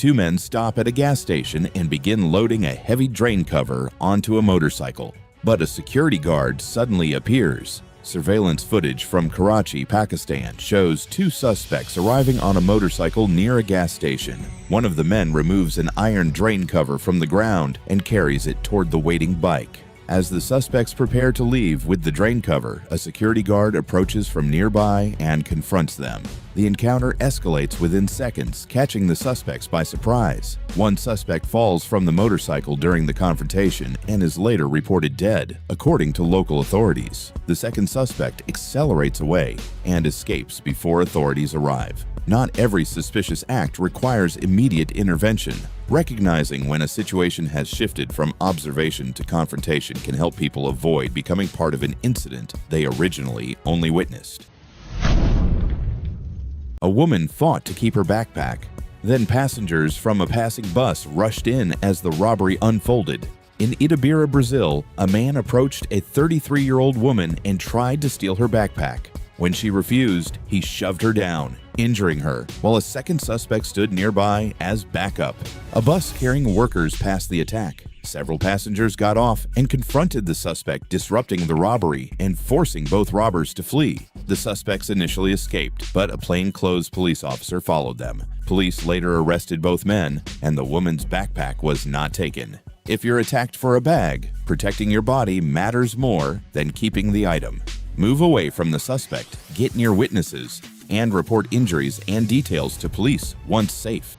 Two men stop at a gas station and begin loading a heavy drain cover onto a motorcycle. But a security guard suddenly appears. Surveillance footage from Karachi, Pakistan shows two suspects arriving on a motorcycle near a gas station. One of the men removes an iron drain cover from the ground and carries it toward the waiting bike. As the suspects prepare to leave with the drain cover, a security guard approaches from nearby and confronts them. The encounter escalates within seconds, catching the suspects by surprise. One suspect falls from the motorcycle during the confrontation and is later reported dead, according to local authorities. The second suspect accelerates away and escapes before authorities arrive. Not every suspicious act requires immediate intervention. Recognizing when a situation has shifted from observation to confrontation can help people avoid becoming part of an incident they originally only witnessed. A woman fought to keep her backpack. Then passengers from a passing bus rushed in as the robbery unfolded. In Itabira, Brazil, a man approached a 33-year-old woman and tried to steal her backpack. When she refused, he shoved her down, injuring her, while a second suspect stood nearby as backup. A bus carrying workers passed the attack. Several passengers got off and confronted the suspect, disrupting the robbery and forcing both robbers to flee. The suspects initially escaped, but a plainclothes police officer followed them. Police later arrested both men, and the woman's backpack was not taken. If you're attacked for a bag, protecting your body matters more than keeping the item. Move away from the suspect, get near witnesses, and report injuries and details to police once safe.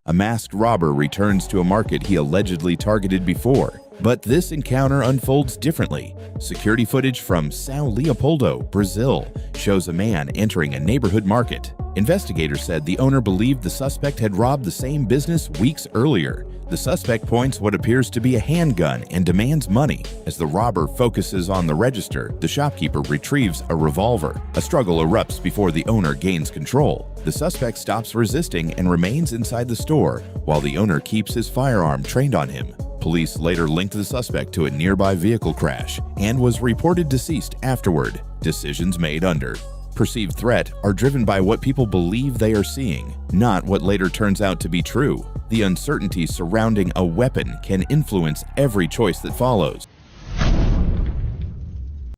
A masked robber returns to a market he allegedly targeted before, but this encounter unfolds differently. Security footage from São Leopoldo, Brazil, shows a man entering a neighborhood market. Investigators said the owner believed the suspect had robbed the same business weeks earlier. The suspect points what appears to be a handgun and demands money. As the robber focuses on the register, the shopkeeper retrieves a revolver. A struggle erupts before the owner gains control. The suspect stops resisting and remains inside the store, while the owner keeps his firearm trained on him. Police later linked the suspect to a nearby vehicle crash and was reported deceased afterward. Decisions made under perceived threat are driven by what people believe they are seeing, not what later turns out to be true. The uncertainty surrounding a weapon can influence every choice that follows.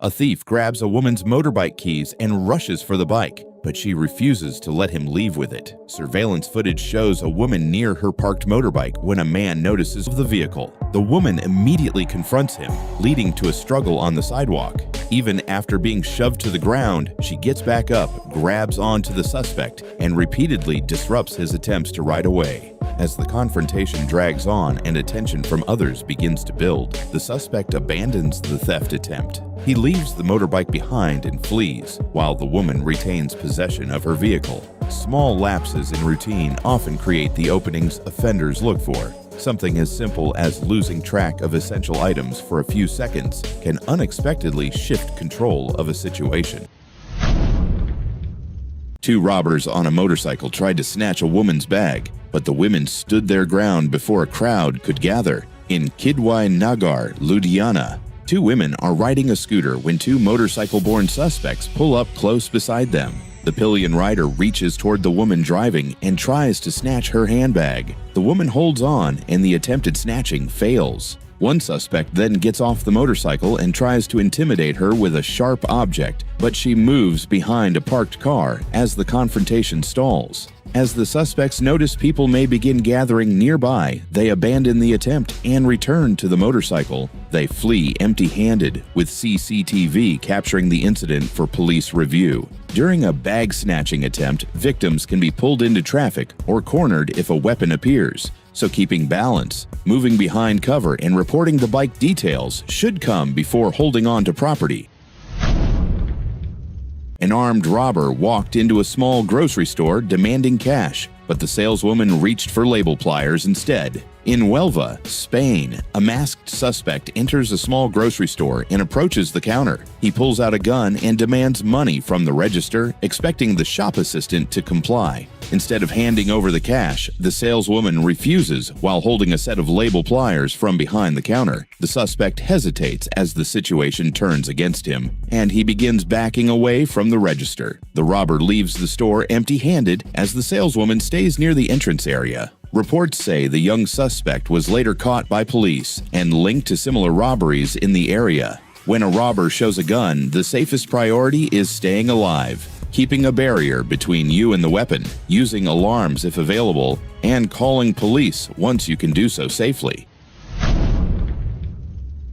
A thief grabs a woman's motorbike keys and rushes for the bike, but she refuses to let him leave with it. Surveillance footage shows a woman near her parked motorbike when a man notices the vehicle. The woman immediately confronts him, leading to a struggle on the sidewalk. Even after being shoved to the ground, she gets back up, grabs onto the suspect, and repeatedly disrupts his attempts to ride away. As the confrontation drags on and attention from others begins to build, the suspect abandons the theft attempt. He leaves the motorbike behind and flees, while the woman retains possession of her vehicle. Small lapses in routine often create the openings offenders look for. Something as simple as losing track of essential items for a few seconds can unexpectedly shift control of a situation. Two robbers on a motorcycle tried to snatch a woman's bag, but the women stood their ground before a crowd could gather. In Kidwai Nagar, Ludhiana, two women are riding a scooter when two motorcycle-borne suspects pull up close beside them. The pillion rider reaches toward the woman driving and tries to snatch her handbag. The woman holds on, and the attempted snatching fails. One suspect then gets off the motorcycle and tries to intimidate her with a sharp object, but she moves behind a parked car as the confrontation stalls. As the suspects notice people may begin gathering nearby, they abandon the attempt and return to the motorcycle. They flee empty-handed, with CCTV capturing the incident for police review. During a bag-snatching attempt, victims can be pulled into traffic or cornered if a weapon appears. So keeping balance, moving behind cover, and reporting the bike details should come before holding on to property. An armed robber walked into a small grocery store demanding cash, but the saleswoman reached for label pliers instead. In Huelva, Spain, a masked suspect enters a small grocery store and approaches the counter. He pulls out a gun and demands money from the register, expecting the shop assistant to comply. Instead of handing over the cash, the saleswoman refuses while holding a set of label pliers from behind the counter. The suspect hesitates as the situation turns against him, and he begins backing away from the register. The robber leaves the store empty-handed as the saleswoman stays near the entrance area. Reports say the young suspect was later caught by police and linked to similar robberies in the area. When a robber shows a gun, the safest priority is staying alive, keeping a barrier between you and the weapon, using alarms if available, and calling police once you can do so safely.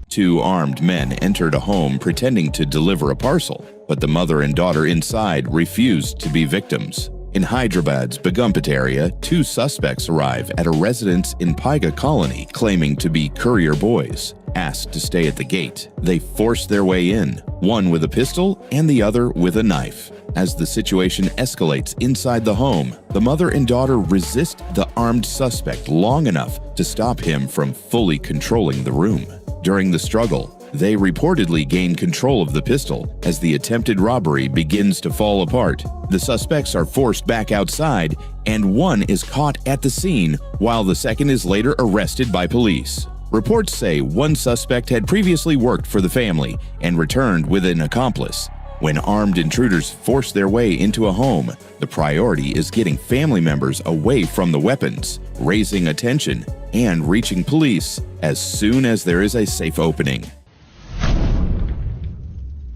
Two armed men entered a home pretending to deliver a parcel, but the mother and daughter inside refused to be victims. In Hyderabad's Begumpet area, two suspects arrive at a residence in Paiga Colony claiming to be courier boys. Asked to stay at the gate, they force their way in, one with a pistol and the other with a knife. As the situation escalates inside the home, the mother and daughter resist the armed suspect long enough to stop him from fully controlling the room. During the struggle, they reportedly gain control of the pistol. As the attempted robbery begins to fall apart, the suspects are forced back outside, and one is caught at the scene while the second is later arrested by police. Reports say one suspect had previously worked for the family and returned with an accomplice. When armed intruders force their way into a home, the priority is getting family members away from the weapons, raising attention, and reaching police as soon as there is a safe opening.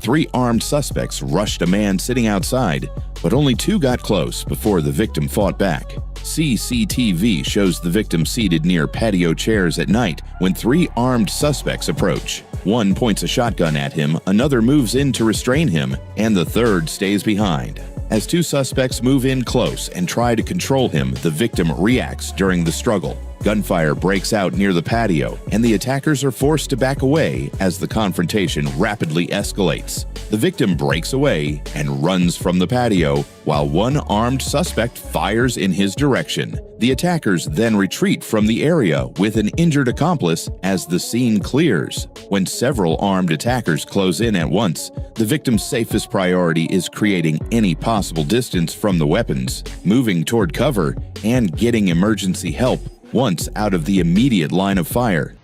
Three armed suspects rushed a man sitting outside, but only two got close before the victim fought back. CCTV shows the victim seated near patio chairs at night when three armed suspects approach. One points a shotgun at him, another moves in to restrain him, and the third stays behind. As two suspects move in close and try to control him, the victim reacts during the struggle. Gunfire breaks out near the patio, and the attackers are forced to back away as the confrontation rapidly escalates. The victim breaks away and runs from the patio, while one armed suspect fires in his direction. The attackers then retreat from the area with an injured accomplice as the scene clears. When several armed attackers close in at once, the victim's safest priority is creating any possible distance from the weapons, moving toward cover, and getting emergency help once out of the immediate line of fire.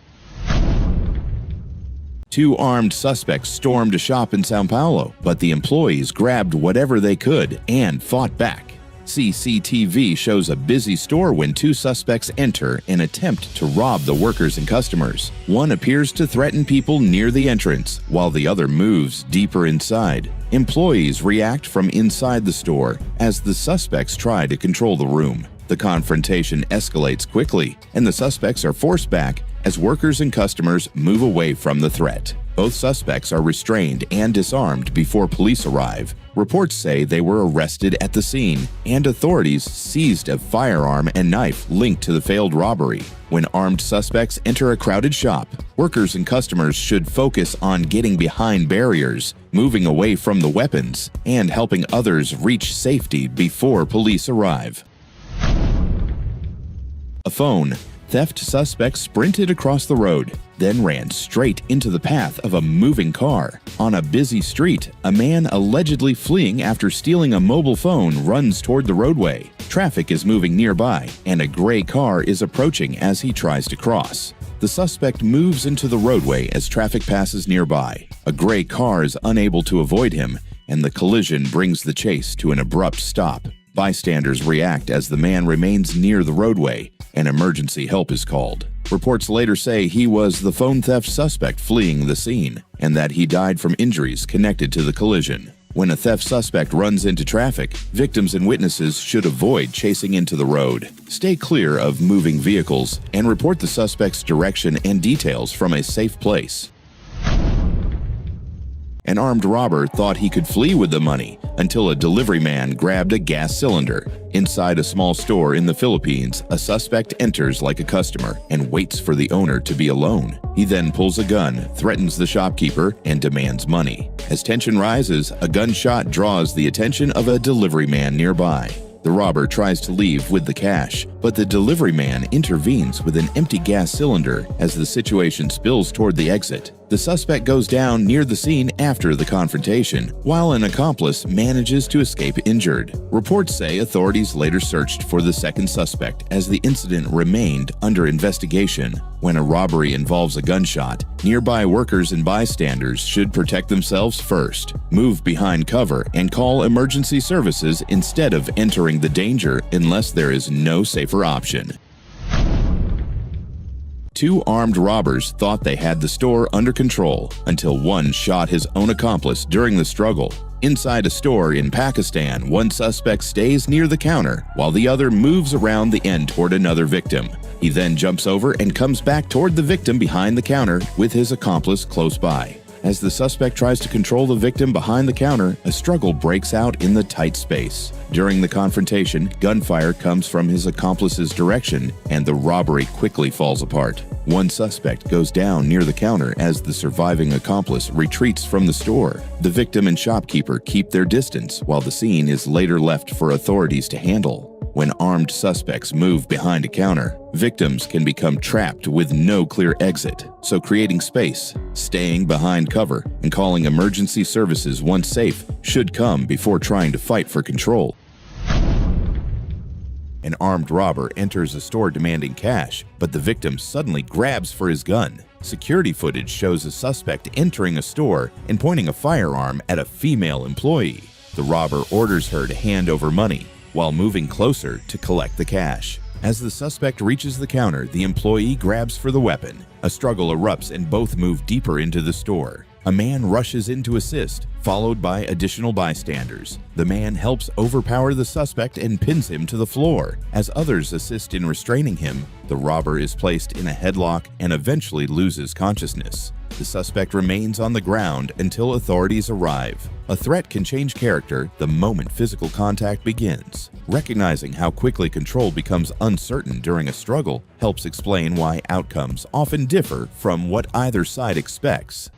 Two armed suspects stormed a shop in São Paulo, but the employees grabbed whatever they could and fought back. CCTV shows a busy store when two suspects enter and attempt to rob the workers and customers. One appears to threaten people near the entrance, while the other moves deeper inside. Employees react from inside the store as the suspects try to control the room. The confrontation escalates quickly, and the suspects are forced back as workers and customers move away from the threat. Both suspects are restrained and disarmed before police arrive. Reports say they were arrested at the scene, and authorities seized a firearm and knife linked to the failed robbery. When armed suspects enter a crowded shop, workers and customers should focus on getting behind barriers, moving away from the weapons, and helping others reach safety before police arrive. A phone. Theft suspect sprinted across the road, then ran straight into the path of a moving car. On a busy street, a man allegedly fleeing after stealing a mobile phone runs toward the roadway. Traffic is moving nearby, and a gray car is approaching as he tries to cross. The suspect moves into the roadway as traffic passes nearby. A gray car is unable to avoid him, and the collision brings the chase to an abrupt stop. Bystanders react as the man remains near the roadway, and emergency help is called. Reports later say he was the phone theft suspect fleeing the scene, and that he died from injuries connected to the collision. When a theft suspect runs into traffic, victims and witnesses should avoid chasing into the road. Stay clear of moving vehicles and report the suspect's direction and details from a safe place. An armed robber thought he could flee with the money until a delivery man grabbed a gas cylinder. Inside a small store in the Philippines, a suspect enters like a customer and waits for the owner to be alone. He then pulls a gun, threatens the shopkeeper, and demands money. As tension rises, a gunshot draws the attention of a delivery man nearby. The robber tries to leave with the cash, but the delivery man intervenes with an empty gas cylinder as the situation spills toward the exit. The suspect goes down near the scene after the confrontation, while an accomplice manages to escape injured. Reports say authorities later searched for the second suspect as the incident remained under investigation. When a robbery involves a gunshot, nearby workers and bystanders should protect themselves first, move behind cover, and call emergency services instead of entering the danger unless there is no safer option. Two armed robbers thought they had the store under control until one shot his own accomplice during the struggle. Inside a store in Pakistan, one suspect stays near the counter while the other moves around the end toward another victim. He then jumps over and comes back toward the victim behind the counter with his accomplice close by. As the suspect tries to control the victim behind the counter, a struggle breaks out in the tight space. During the confrontation, gunfire comes from his accomplice's direction, and the robbery quickly falls apart. One suspect goes down near the counter as the surviving accomplice retreats from the store. The victim and shopkeeper keep their distance, while the scene is later left for authorities to handle. When armed suspects move behind a counter, victims can become trapped with no clear exit. So creating space, staying behind cover, and calling emergency services once safe should come before trying to fight for control. An armed robber enters a store demanding cash, but the victim suddenly grabs for his gun. Security footage shows a suspect entering a store and pointing a firearm at a female employee. The robber orders her to hand over money, while moving closer to collect the cash. As the suspect reaches the counter, the employee grabs for the weapon. A struggle erupts and both move deeper into the store. A man rushes in to assist, followed by additional bystanders. The man helps overpower the suspect and pins him to the floor. As others assist in restraining him, the robber is placed in a headlock and eventually loses consciousness. The suspect remains on the ground until authorities arrive. A threat can change character the moment physical contact begins. Recognizing how quickly control becomes uncertain during a struggle helps explain why outcomes often differ from what either side expects.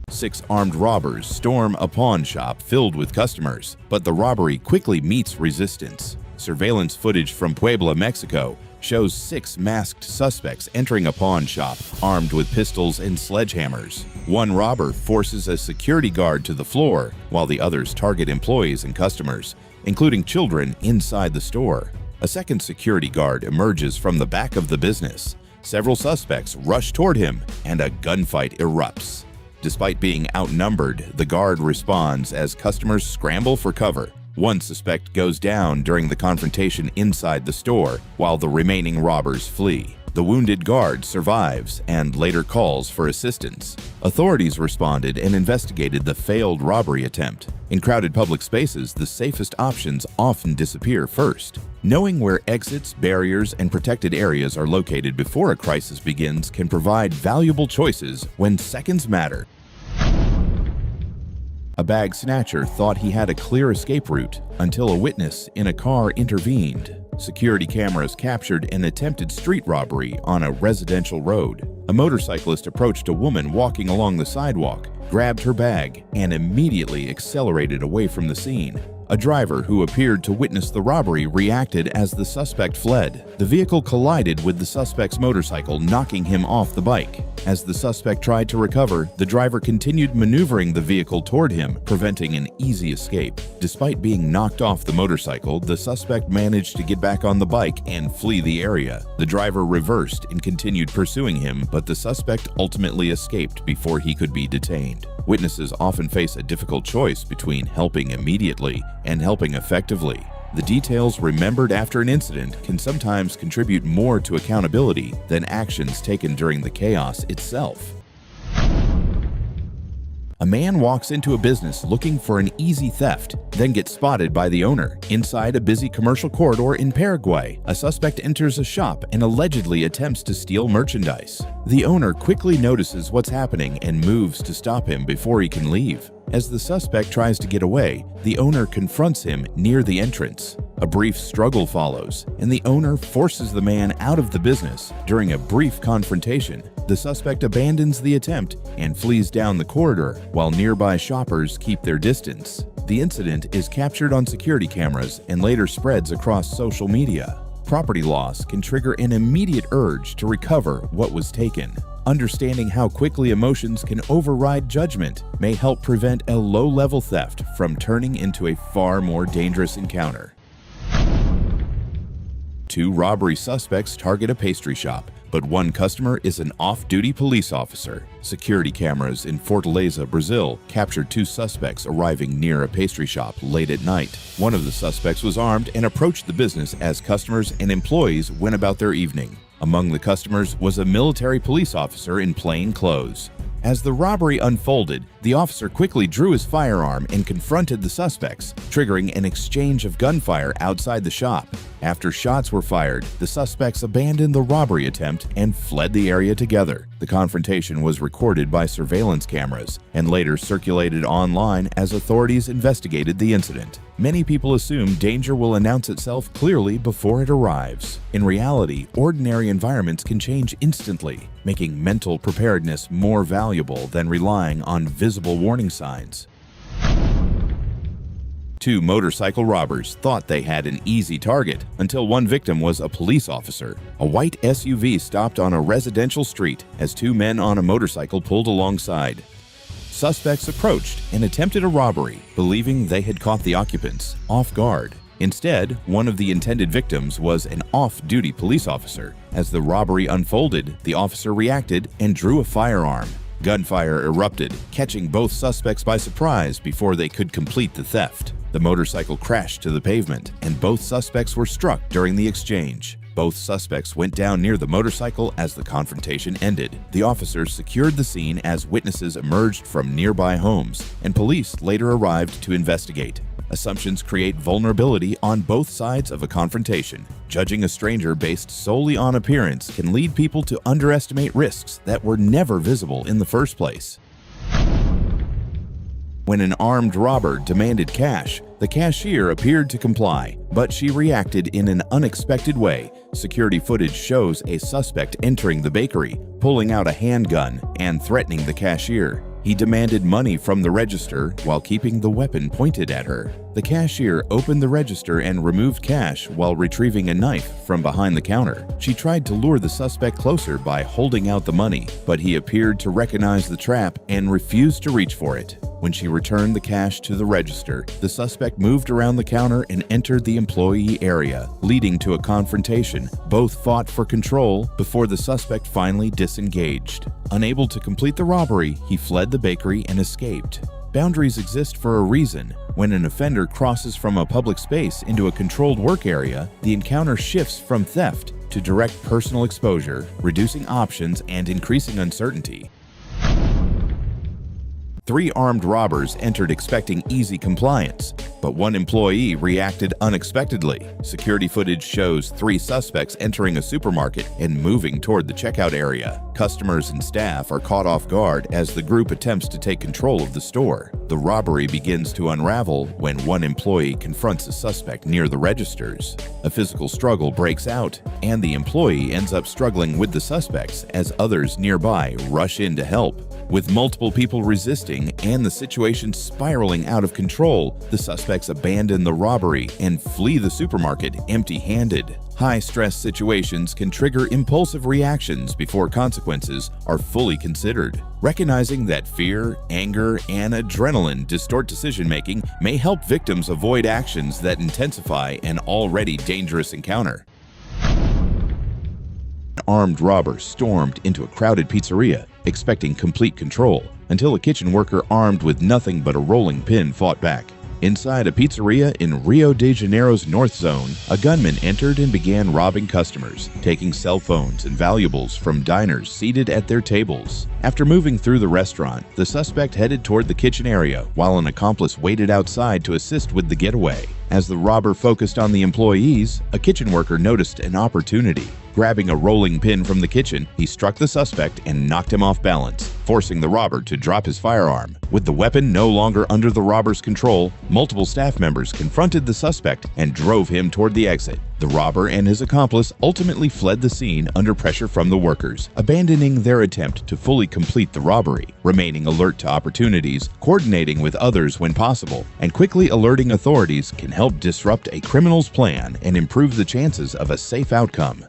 6 armed robbers storm a pawn shop filled with customers, but the robbery quickly meets resistance. Surveillance footage from Puebla, Mexico, shows 6 masked suspects entering a pawn shop, armed with pistols and sledgehammers. One robber forces a security guard to the floor, while the others target employees and customers, including children inside the store. A second security guard emerges from the back of the business. Several suspects rush toward him, and a gunfight erupts. Despite being outnumbered, the guard responds as customers scramble for cover. One suspect goes down during the confrontation inside the store, while the remaining robbers flee. The wounded guard survives and later calls for assistance. Authorities responded and investigated the failed robbery attempt. In crowded public spaces, the safest options often disappear first. Knowing where exits, barriers, and protected areas are located before a crisis begins can provide valuable choices when seconds matter. A bag snatcher thought he had a clear escape route until a witness in a car intervened. Security cameras captured an attempted street robbery on a residential road. A motorcyclist approached a woman walking along the sidewalk, grabbed her bag, and immediately accelerated away from the scene. A driver who appeared to witness the robbery reacted as the suspect fled. The vehicle collided with the suspect's motorcycle, knocking him off the bike. As the suspect tried to recover, the driver continued maneuvering the vehicle toward him, preventing an easy escape. Despite being knocked off the motorcycle, the suspect managed to get back on the bike and flee the area. The driver reversed and continued pursuing him, but the suspect ultimately escaped before he could be detained. Witnesses often face a difficult choice between helping immediately and helping effectively. The details remembered after an incident can sometimes contribute more to accountability than actions taken during the chaos itself. A man walks into a business looking for an easy theft, then gets spotted by the owner. Inside a busy commercial corridor in Paraguay, a suspect enters a shop and allegedly attempts to steal merchandise. The owner quickly notices what's happening and moves to stop him before he can leave. As the suspect tries to get away, the owner confronts him near the entrance. A brief struggle follows, and the owner forces the man out of the business. During a brief confrontation, the suspect abandons the attempt and flees down the corridor, while nearby shoppers keep their distance. The incident is captured on security cameras and later spreads across social media. Property loss can trigger an immediate urge to recover what was taken. Understanding how quickly emotions can override judgment may help prevent a low-level theft from turning into a far more dangerous encounter. 2 robbery suspects target a pastry shop, but one customer is an off-duty police officer. Security cameras in Fortaleza, Brazil, captured 2 suspects arriving near a pastry shop late at night. One of the suspects was armed and approached the business as customers and employees went about their evening. Among the customers was a military police officer in plain clothes. As the robbery unfolded, the officer quickly drew his firearm and confronted the suspects, triggering an exchange of gunfire outside the shop. After shots were fired, the suspects abandoned the robbery attempt and fled the area together. The confrontation was recorded by surveillance cameras and later circulated online as authorities investigated the incident. Many people assume danger will announce itself clearly before it arrives. In reality, ordinary environments can change instantly, making mental preparedness more valuable than relying on visible warning signs. 2 motorcycle robbers thought they had an easy target until one victim was a police officer. A white SUV stopped on a residential street as 2 men on a motorcycle pulled alongside. Suspects approached and attempted a robbery, believing they had caught the occupants off guard. Instead, one of the intended victims was an off-duty police officer. As the robbery unfolded, the officer reacted and drew a firearm. Gunfire erupted, catching both suspects by surprise before they could complete the theft. The motorcycle crashed to the pavement, and both suspects were struck during the exchange. Both suspects went down near the motorcycle as the confrontation ended. The officers secured the scene as witnesses emerged from nearby homes, and police later arrived to investigate. Assumptions create vulnerability on both sides of a confrontation. Judging a stranger based solely on appearance can lead people to underestimate risks that were never visible in the first place. When an armed robber demanded cash, the cashier appeared to comply, but she reacted in an unexpected way. Security footage shows a suspect entering the bakery, pulling out a handgun, and threatening the cashier. He demanded money from the register while keeping the weapon pointed at her. The cashier opened the register and removed cash while retrieving a knife from behind the counter. She tried to lure the suspect closer by holding out the money, but he appeared to recognize the trap and refused to reach for it. When she returned the cash to the register, the suspect moved around the counter and entered the employee area, leading to a confrontation. Both fought for control before the suspect finally disengaged. Unable to complete the robbery, he fled the bakery and escaped. Boundaries exist for a reason. When an offender crosses from a public space into a controlled work area, the encounter shifts from theft to direct personal exposure, reducing options and increasing uncertainty. 3 armed robbers entered expecting easy compliance, but one employee reacted unexpectedly. Security footage shows 3 suspects entering a supermarket and moving toward the checkout area. Customers and staff are caught off guard as the group attempts to take control of the store. The robbery begins to unravel when one employee confronts a suspect near the registers. A physical struggle breaks out, and the employee ends up struggling with the suspects as others nearby rush in to help. With multiple people resisting and the situation spiraling out of control, the suspects abandon the robbery and flee the supermarket empty-handed. High-stress situations can trigger impulsive reactions before consequences are fully considered. Recognizing that fear, anger, and adrenaline distort decision-making may help victims avoid actions that intensify an already dangerous encounter. An armed robber stormed into a crowded pizzeria, expecting complete control, until a kitchen worker armed with nothing but a rolling pin fought back. Inside a pizzeria in Rio de Janeiro's North Zone, a gunman entered and began robbing customers, taking cell phones and valuables from diners seated at their tables. After moving through the restaurant, the suspect headed toward the kitchen area while an accomplice waited outside to assist with the getaway. As the robber focused on the employees, a kitchen worker noticed an opportunity. Grabbing a rolling pin from the kitchen, he struck the suspect and knocked him off balance, forcing the robber to drop his firearm. With the weapon no longer under the robber's control, multiple staff members confronted the suspect and drove him toward the exit. The robber and his accomplice ultimately fled the scene under pressure from the workers, abandoning their attempt to fully complete the robbery, remaining alert to opportunities, coordinating with others when possible, and quickly alerting authorities can help disrupt a criminal's plan and improve the chances of a safe outcome.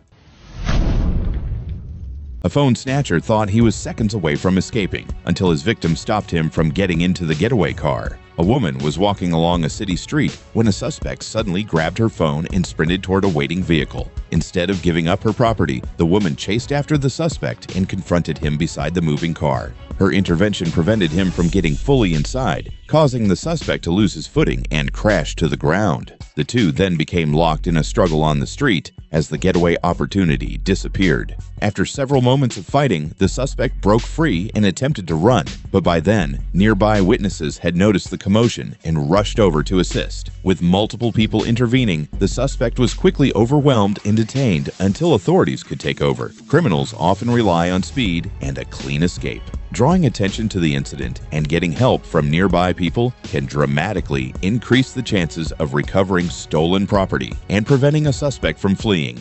A phone snatcher thought he was seconds away from escaping until his victim stopped him from getting into the getaway car. A woman was walking along a city street when a suspect suddenly grabbed her phone and sprinted toward a waiting vehicle. Instead of giving up her property, the woman chased after the suspect and confronted him beside the moving car. Her intervention prevented him from getting fully inside, causing the suspect to lose his footing and crash to the ground. The two then became locked in a struggle on the street as the getaway opportunity disappeared. After several moments of fighting, the suspect broke free and attempted to run, but by then, nearby witnesses had noticed the commotion and rushed over to assist. With multiple people intervening, the suspect was quickly overwhelmed and detained until authorities could take over. Criminals often rely on speed and a clean escape. Drawing attention to the incident and getting help from nearby people can dramatically increase the chances of recovering stolen property and preventing a suspect from fleeing.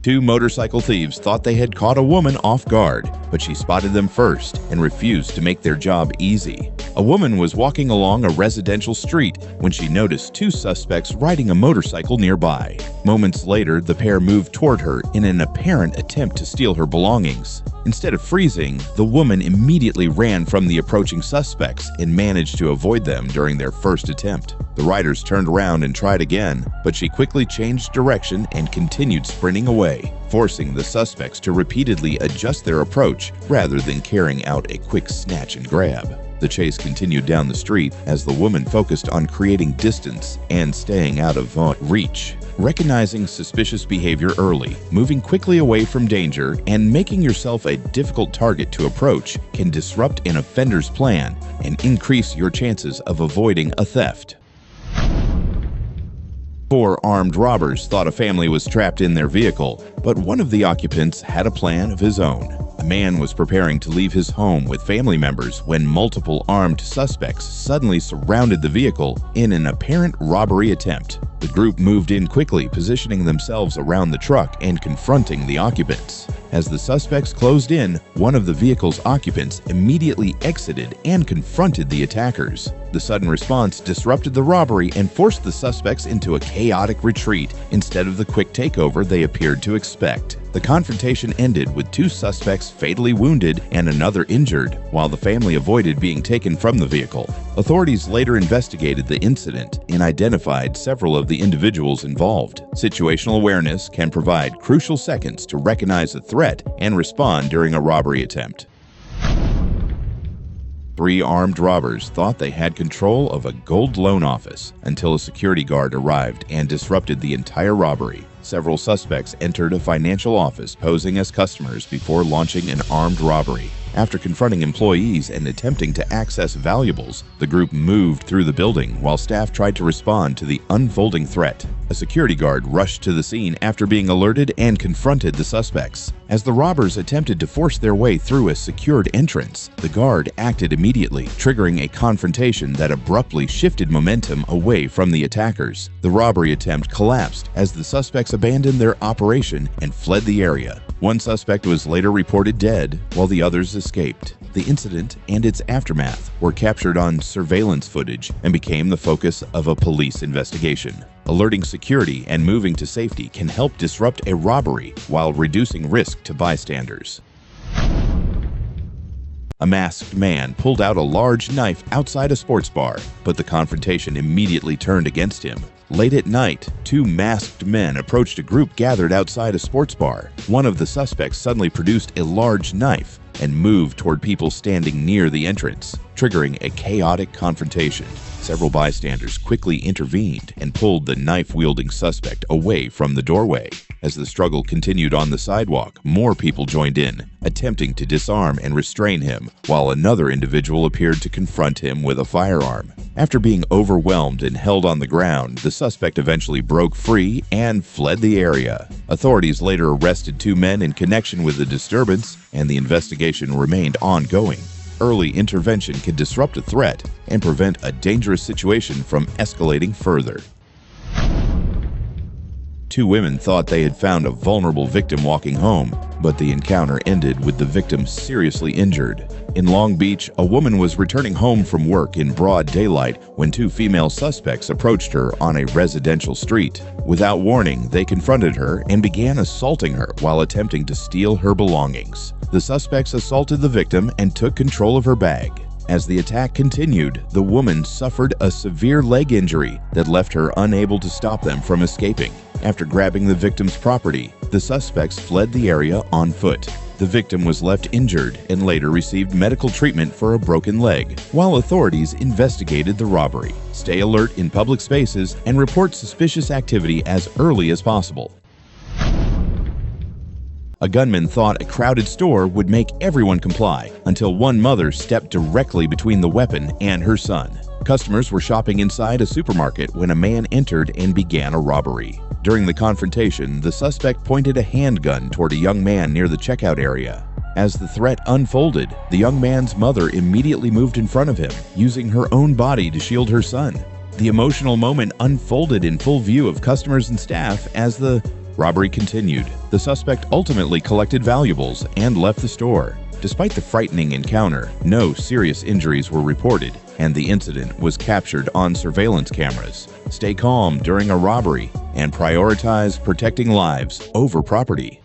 Two motorcycle thieves thought they had caught a woman off guard, but she spotted them first and refused to make their job easy. A woman was walking along a residential street when she noticed two suspects riding a motorcycle nearby. Moments later, the pair moved toward her in an apparent attempt to steal her belongings. Instead of freezing, the woman immediately ran from the approaching suspects and managed to avoid them during their first attempt. The riders turned around and tried again, but she quickly changed direction and continued sprinting away, forcing the suspects to repeatedly adjust their approach rather than carrying out a quick snatch and grab. The chase continued down the street as the woman focused on creating distance and staying out of reach. Recognizing suspicious behavior early, moving quickly away from danger, and making yourself a difficult target to approach can disrupt an offender's plan and increase your chances of avoiding a theft. Four armed robbers thought a family was trapped in their vehicle, but one of the occupants had a plan of his own. A man was preparing to leave his home with family members when multiple armed suspects suddenly surrounded the vehicle in an apparent robbery attempt. The group moved in quickly, positioning themselves around the truck and confronting the occupants. As the suspects closed in, one of the vehicle's occupants immediately exited and confronted the attackers. The sudden response disrupted the robbery and forced the suspects into a chaotic retreat instead of the quick takeover they appeared to expect. The confrontation ended with two suspects fatally wounded and another injured, while the family avoided being taken from the vehicle. Authorities later investigated the incident and identified several of the individuals involved. Situational awareness can provide crucial seconds to recognize a threat and respond during a robbery attempt. Three armed robbers thought they had control of a gold loan office until a security guard arrived and disrupted the entire robbery. Several suspects entered a financial office posing as customers before launching an armed robbery. After confronting employees and attempting to access valuables, the group moved through the building while staff tried to respond to the unfolding threat. A security guard rushed to the scene after being alerted and confronted the suspects. As the robbers attempted to force their way through a secured entrance, the guard acted immediately, triggering a confrontation that abruptly shifted momentum away from the attackers. The robbery attempt collapsed as the suspects abandoned their operation and fled the area. One suspect was later reported dead, while the others escaped. The incident and its aftermath were captured on surveillance footage and became the focus of a police investigation. Alerting security and moving to safety can help disrupt a robbery while reducing risk to bystanders. A masked man pulled out a large knife outside a sports bar, but the confrontation immediately turned against him. Late at night, two masked men approached a group gathered outside a sports bar. One of the suspects suddenly produced a large knife, and moved toward people standing near the entrance, triggering a chaotic confrontation. Several bystanders quickly intervened and pulled the knife-wielding suspect away from the doorway. As the struggle continued on the sidewalk, more people joined in, attempting to disarm and restrain him, while another individual appeared to confront him with a firearm. After being overwhelmed and held on the ground, the suspect eventually broke free and fled the area. Authorities later arrested 2 men in connection with the disturbance, and the investigation remained ongoing. Early intervention can disrupt a threat and prevent a dangerous situation from escalating further. 2 women thought they had found a vulnerable victim walking home, but the encounter ended with the victim seriously injured. In Long Beach, a woman was returning home from work in broad daylight when 2 female suspects approached her on a residential street. Without warning, they confronted her and began assaulting her while attempting to steal her belongings. The suspects assaulted the victim and took control of her bag. As the attack continued, the woman suffered a severe leg injury that left her unable to stop them from escaping. After grabbing the victim's property, the suspects fled the area on foot. The victim was left injured and later received medical treatment for a broken leg, while authorities investigated the robbery. Stay alert in public spaces and report suspicious activity as early as possible. A gunman thought a crowded store would make everyone comply until one mother stepped directly between the weapon and her son. Customers were shopping inside a supermarket when a man entered and began a robbery. During the confrontation, the suspect pointed a handgun toward a young man near the checkout area. As the threat unfolded, the young man's mother immediately moved in front of him, using her own body to shield her son. The emotional moment unfolded in full view of customers and staff as the robbery continued. The suspect ultimately collected valuables and left the store. Despite the frightening encounter, no serious injuries were reported, and the incident was captured on surveillance cameras. Stay calm during a robbery and prioritize protecting lives over property.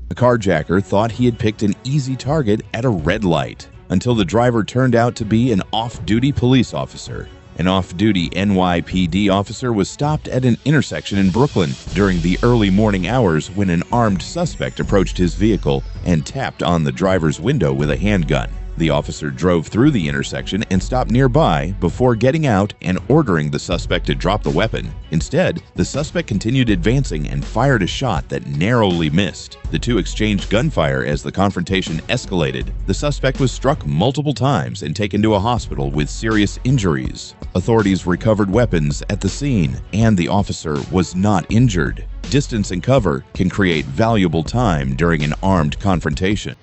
The carjacker thought he had picked an easy target at a red light until the driver turned out to be an off-duty police officer. An off-duty NYPD officer was stopped at an intersection in Brooklyn during the early morning hours when an armed suspect approached his vehicle and tapped on the driver's window with a handgun. The officer drove through the intersection and stopped nearby before getting out and ordering the suspect to drop the weapon. Instead, the suspect continued advancing and fired a shot that narrowly missed. The 2 exchanged gunfire as the confrontation escalated. The suspect was struck multiple times and taken to a hospital with serious injuries. Authorities recovered weapons at the scene, and the officer was not injured. Distance and cover can create valuable time during an armed confrontation.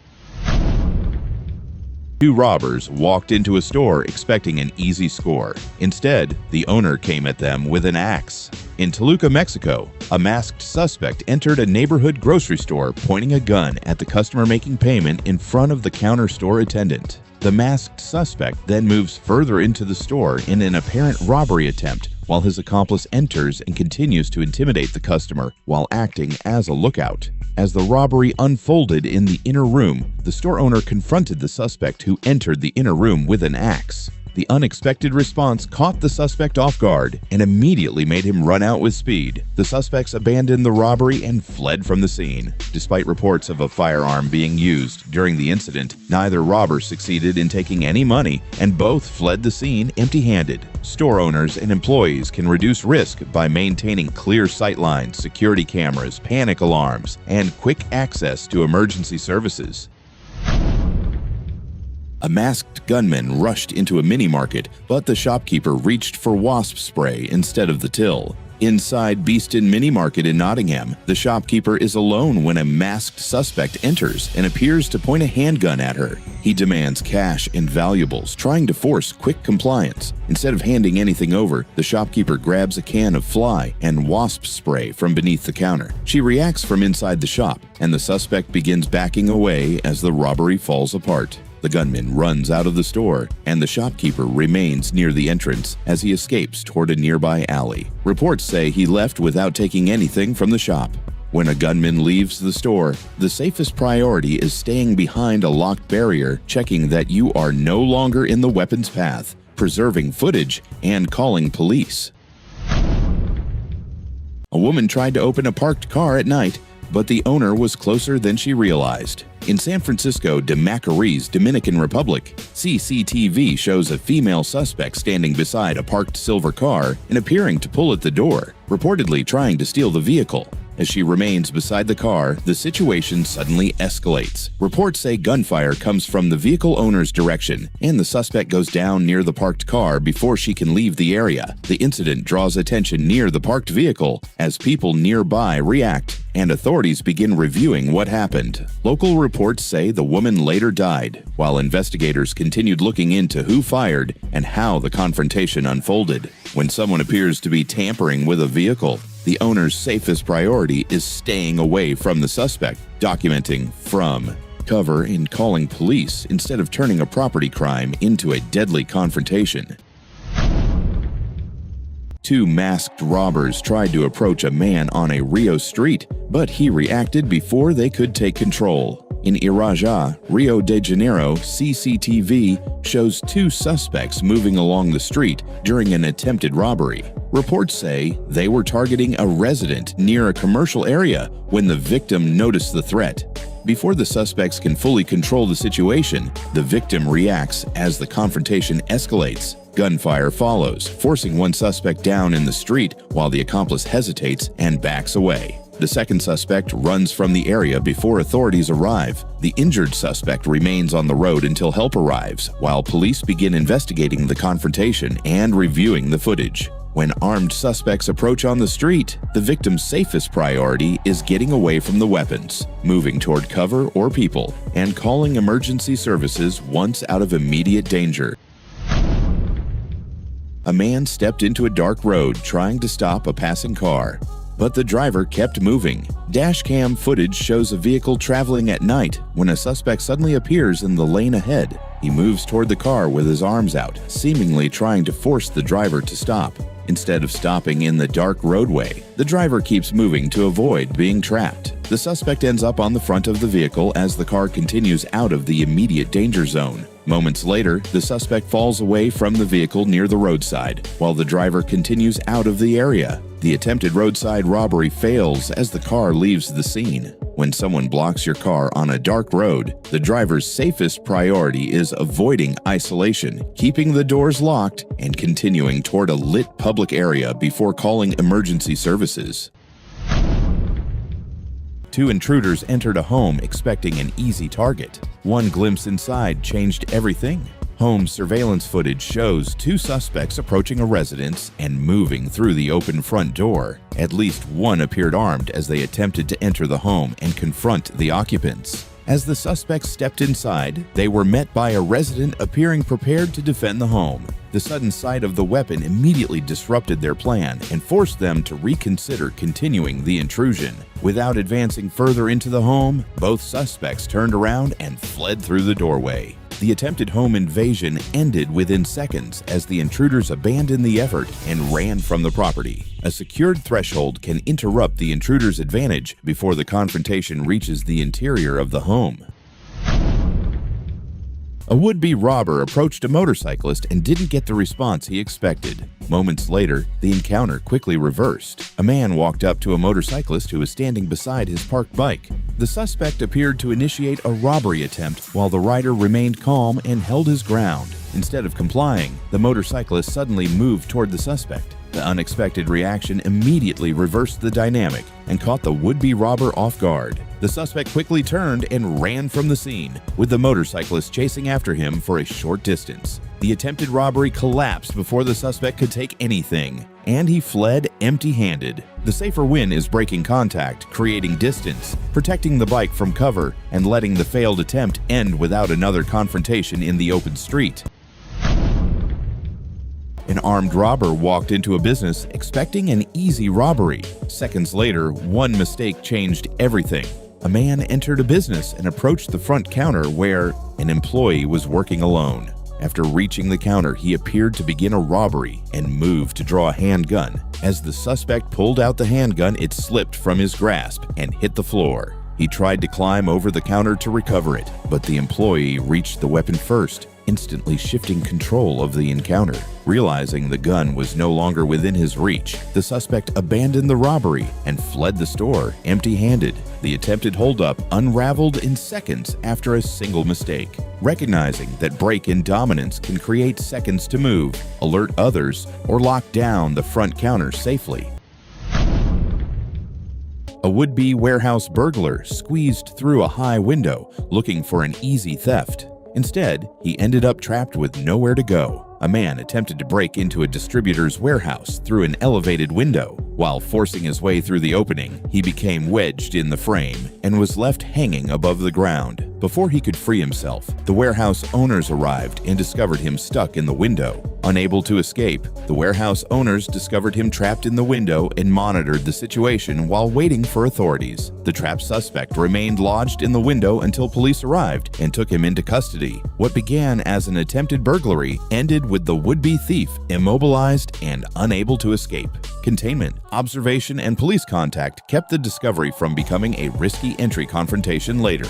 2 robbers walked into a store expecting an easy score. Instead, the owner came at them with an axe. In Toluca, Mexico, a masked suspect entered a neighborhood grocery store pointing a gun at the customer making payment in front of the counter store attendant. The masked suspect then moves further into the store in an apparent robbery attempt, while his accomplice enters and continues to intimidate the customer while acting as a lookout. As the robbery unfolded in the inner room, the store owner confronted the suspect who entered the inner room with an axe. The unexpected response caught the suspect off guard and immediately made him run out with speed. The suspects abandoned the robbery and fled from the scene. Despite reports of a firearm being used during the incident, neither robber succeeded in taking any money, and both fled the scene empty-handed. Store owners and employees can reduce risk by maintaining clear sightlines, security cameras, panic alarms, and quick access to emergency services. A masked gunman rushed into a mini-market, but the shopkeeper reached for wasp spray instead of the till. Inside Beeston Mini Market in Nottingham, the shopkeeper is alone when a masked suspect enters and appears to point a handgun at her. He demands cash and valuables, trying to force quick compliance. Instead of handing anything over, the shopkeeper grabs a can of fly and wasp spray from beneath the counter. She reacts from inside the shop, and the suspect begins backing away as the robbery falls apart. The gunman runs out of the store, and the shopkeeper remains near the entrance as he escapes toward a nearby alley. Reports say he left without taking anything from the shop. When a gunman leaves the store, the safest priority is staying behind a locked barrier, checking that you are no longer in the weapon's path, preserving footage, and calling police. A woman tried to open a parked car at night, but the owner was closer than she realized. In San Francisco de Macorís, Dominican Republic, CCTV shows a female suspect standing beside a parked silver car and appearing to pull at the door, reportedly trying to steal the vehicle. As she remains beside the car, the situation suddenly escalates. Reports say gunfire comes from the vehicle owner's direction, and the suspect goes down near the parked car before she can leave the area. The incident draws attention near the parked vehicle as people nearby react, and authorities begin reviewing what happened. Local reports say the woman later died, while investigators continued looking into who fired and how the confrontation unfolded. When someone appears to be tampering with a vehicle, the owner's safest priority is staying away from the suspect, documenting from cover and calling police instead of turning a property crime into a deadly confrontation. Two masked robbers tried to approach a man on a Rio street, but he reacted before they could take control. In Irajá, Rio de Janeiro, CCTV shows two suspects moving along the street during an attempted robbery. Reports say they were targeting a resident near a commercial area when the victim noticed the threat. Before the suspects can fully control the situation, the victim reacts as the confrontation escalates. Gunfire follows, forcing one suspect down in the street while the accomplice hesitates and backs away. The second suspect runs from the area before authorities arrive. The injured suspect remains on the road until help arrives, while police begin investigating the confrontation and reviewing the footage. When armed suspects approach on the street, the victim's safest priority is getting away from the weapons, moving toward cover or people, and calling emergency services once out of immediate danger. A man stepped into a dark road trying to stop a passing car, but the driver kept moving. Dashcam footage shows a vehicle traveling at night when a suspect suddenly appears in the lane ahead. He moves toward the car with his arms out, seemingly trying to force the driver to stop. Instead of stopping in the dark roadway, the driver keeps moving to avoid being trapped. The suspect ends up on the front of the vehicle as the car continues out of the immediate danger zone. Moments later, the suspect falls away from the vehicle near the roadside, while the driver continues out of the area. The attempted roadside robbery fails as the car leaves the scene. When someone blocks your car on a dark road, the driver's safest priority is avoiding isolation, keeping the doors locked, and continuing toward a lit public area before calling emergency services. Two intruders entered a home expecting an easy target. One glimpse inside changed everything. Home surveillance footage shows two suspects approaching a residence and moving through the open front door. At least one appeared armed as they attempted to enter the home and confront the occupants. As the suspects stepped inside, they were met by a resident appearing prepared to defend the home. The sudden sight of the weapon immediately disrupted their plan and forced them to reconsider continuing the intrusion. Without advancing further into the home, both suspects turned around and fled through the doorway. The attempted home invasion ended within seconds as the intruders abandoned the effort and ran from the property. A secured threshold can interrupt the intruder's advantage before the confrontation reaches the interior of the home. A would-be robber approached a motorcyclist and didn't get the response he expected. Moments later, the encounter quickly reversed. A man walked up to a motorcyclist who was standing beside his parked bike. The suspect appeared to initiate a robbery attempt while the rider remained calm and held his ground. Instead of complying, the motorcyclist suddenly moved toward the suspect. The unexpected reaction immediately reversed the dynamic and caught the would-be robber off guard. The suspect quickly turned and ran from the scene, with the motorcyclist chasing after him for a short distance. The attempted robbery collapsed before the suspect could take anything, and he fled empty-handed. The safer win is breaking contact, creating distance, protecting the bike from cover, and letting the failed attempt end without another confrontation in the open street. An armed robber walked into a business expecting an easy robbery. Seconds later, one mistake changed everything. A man entered a business and approached the front counter where an employee was working alone. After reaching the counter, he appeared to begin a robbery and moved to draw a handgun. As the suspect pulled out the handgun, it slipped from his grasp and hit the floor. He tried to climb over the counter to recover it, but the employee reached the weapon first. instantly shifting control of the encounter. Realizing the gun was no longer within his reach, the suspect abandoned the robbery and fled the store empty-handed. The attempted holdup unraveled in seconds after a single mistake. Recognizing that break-in dominance can create seconds to move, alert others, or lock down the front counter safely. A would-be warehouse burglar squeezed through a high window looking for an easy theft. Instead, he ended up trapped with nowhere to go. A man attempted to break into a distributor's warehouse through an elevated window. While forcing his way through the opening, he became wedged in the frame and was left hanging above the ground. Before he could free himself, the warehouse owners arrived and discovered him stuck in the window. Unable to escape, the warehouse owners discovered him trapped in the window and monitored the situation while waiting for authorities. The trapped suspect remained lodged in the window until police arrived and took him into custody. What began as an attempted burglary ended with the would-be thief immobilized and unable to escape. Containment, observation, and police contact kept the discovery from becoming a risky entry confrontation later.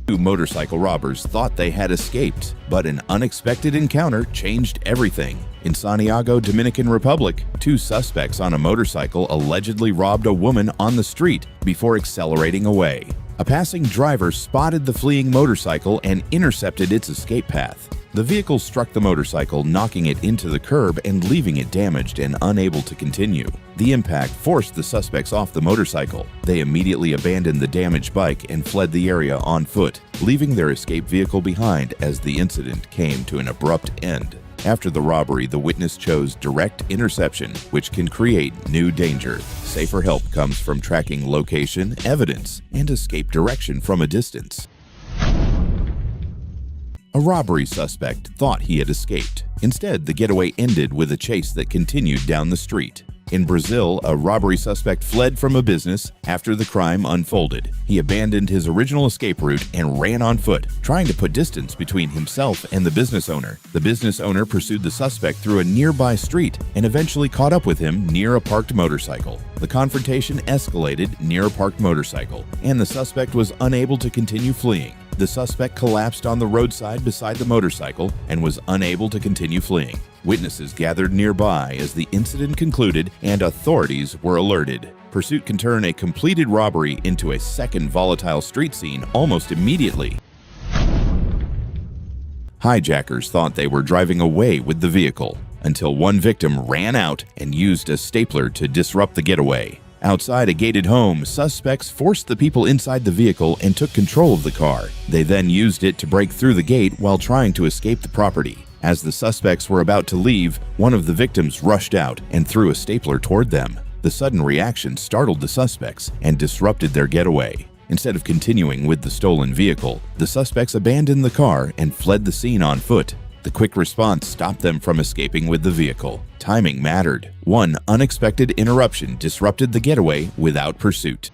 Two motorcycle robbers thought they had escaped, but an unexpected encounter changed everything. In Santiago, Dominican Republic, two suspects on a motorcycle allegedly robbed a woman on the street before accelerating away. A passing driver spotted the fleeing motorcycle and intercepted its escape path. The vehicle struck the motorcycle, knocking it into the curb and leaving it damaged and unable to continue. The impact forced the suspects off the motorcycle. They immediately abandoned the damaged bike and fled the area on foot, leaving their escape vehicle behind as the incident came to an abrupt end. After the robbery, the witness chose direct interception, which can create new danger. Safer help comes from tracking location, evidence, and escape direction from a distance. A robbery suspect thought he had escaped. Instead, the getaway ended with a chase that continued down the street. In Brazil, a robbery suspect fled from a business after the crime unfolded. He abandoned his original escape route and ran on foot, trying to put distance between himself and the business owner. The business owner pursued the suspect through a nearby street and eventually caught up with him near a parked motorcycle. The confrontation escalated near a parked motorcycle, and the suspect was unable to continue fleeing. The suspect collapsed on the roadside beside the motorcycle and was unable to continue fleeing. Witnesses gathered nearby as the incident concluded and authorities were alerted. Pursuit can turn a completed robbery into a second volatile street scene almost immediately. Hijackers thought they were driving away with the vehicle until one victim ran out and used a stapler to disrupt the getaway. Outside a gated home, suspects forced the people inside the vehicle and took control of the car. They then used it to break through the gate while trying to escape the property. As the suspects were about to leave, one of the victims rushed out and threw a stapler toward them. The sudden reaction startled the suspects and disrupted their getaway. Instead of continuing with the stolen vehicle, the suspects abandoned the car and fled the scene on foot. The quick response stopped them from escaping with the vehicle. Timing mattered. One unexpected interruption disrupted the getaway without pursuit.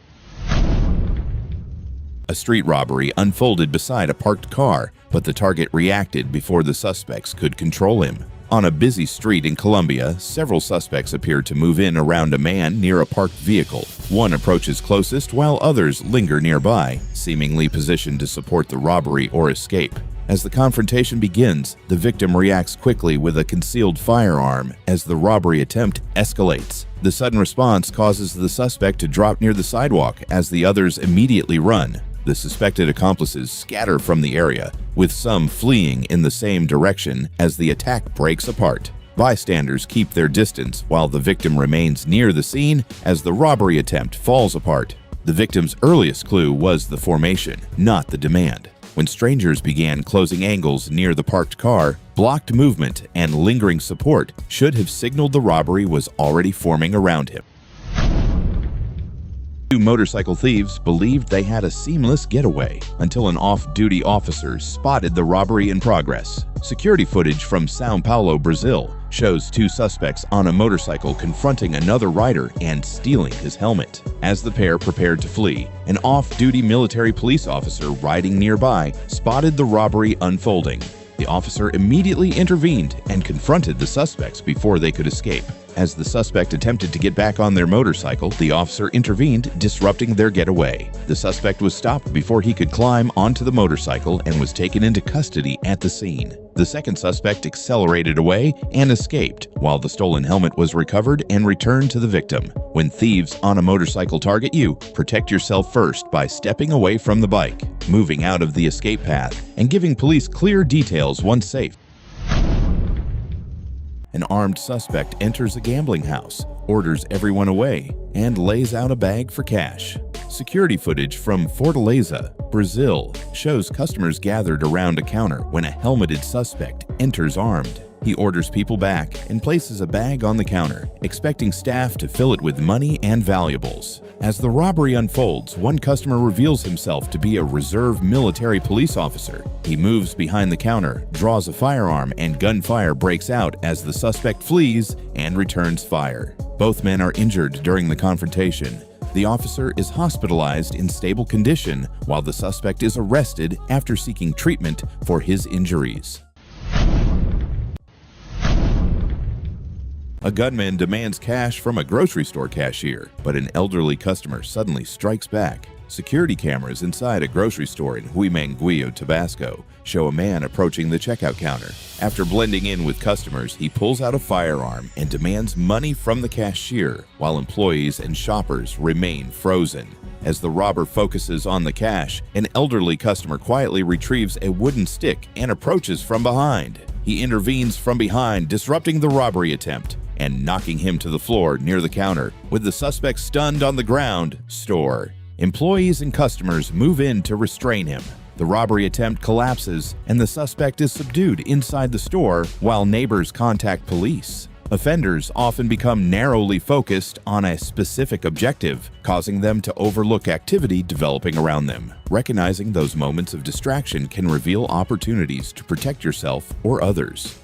A street robbery unfolded beside a parked car, but the target reacted before the suspects could control him. On a busy street in Colombia, several suspects appeared to move in around a man near a parked vehicle. One approaches closest while others linger nearby, seemingly positioned to support the robbery or escape. As the confrontation begins, the victim reacts quickly with a concealed firearm as the robbery attempt escalates. The sudden response causes the suspect to drop near the sidewalk as the others immediately run. The suspected accomplices scatter from the area, with some fleeing in the same direction as the attack breaks apart. Bystanders keep their distance while the victim remains near the scene as the robbery attempt falls apart. The victim's earliest clue was the formation, not the demand. When strangers began closing angles near the parked car, blocked movement and lingering support should have signaled the robbery was already forming around him. Two motorcycle thieves believed they had a seamless getaway until an off-duty officer spotted the robbery in progress. Security footage from São Paulo, Brazil, shows two suspects on a motorcycle confronting another rider and stealing his helmet. As the pair prepared to flee, an off-duty military police officer riding nearby spotted the robbery unfolding. The officer immediately intervened and confronted the suspects before they could escape. As the suspect attempted to get back on their motorcycle, the officer intervened, disrupting their getaway. The suspect was stopped before he could climb onto the motorcycle and was taken into custody at the scene. The second suspect accelerated away and escaped, while the stolen helmet was recovered and returned to the victim. When thieves on a motorcycle target you, protect yourself first by stepping away from the bike, moving out of the escape path, and giving police clear details once safe. An armed suspect enters a gambling house, orders everyone away, and lays out a bag for cash. Security footage from Fortaleza, Brazil, shows customers gathered around a counter when a helmeted suspect enters armed. He orders people back and places a bag on the counter, expecting staff to fill it with money and valuables. As the robbery unfolds, one customer reveals himself to be a reserve military police officer. He moves behind the counter, draws a firearm, and gunfire breaks out as the suspect flees and returns fire. Both men are injured during the confrontation. The officer is hospitalized in stable condition, while the suspect is arrested after seeking treatment for his injuries. A gunman demands cash from a grocery store cashier, but an elderly customer suddenly strikes back. Security cameras inside a grocery store in Huimanguillo, Tabasco, show a man approaching the checkout counter. After blending in with customers, he pulls out a firearm and demands money from the cashier, while employees and shoppers remain frozen. As the robber focuses on the cash, an elderly customer quietly retrieves a wooden stick and approaches from behind. He intervenes from behind, disrupting the robbery attempt and knocking him to the floor near the counter, with the suspect stunned on the ground store. Employees and customers move in to restrain him. The robbery attempt collapses and the suspect is subdued inside the store while neighbors contact police. Offenders often become narrowly focused on a specific objective, causing them to overlook activity developing around them. Recognizing those moments of distraction can reveal opportunities to protect yourself or others.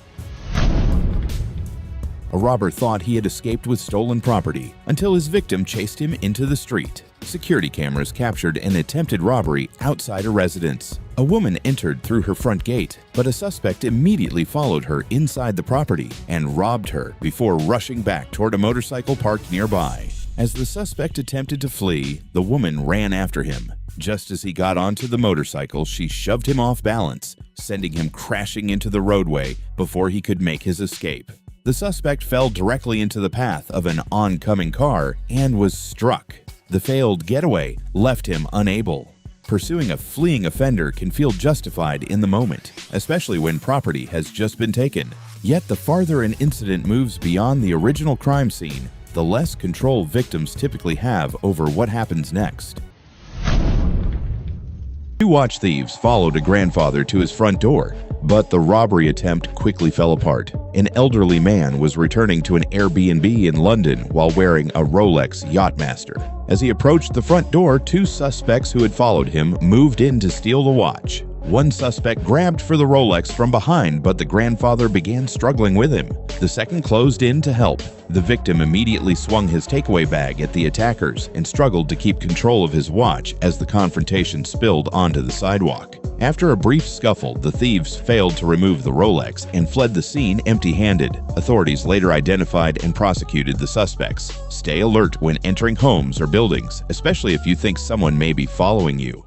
A robber thought he had escaped with stolen property until his victim chased him into the street. Security cameras captured an attempted robbery outside a residence. A woman entered through her front gate, but a suspect immediately followed her inside the property and robbed her before rushing back toward a motorcycle parked nearby. As the suspect attempted to flee, the woman ran after him. Just as he got onto the motorcycle, she shoved him off balance, sending him crashing into the roadway before he could make his escape. The suspect fell directly into the path of an oncoming car and was struck. The failed getaway left him unable. Pursuing a fleeing offender can feel justified in the moment, especially when property has just been taken. Yet the farther an incident moves beyond the original crime scene, the less control victims typically have over what happens next. Two watch thieves followed a grandfather to his front door, but the robbery attempt quickly fell apart. An elderly man was returning to an Airbnb in London while wearing a Rolex Yachtmaster. As he approached the front door, two suspects who had followed him moved in to steal the watch. One suspect grabbed for the Rolex from behind, but the grandfather began struggling with him. The second closed in to help. The victim immediately swung his takeaway bag at the attackers and struggled to keep control of his watch as the confrontation spilled onto the sidewalk. After a brief scuffle, the thieves failed to remove the Rolex and fled the scene empty-handed. Authorities later identified and prosecuted the suspects. Stay alert when entering homes or buildings, especially if you think someone may be following you.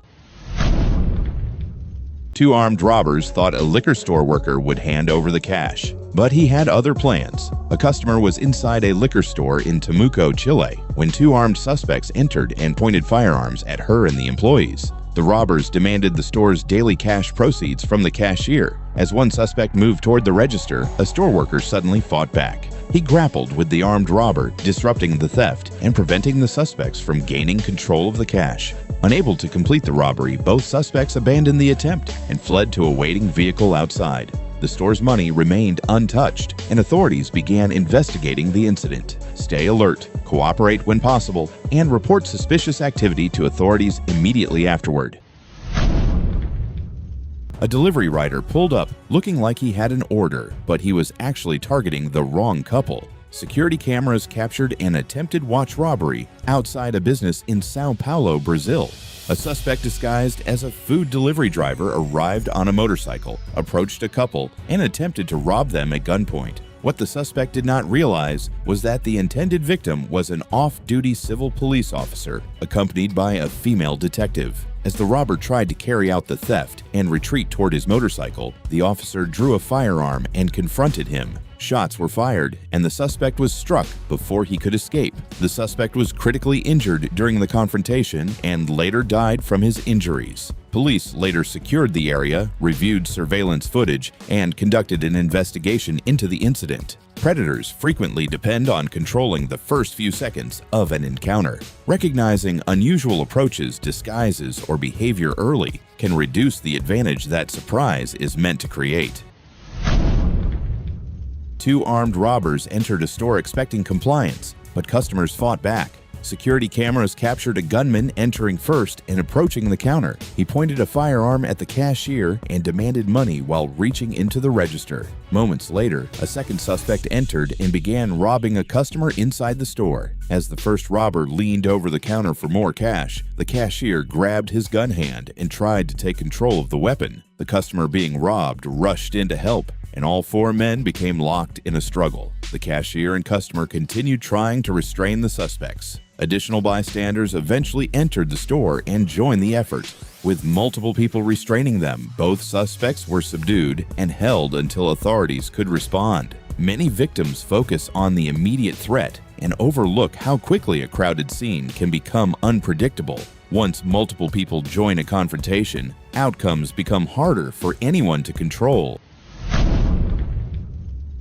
Two armed robbers thought a liquor store worker would hand over the cash, but he had other plans. A customer was inside a liquor store in Temuco, Chile, when two armed suspects entered and pointed firearms at her and the employees. The robbers demanded the store's daily cash proceeds from the cashier. As one suspect moved toward the register, a store worker suddenly fought back. He grappled with the armed robber, disrupting the theft and preventing the suspects from gaining control of the cash. Unable to complete the robbery, both suspects abandoned the attempt and fled to a waiting vehicle outside. The store's money remained untouched, and authorities began investigating the incident. Stay alert, cooperate when possible, and report suspicious activity to authorities immediately afterward. A delivery rider pulled up looking like he had an order, but he was actually targeting the wrong couple. Security cameras captured an attempted watch robbery outside a business in Sao Paulo, Brazil. A suspect disguised as a food delivery driver arrived on a motorcycle, approached a couple, and attempted to rob them at gunpoint. What the suspect did not realize was that the intended victim was an off-duty civil police officer accompanied by a female detective. As the robber tried to carry out the theft and retreat toward his motorcycle, the officer drew a firearm and confronted him. Shots were fired, and the suspect was struck before he could escape. The suspect was critically injured during the confrontation and later died from his injuries. Police later secured the area, reviewed surveillance footage, and conducted an investigation into the incident. Predators frequently depend on controlling the first few seconds of an encounter. Recognizing unusual approaches, disguises, or behavior early can reduce the advantage that surprise is meant to create. Two armed robbers entered a store expecting compliance, but customers fought back. Security cameras captured a gunman entering first and approaching the counter. He pointed a firearm at the cashier and demanded money while reaching into the register. Moments later, a second suspect entered and began robbing a customer inside the store. As the first robber leaned over the counter for more cash, the cashier grabbed his gun hand and tried to take control of the weapon. The customer being robbed rushed in to help, and all four men became locked in a struggle. The cashier and customer continued trying to restrain the suspects. Additional bystanders eventually entered the store and joined the effort. With multiple people restraining them, both suspects were subdued and held until authorities could respond. Many victims focus on the immediate threat and overlook how quickly a crowded scene can become unpredictable. Once multiple people join a confrontation, outcomes become harder for anyone to control.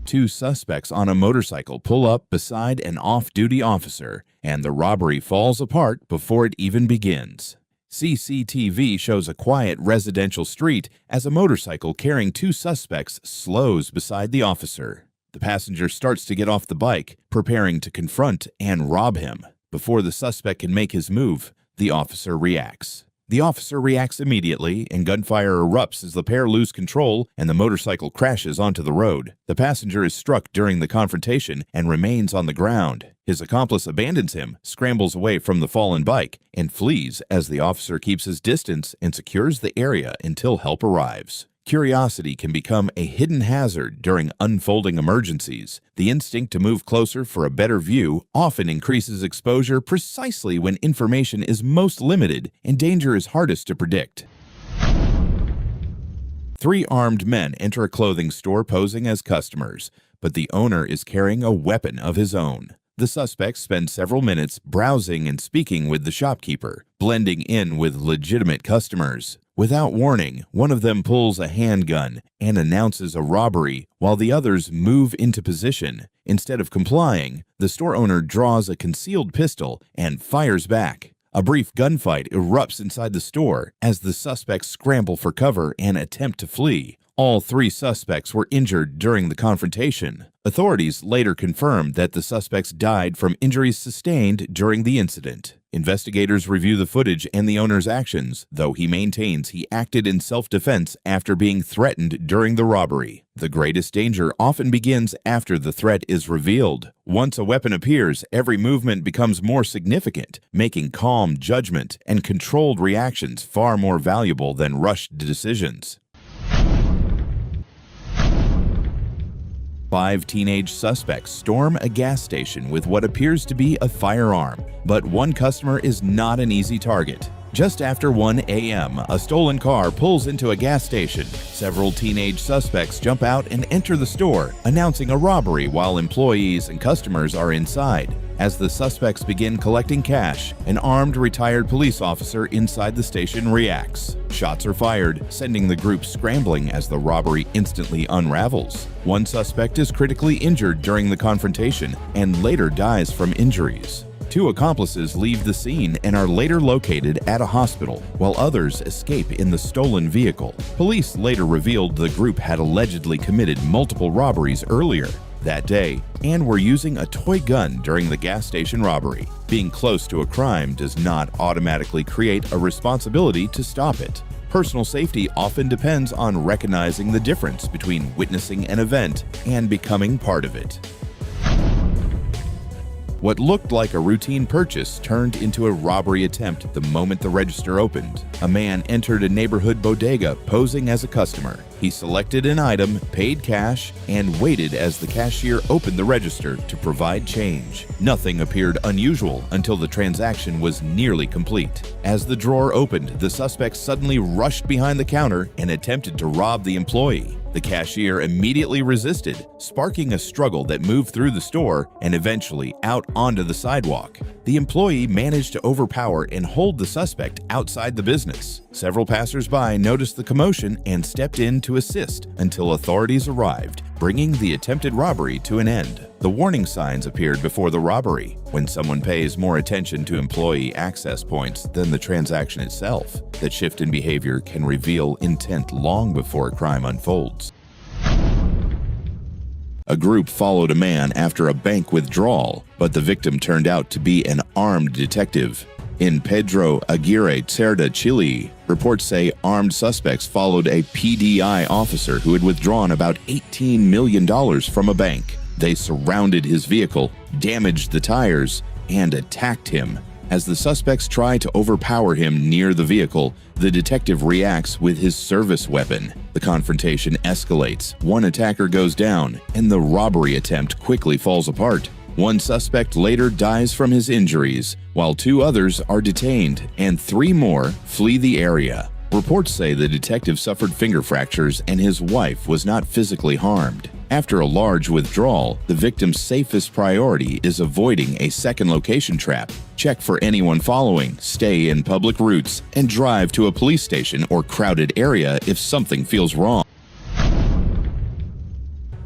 Two suspects on a motorcycle pull up beside an off-duty officer, and the robbery falls apart before it even begins. CCTV shows a quiet residential street as a motorcycle carrying two suspects slows beside the officer. The passenger starts to get off the bike, preparing to confront and rob him. Before the suspect can make his move, the officer reacts. The officer reacts immediately, and gunfire erupts as the pair lose control and the motorcycle crashes onto the road. The passenger is struck during the confrontation and remains on the ground. His accomplice abandons him, scrambles away from the fallen bike, and flees as the officer keeps his distance and secures the area until help arrives. Curiosity can become a hidden hazard during unfolding emergencies. The instinct to move closer for a better view often increases exposure precisely when information is most limited and danger is hardest to predict. Three armed men enter a clothing store posing as customers, but the owner is carrying a weapon of his own. The suspects spend several minutes browsing and speaking with the shopkeeper, blending in with legitimate customers. Without warning, one of them pulls a handgun and announces a robbery while the others move into position. Instead of complying, the store owner draws a concealed pistol and fires back. A brief gunfight erupts inside the store as the suspects scramble for cover and attempt to flee. All three suspects were injured during the confrontation. Authorities later confirmed that the suspects died from injuries sustained during the incident. Investigators review the footage and the owner's actions, though he maintains he acted in self-defense after being threatened during the robbery. The greatest danger often begins after the threat is revealed. Once a weapon appears, every movement becomes more significant, making calm judgment and controlled reactions far more valuable than rushed decisions. 5 teenage suspects storm a gas station with what appears to be a firearm, but one customer is not an easy target. Just after 1 a.m., a stolen car pulls into a gas station. Several teenage suspects jump out and enter the store, announcing a robbery while employees and customers are inside. As the suspects begin collecting cash, an armed retired police officer inside the station reacts. Shots are fired, sending the group scrambling as the robbery instantly unravels. One suspect is critically injured during the confrontation and later dies from injuries. 2 accomplices leave the scene and are later located at a hospital, while others escape in the stolen vehicle. Police later revealed the group had allegedly committed multiple robberies earlier that day and were using a toy gun during the gas station robbery. Being close to a crime does not automatically create a responsibility to stop it. Personal safety often depends on recognizing the difference between witnessing an event and becoming part of it. What looked like a routine purchase turned into a robbery attempt the moment the register opened. A man entered a neighborhood bodega posing as a customer. He selected an item, paid cash, and waited as the cashier opened the register to provide change. Nothing appeared unusual until the transaction was nearly complete. As the drawer opened, the suspect suddenly rushed behind the counter and attempted to rob the employee. The cashier immediately resisted, sparking a struggle that moved through the store and eventually out onto the sidewalk. The employee managed to overpower and hold the suspect outside the business. Several passers-by noticed the commotion and stepped in to assist until authorities arrived, bringing the attempted robbery to an end. The warning signs appeared before the robbery. When someone pays more attention to employee access points than the transaction itself, that shift in behavior can reveal intent long before a crime unfolds. A group followed a man after a bank withdrawal, but the victim turned out to be an armed detective. In Pedro Aguirre Cerda, Chile, reports say armed suspects followed a PDI officer who had withdrawn about $18 million from a bank. They surrounded his vehicle, damaged the tires, and attacked him. As the suspects try to overpower him near the vehicle, the detective reacts with his service weapon. The confrontation escalates, one attacker goes down, and the robbery attempt quickly falls apart. One suspect later dies from his injuries, while 2 others are detained, and 3 more flee the area. Reports say the detective suffered finger fractures and his wife was not physically harmed. After a large withdrawal, the victim's safest priority is avoiding a second location trap. Check for anyone following, stay in public routes, and drive to a police station or crowded area if something feels wrong.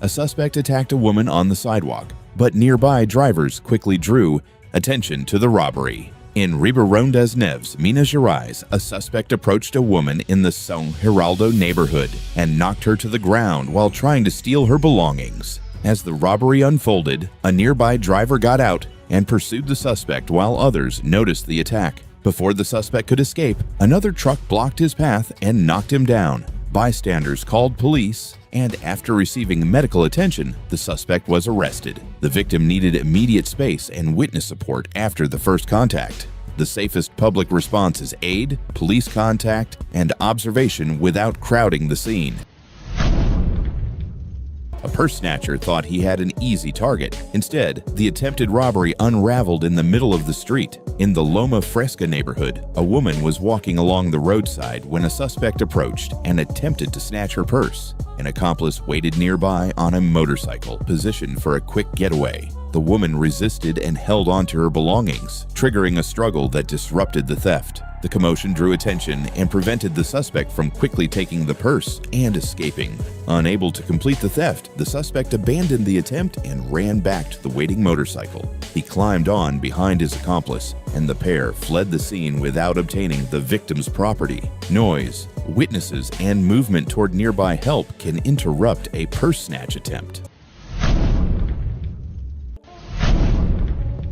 A suspect attacked a woman on the sidewalk, but nearby drivers quickly drew attention to the robbery. In Ribeirão das Neves, Minas Gerais, a suspect approached a woman in the São Geraldo neighborhood and knocked her to the ground while trying to steal her belongings. As the robbery unfolded, a nearby driver got out and pursued the suspect while others noticed the attack. Before the suspect could escape, another truck blocked his path and knocked him down. Bystanders called police, and after receiving medical attention, the suspect was arrested. The victim needed immediate space and witness support after the first contact. The safest public response is aid, police contact, and observation without crowding the scene. A purse snatcher thought he had an easy target. Instead, the attempted robbery unraveled in the middle of the street. In the Loma Fresca neighborhood, a woman was walking along the roadside when a suspect approached and attempted to snatch her purse. An accomplice waited nearby on a motorcycle, positioned for a quick getaway. The woman resisted and held onto her belongings, triggering a struggle that disrupted the theft. The commotion drew attention and prevented the suspect from quickly taking the purse and escaping. Unable to complete the theft, the suspect abandoned the attempt and ran back to the waiting motorcycle. He climbed on behind his accomplice, and the pair fled the scene without obtaining the victim's property. Noise, witnesses, and movement toward nearby help can interrupt a purse snatch attempt.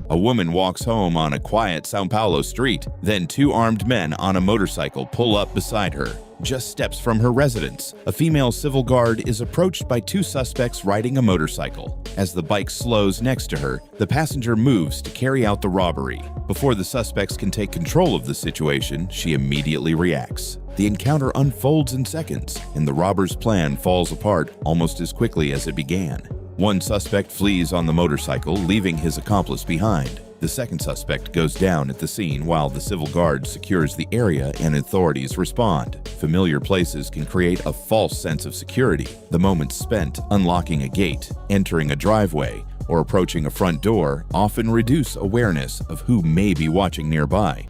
A woman walks home on a quiet São Paulo street. Then 2 armed men on a motorcycle pull up beside her. Just steps from her residence, a female civil guard is approached by 2 suspects riding a motorcycle. As the bike slows next to her, the passenger moves to carry out the robbery. Before the suspects can take control of the situation, she immediately reacts. The encounter unfolds in seconds, and the robber's plan falls apart almost as quickly as it began. One suspect flees on the motorcycle, leaving his accomplice behind. The second suspect goes down at the scene while the civil guard secures the area and authorities respond. Familiar places can create a false sense of security. The moments spent unlocking a gate, entering a driveway, or approaching a front door often reduce awareness of who may be watching nearby.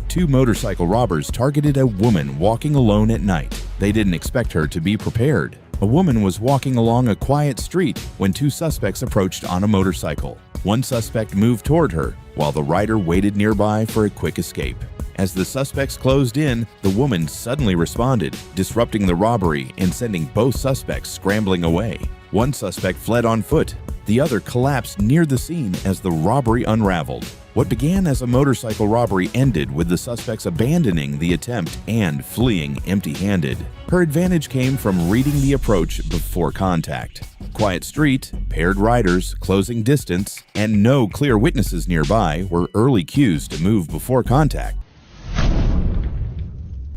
2 motorcycle robbers targeted a woman walking alone at night. They didn't expect her to be prepared. A woman was walking along a quiet street when 2 suspects approached on a motorcycle. One suspect moved toward her, while the rider waited nearby for a quick escape. As the suspects closed in, the woman suddenly responded, disrupting the robbery and sending both suspects scrambling away. One suspect fled on foot. The other collapsed near the scene as the robbery unraveled. What began as a motorcycle robbery ended with the suspects abandoning the attempt and fleeing empty-handed. Her advantage came from reading the approach before contact. quiet street, paired riders, closing distance, and no clear witnesses nearby were early cues to move before contact.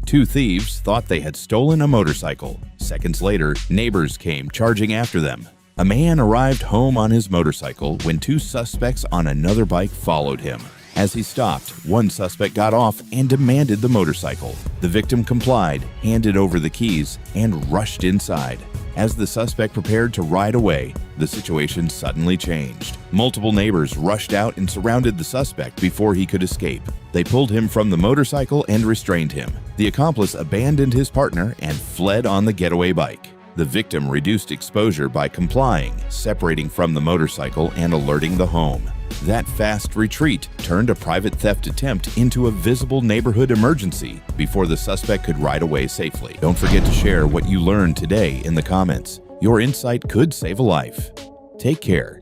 Two thieves thought they had stolen a motorcycle. Seconds later, neighbors came charging after them. A man arrived home on his motorcycle when two suspects on another bike followed him. As he stopped, one suspect got off and demanded the motorcycle. The victim complied, handed over the keys, and rushed inside. As the suspect prepared to ride away, the situation suddenly changed. Multiple neighbors rushed out and surrounded the suspect before he could escape. They pulled him from the motorcycle and restrained him. The accomplice abandoned his partner and fled on the getaway bike. The victim reduced exposure by complying, separating from the motorcycle and alerting the home. That fast retreat turned a private theft attempt into a visible neighborhood emergency before the suspect could ride away safely. Don't forget to share what you learned today in the comments. Your insight could save a life. Take care.